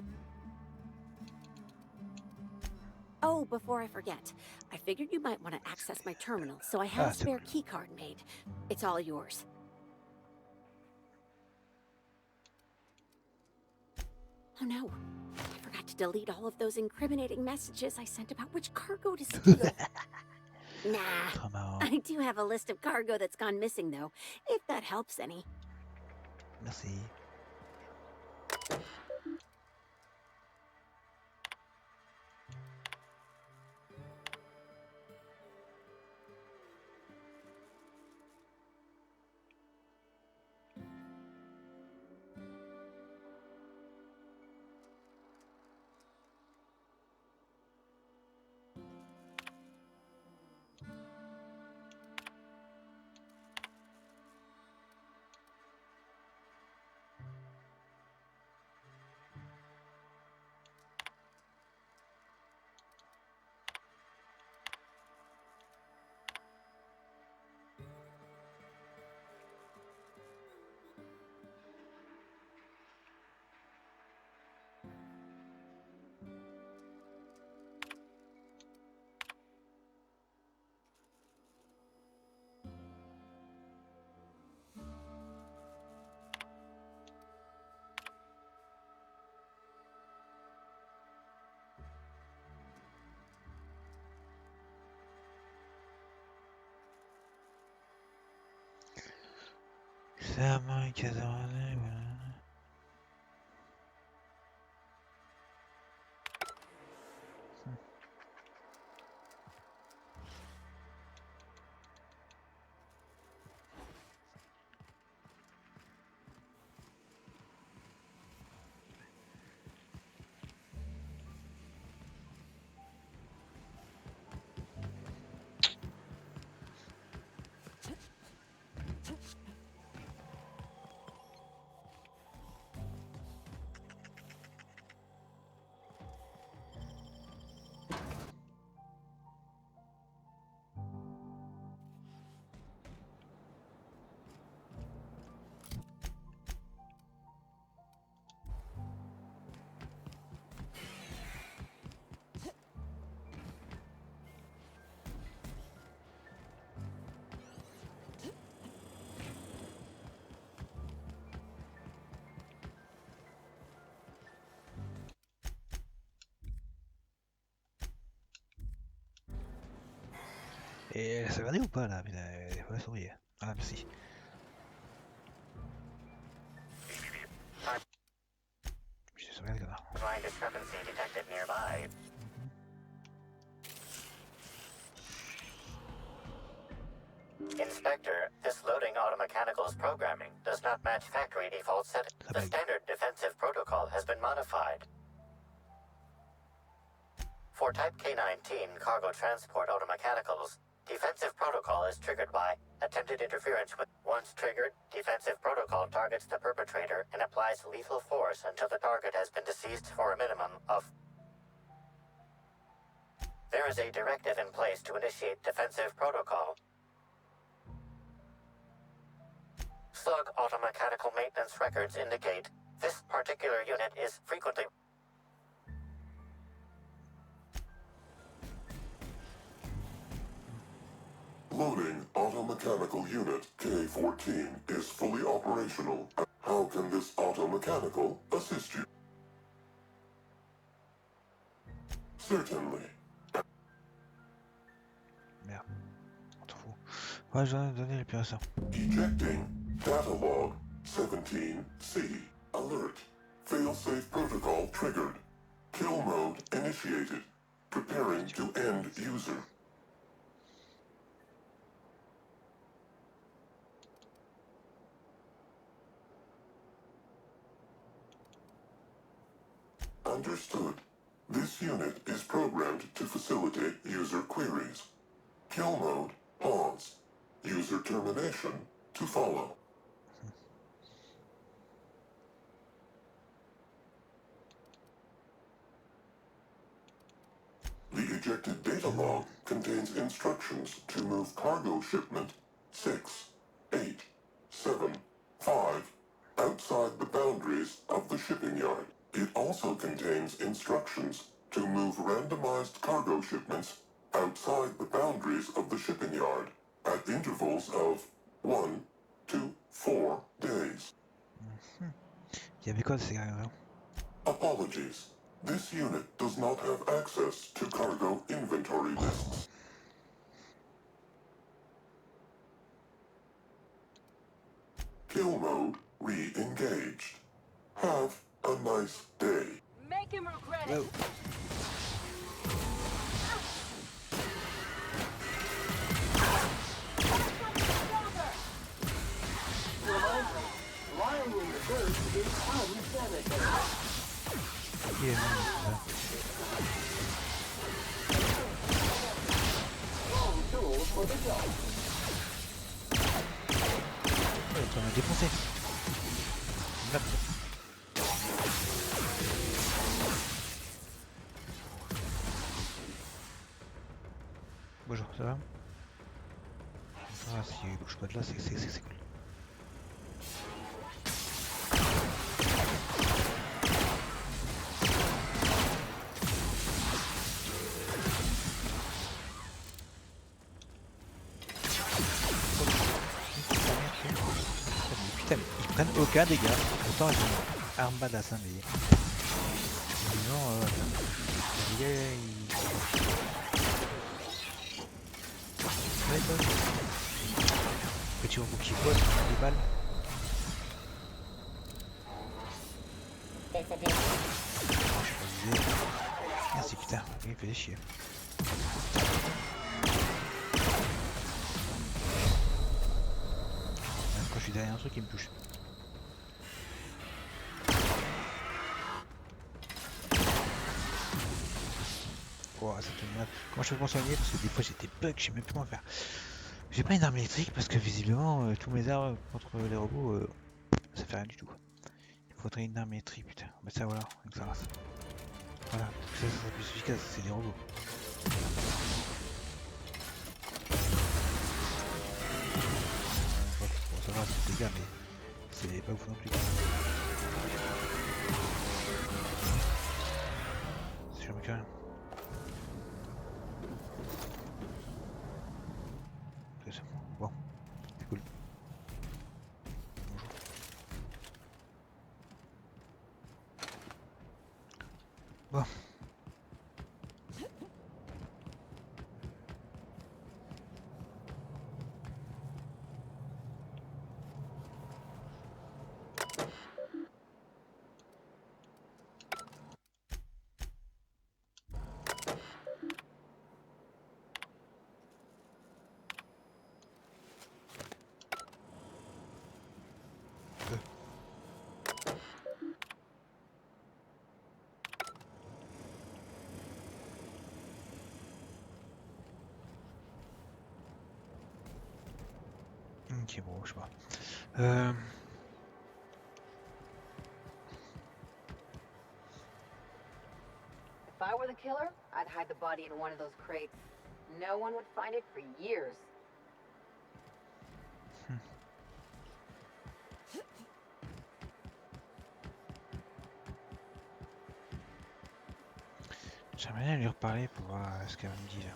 Oh, before I forget, I figured you might want to access my terminal, so I have a spare keycard made. It's all yours. Oh no, I forgot to delete all of those incriminating messages I sent about which cargo to steal. Nah, I do have a list of cargo that's gone missing though, if that helps any. Merci. Et ça va aller ou pas là? La souris. Ah, merci. Je te souviens, connard. Line discrepancy detected nearby. Inspector, this loading automechanical's programming does not match factory default settings. The standard defensive protocol has been modified. For Type K-19 cargo transport automechanicals, defensive protocol is triggered by attempted interference with... Once triggered, defensive protocol targets the perpetrator and applies lethal force until the target has been deceased for a minimum of... There is a directive in place to initiate defensive protocol. Slug automechanical maintenance records indicate this particular unit is frequently... Loading automechanical unit K-14 is fully operational. How can this automechanical assist you? Certainly. Merde. On t'en fout. Ouais, j'en ai donné les plus récents. Ejecting. Data log 17C. Alert. Failsafe protocol triggered. Kill mode initiated. Preparing to end user. Understood. This unit is programmed to facilitate user queries. Kill mode pause. User termination to follow. The ejected data log contains instructions to move cargo shipment 6, 8, 7, 5 outside the boundaries of the shipping yard. It also contains instructions to move randomized cargo shipments outside the boundaries of the shipping yard at intervals of 1 to 4 days. Il y avait quoi ces gars-là? Apologies. This unit does not have access to cargo inventory lists. Kill mode re-engaged. Have a nice day. Make him regret it. Reminder, lying in the dirt is unsanitary. Wrong tool for the job. On a défoncé. Merde. Bonjour, ça va? Ah, si il bouge pas de là, c'est cool. Putain, mais ils prennent aucun dégât. Pourtant, ils ont arme badass, hein, mais. Sinon, les gars, ouais, toi. Petit robot qui vole, des balles. Merci putain, il me fait chier. Même quand je suis derrière un truc, il me touche. Oh, ça tombe mal. Comment je fais pour soigner? Parce que des fois j'ai des bugs, je sais même plus comment faire. J'ai pas une arme électrique parce que visiblement tous mes armes contre les robots ça fait rien du tout. Il faudrait une arme électrique, putain. Bah ça voilà, avec sa race. Voilà, ça serait plus efficace, c'est des robots. Bon ça va, c'est des dégâts mais c'est pas ouf non plus. C'est jamais que rien. Bon, c'est cool. Bonjour. Bon. Ok, bon, je sais pas. If I were the killer, I'd hide the body in one of those crates. No one would find it for years. J'aimerais bien lui reparler pour voir ce qu'elle me dit là.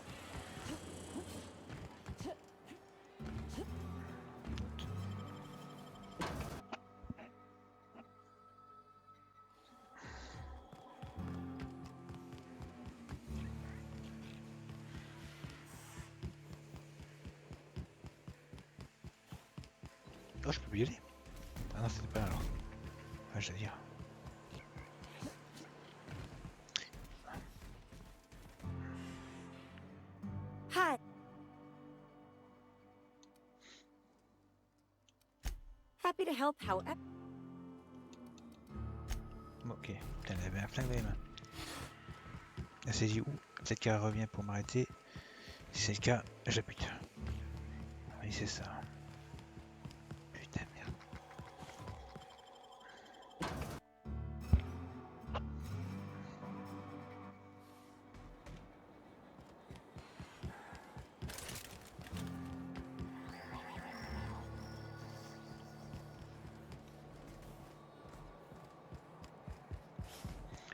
Oh, je peux y aller? Ah non, c'était pas là alors. Ah, j'allais dire. Hi. Happy to help however. Ok, putain, elle avait un flingue dans les mains. Elle s'est dit où? Peut-être qu'elle revient pour m'arrêter. Si c'est le cas, je la bute. Oui, c'est ça. Putain, merde.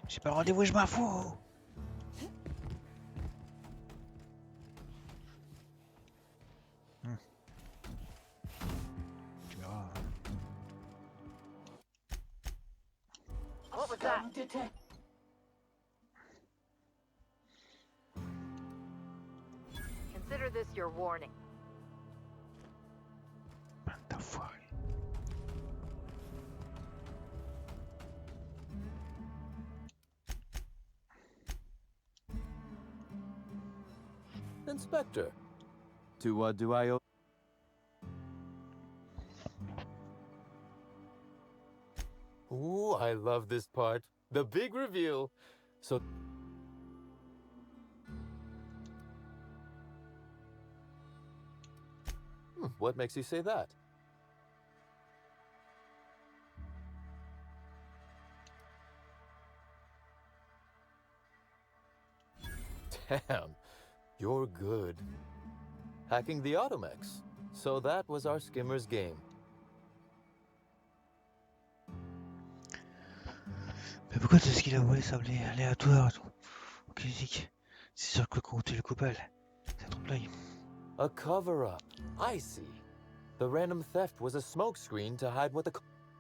J'ai pas rendez-vous, je m'en fous. Tu verras. What was that? Consider this your warning. D'enfoiré. Inspector, to what do I owe? Ooh, I love this part. The big reveal. So... what makes you say that? Damn, you're good. Hacking the Automex. So that was our skimmer's game. Mais pourquoi tout ce qu'il a volé semblait aléatoire? Ok, Zik. C'est sûr que compter le coupable. C'est un trompe-l'œil. A cover-up. I see. The random theft was a smokescreen to hide what the...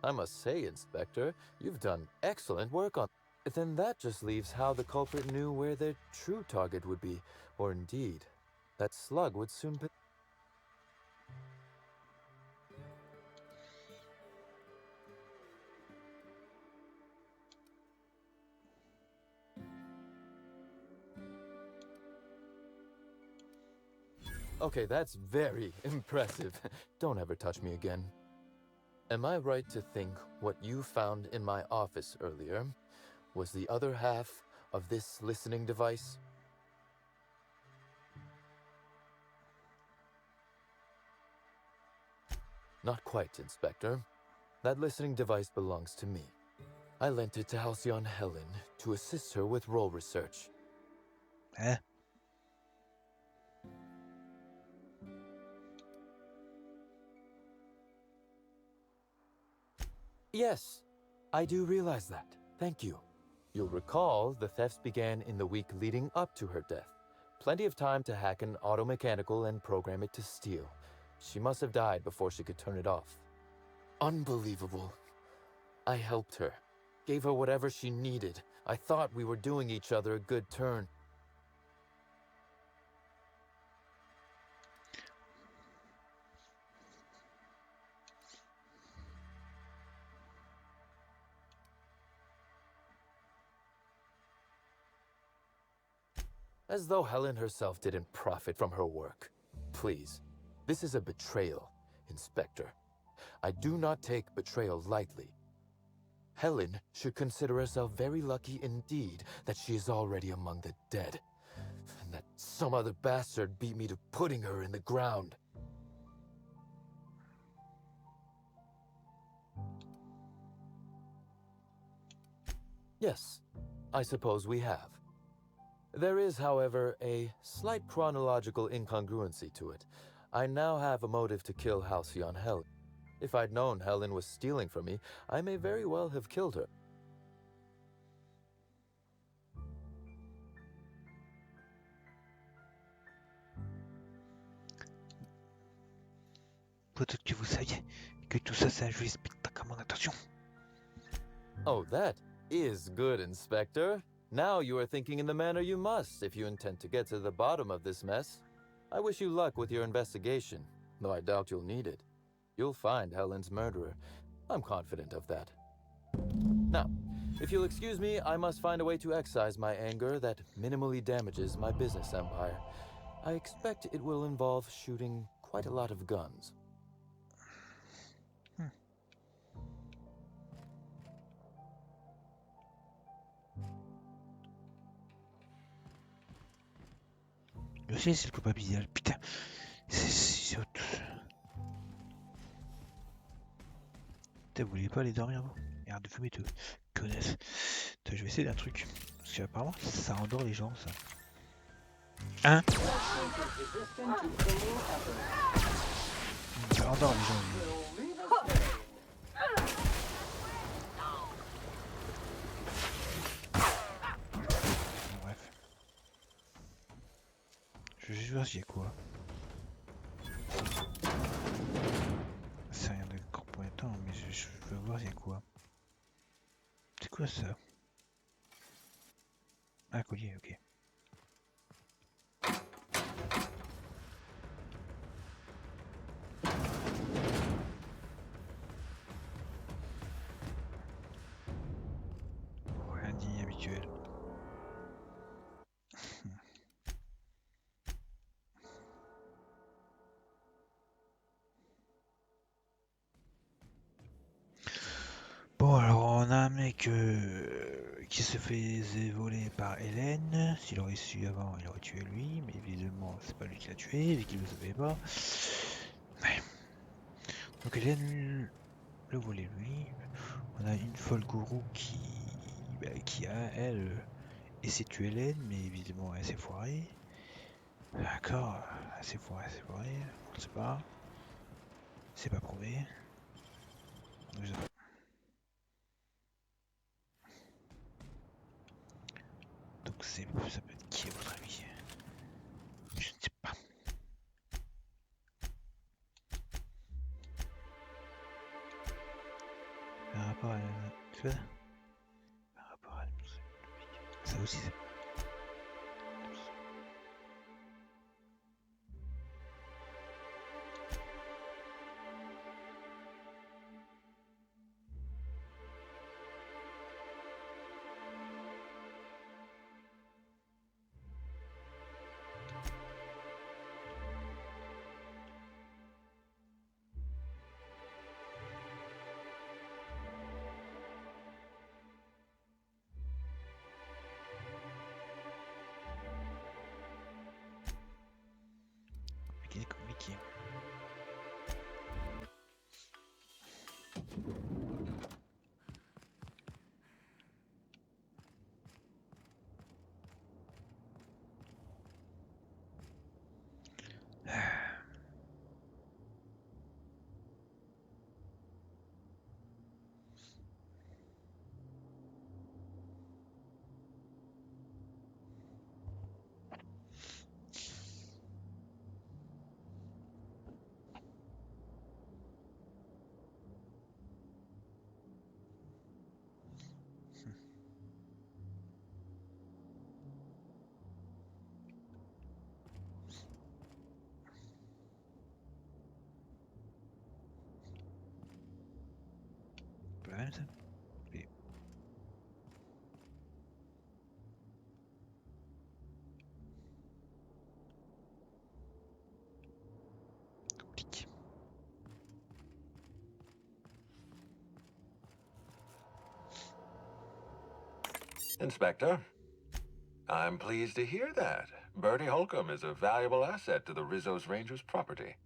I must say, Inspector, you've done excellent work on... Then that just leaves how the culprit knew where their true target would be. Or indeed, that slug would soon be... Okay, that's very impressive. Don't ever touch me again. Am I right to think what you found in my office earlier was the other half of this listening device? Not quite, Inspector. That listening device belongs to me. I lent it to Halcyon Helen to assist her with role research. Eh? Yes, I do realize that. Thank you. You'll recall the thefts began in the week leading up to her death. Plenty of time to hack an automechanical and program it to steal. She must have died before she could turn it off. Unbelievable. I helped her. Gave her whatever she needed. I thought we were doing each other a good turn. As though Helen herself didn't profit from her work. Please, this is a betrayal, Inspector. I do not take betrayal lightly. Helen should consider herself very lucky indeed that she is already among the dead, and that some other bastard beat me to putting her in the ground. Yes, I suppose we have. There is, however, a slight chronological incongruency to it. I now have a motive to kill Halcyon Helen. If I'd known Helen was stealing from me, I may very well have killed her. Peut-être que vous saviez que tout ça c'est un joli spectacle à mon attention. Oh, that is good, Inspector. Now you are thinking in the manner you must if you intend to get to the bottom of this mess. I wish you luck with your investigation, though I doubt you'll need it. You'll find Helen's murderer. I'm confident of that. Now, if you'll excuse me, I must find a way to excise my anger that minimally damages my business empire. I expect it will involve shooting quite a lot of guns. Le ciel, c'est le coupable idéal. Putain, c'est autre. Putain, vous voulez pas aller dormir, vous? Merde de fumer, tout. Connasse. Putain, je vais essayer d'un truc. Parce qu'apparemment, ça endort les gens, ça. Hein? Ça endort les gens. Bref. Je vais juste voir s'il y a quoi. C'est rien de compromettant, mais je veux voir s'il y a quoi. C'est quoi ça? Ah, collier, ok. Rien d'inhabituel. Bon, alors on a un mec qui se faisait voler par Hélène. S'il aurait su avant, il aurait tué lui, mais évidemment, c'est pas lui qui l'a tué, vu qu'il le savait pas. Ouais. Donc Hélène le volait lui. On a une folle gourou qui a, elle, essayé de tuer Hélène, mais évidemment, elle s'est foirée. D'accord, elle s'est foirée, on ne sait pas. C'est pas prouvé. Donc ça peut être qui à votre avis? Je ne sais pas. Par rapport à tu vois? Par rapport à ça aussi c'est. C'est compliqué. Pas mal ça. Oui. Compliqué. Inspector, I'm pleased to hear that. Bertie Holcomb is a valuable asset to the Rizzo's Rangers property.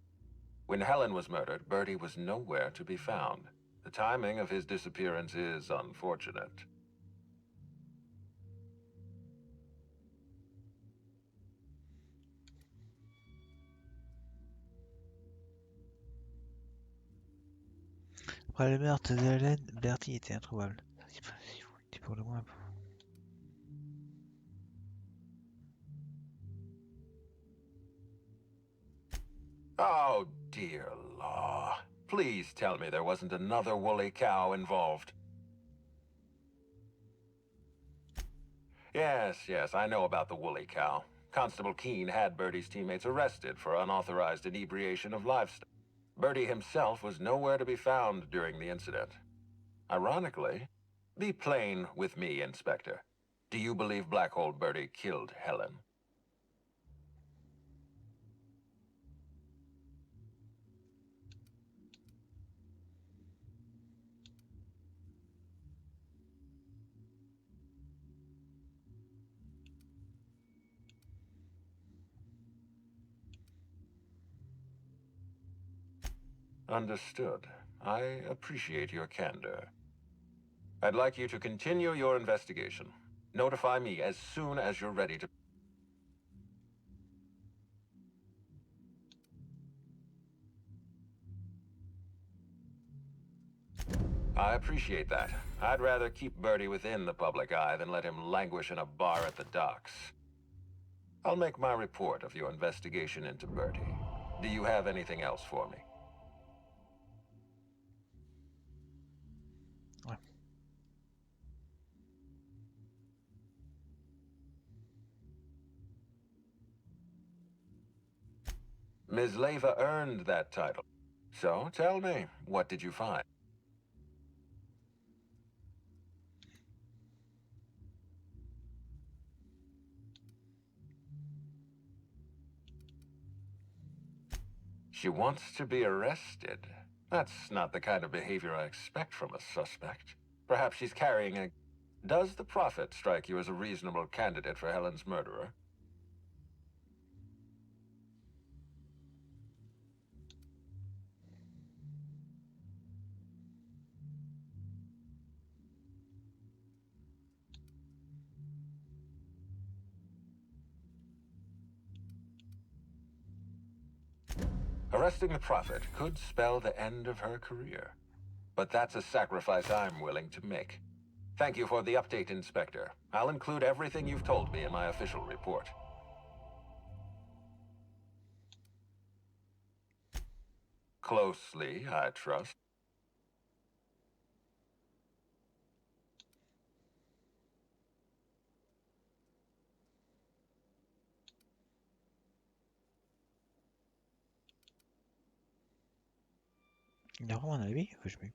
When Helen was murdered, Bertie was nowhere to be found. The timing of his disappearance is unfortunate. Après le meurtre de Hélène, Bertie était introuvable. C'est pour le moins. Oh, dear law. Please tell me there wasn't another woolly cow involved. Yes, I know about the woolly cow. Constable Keene had Bertie's teammates arrested for unauthorized inebriation of livestock. Bertie himself was nowhere to be found during the incident. Ironically, be plain with me, Inspector. Do you believe Black Hole Bertie killed Helen? Understood. I appreciate your candor. I'd like you to continue your investigation. Notify me as soon as you're ready to... I appreciate that. I'd rather keep Bertie within the public eye than let him languish in a bar at the docks. I'll make my report of your investigation into Bertie. Do you have anything else for me? Ms. Leyva earned that title. So, tell me, what did you find? She wants to be arrested. That's not the kind of behavior I expect from a suspect. Perhaps she's carrying a... Does the Prophet strike you as a reasonable candidate for Helen's murderer? Arresting the Prophet could spell the end of her career. But that's a sacrifice I'm willing to make. Thank you for the update, Inspector. I'll include everything you've told me in my official report. Closely, I trust. Il a vraiment un avis? Je me...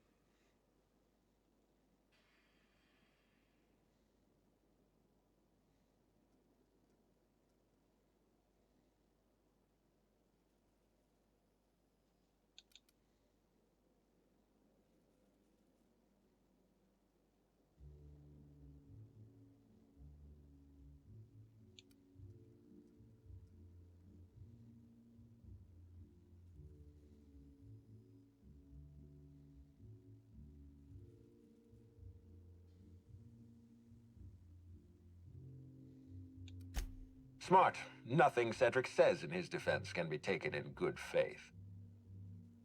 Smart. Nothing Cedric says in his defense can be taken in good faith.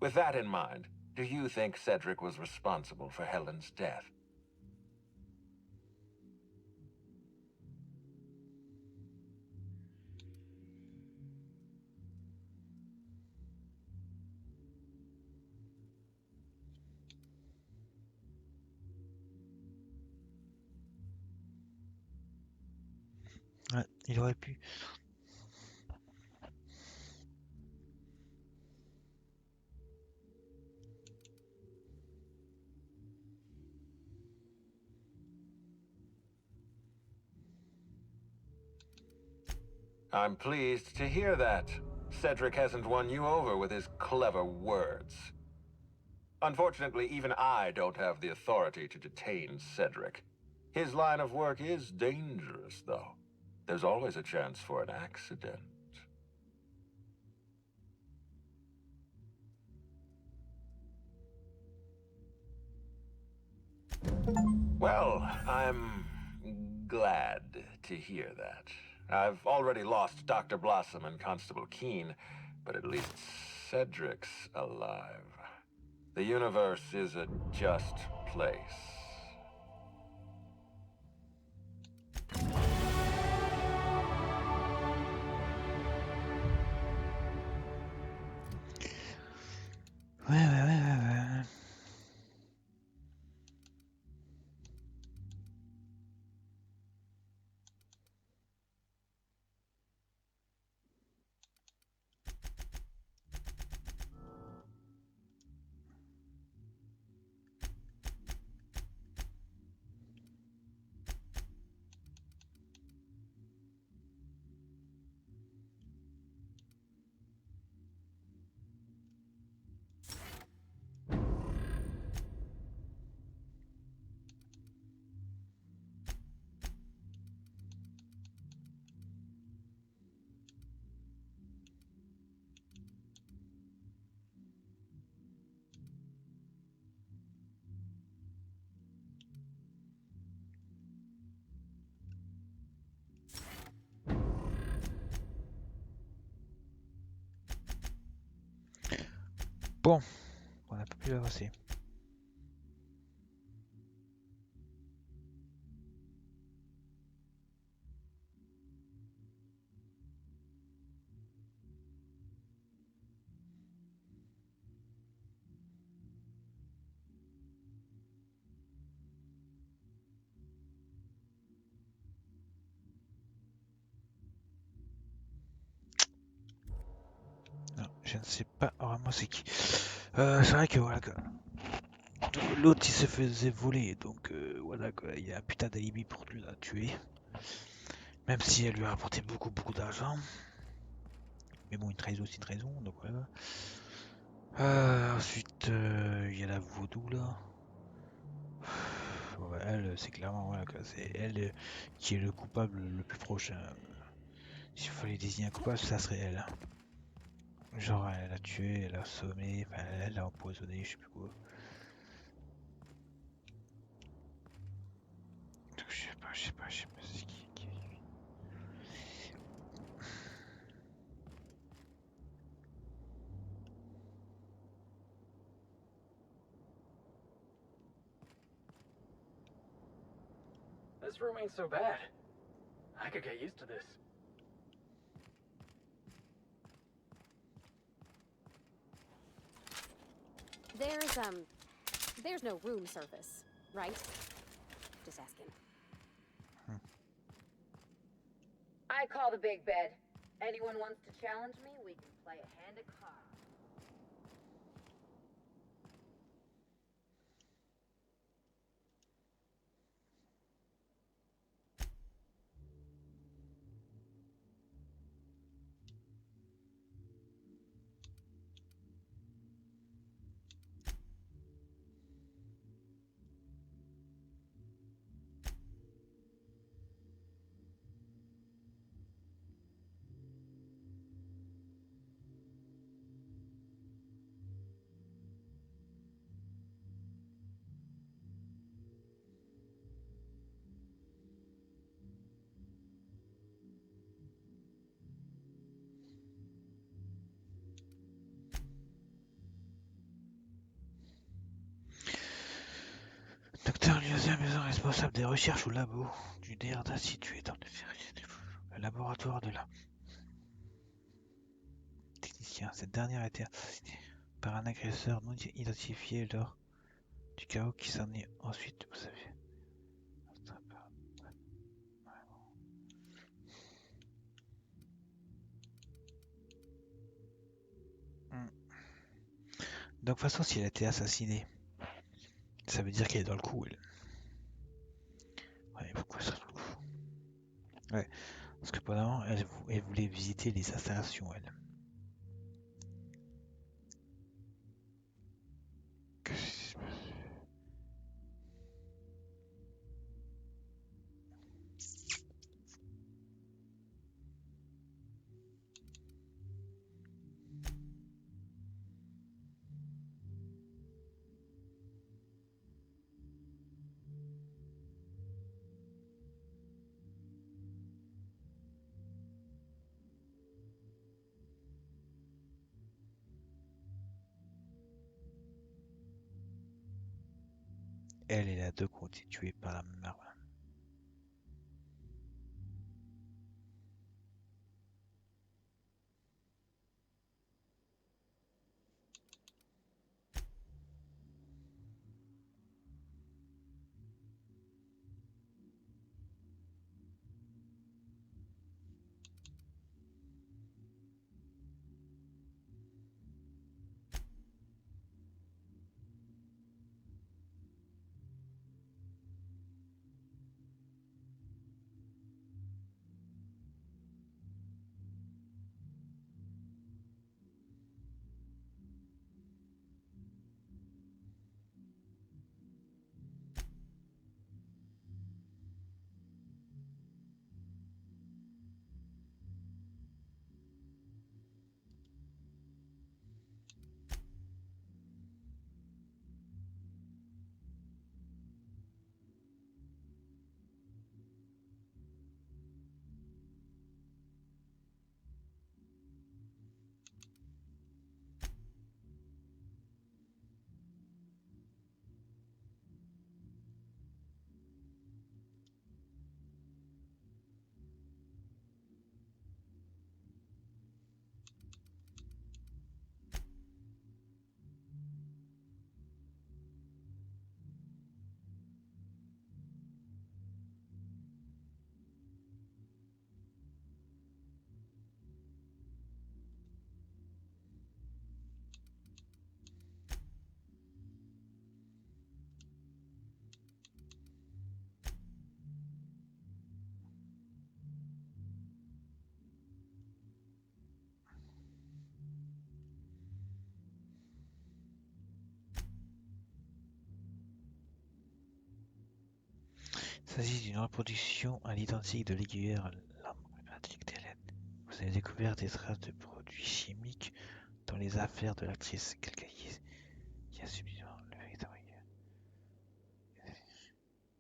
With that in mind, do you think Cedric was responsible for Helen's death? Ouais, il aurait pu. I'm pleased to hear that. Cedric hasn't won you over with his clever words. Unfortunately, even I don't have the authority to detain Cedric. His line of work is dangerous, though. There's always a chance for an accident. Well, I'm glad to hear that. I've already lost Dr. Blossom and Constable Keene, but at least Cedric's alive. The universe is a just place. Ouais. Bon, on a pas pu avancer. Non, je ne sais pas vraiment c'est qui. C'est vrai que voilà quoi. L'autre il se faisait voler, donc voilà quoi. Il y a un putain d'alibi pour la tuer. Même si elle lui a rapporté beaucoup d'argent. Mais bon, une trahison c'est une trahison, donc voilà. Ensuite, il y a la vaudou là. Ouais, elle, c'est clairement voilà quoi. C'est elle qui est le coupable le plus proche. S'il fallait désigner un coupable, ça serait elle. Genre, elle a tué, elle a assommé, enfin, elle a empoisonné, je sais plus quoi. Donc, je sais pas c'est qui. This room ain't so bad. I could get used to this. There's no room service, right? Just asking. I call the big bed. Anyone wants to challenge me, we can play a hand of cards. Docteur Lyosien, maison responsable des recherches au labo du DRDA situé dans le laboratoire de la technicien. Cette dernière a été assassinée par un agresseur non identifié lors du chaos qui s'en est ensuite, vous savez. Donc, de toute façon, si elle a été assassinée, ça veut dire qu'elle est dans le coup, elle. Ouais, pourquoi ça dans le coup? Ouais, parce que pendant, elle voulait visiter les installations, elle. Qu'est-ce qui se passe? Elle et la deux ont été tuées par la même arme. Il s'agit d'une reproduction à l'identique de l'aiguilleur lampratique d'Hélène. Vous avez découvert des traces de produits chimiques dans les affaires de l'actrice. Quelqu'un qui a subi le véritable aiguilleur.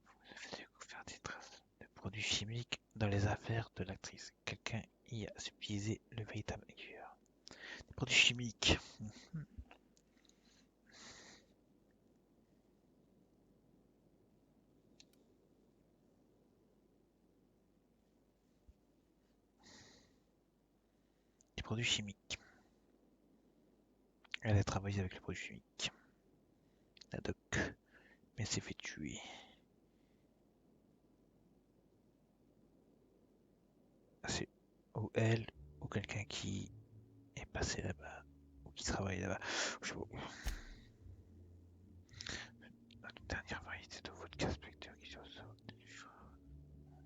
Vous avez découvert des traces de produits chimiques dans les affaires de l'actrice. Quelqu'un y a subtilisé le véritable aiguilleur. Des produits chimiques. Des produits chimiques. Elle a travaillé avec les produits chimiques. La doc, mais s'est fait tuer. C'est ou elle ou quelqu'un qui est passé là-bas ou qui travaille là-bas. Je sais pas. La dernière variété de vodka Spectre qui se sort du phare.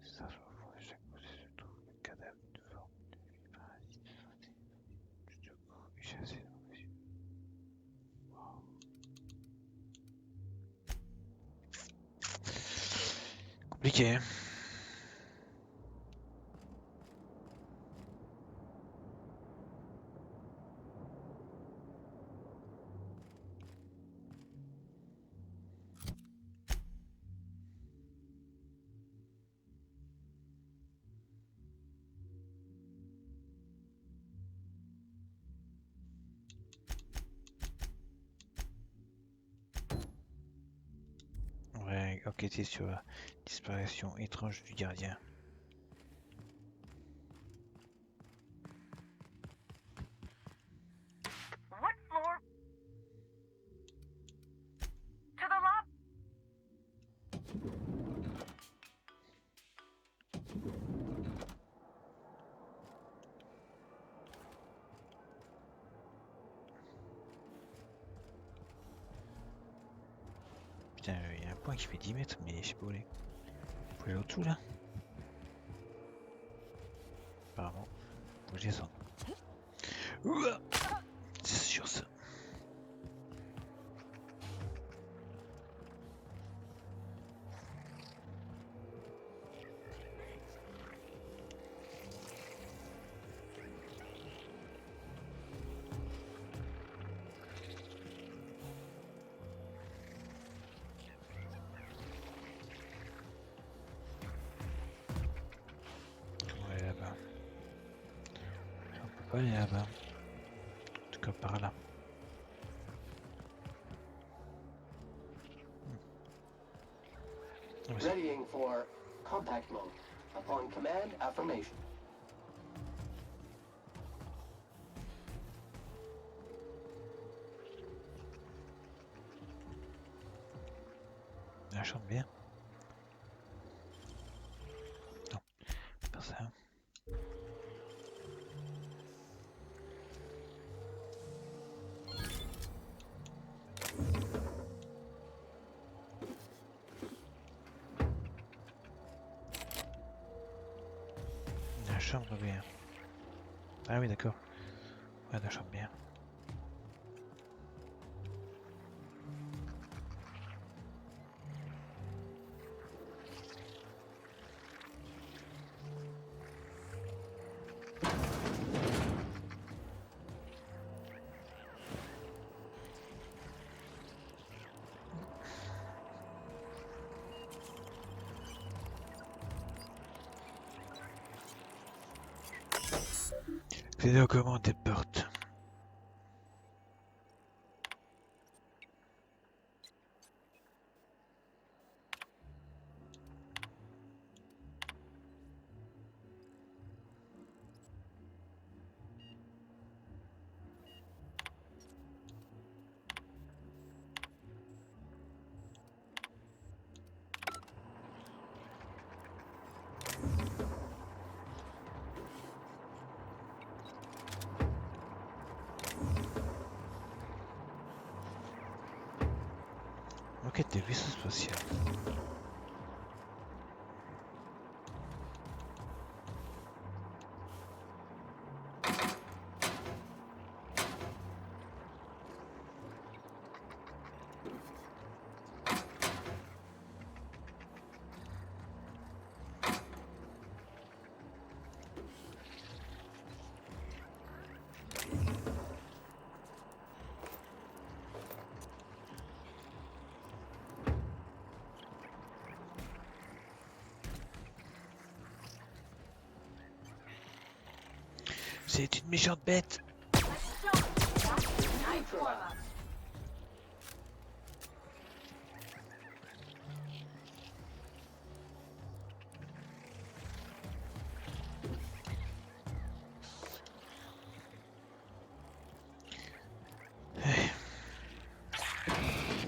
Ça se voit à chaque fois se trouve le cadavre de forme de vie parasite de santé. Je te crois, j'ai assez de monsieur. Compliqué. Ouais, enquêter sur la disparition étrange du gardien. What floor? To the lobby. Putain, il y a un point qui fait 10 mètres, mais je sais pas où aller. Vous pouvez aller au-dessous là? Apparemment, faut que je descende. Ouah, c'est sûr ça. Comment aller là-bas? On peut pas aller là-bas. En tout cas par là. Readying for contact mode. Upon command, affirmation. La chante bien. Non, pas ça. La chambre bien. Ah oui, d'accord. Ouais, la chambre bien. Accéder aux commandes des portes. Enquête de vaisseau spatial. C'est une méchante bête.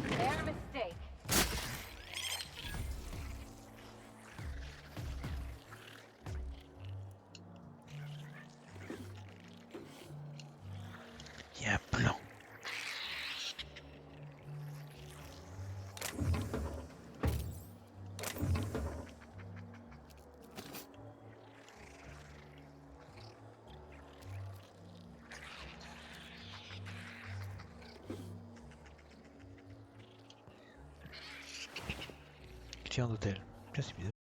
Their mistake. Il y a un plan. Client d'hôtel. Tiens, c'est bizarre.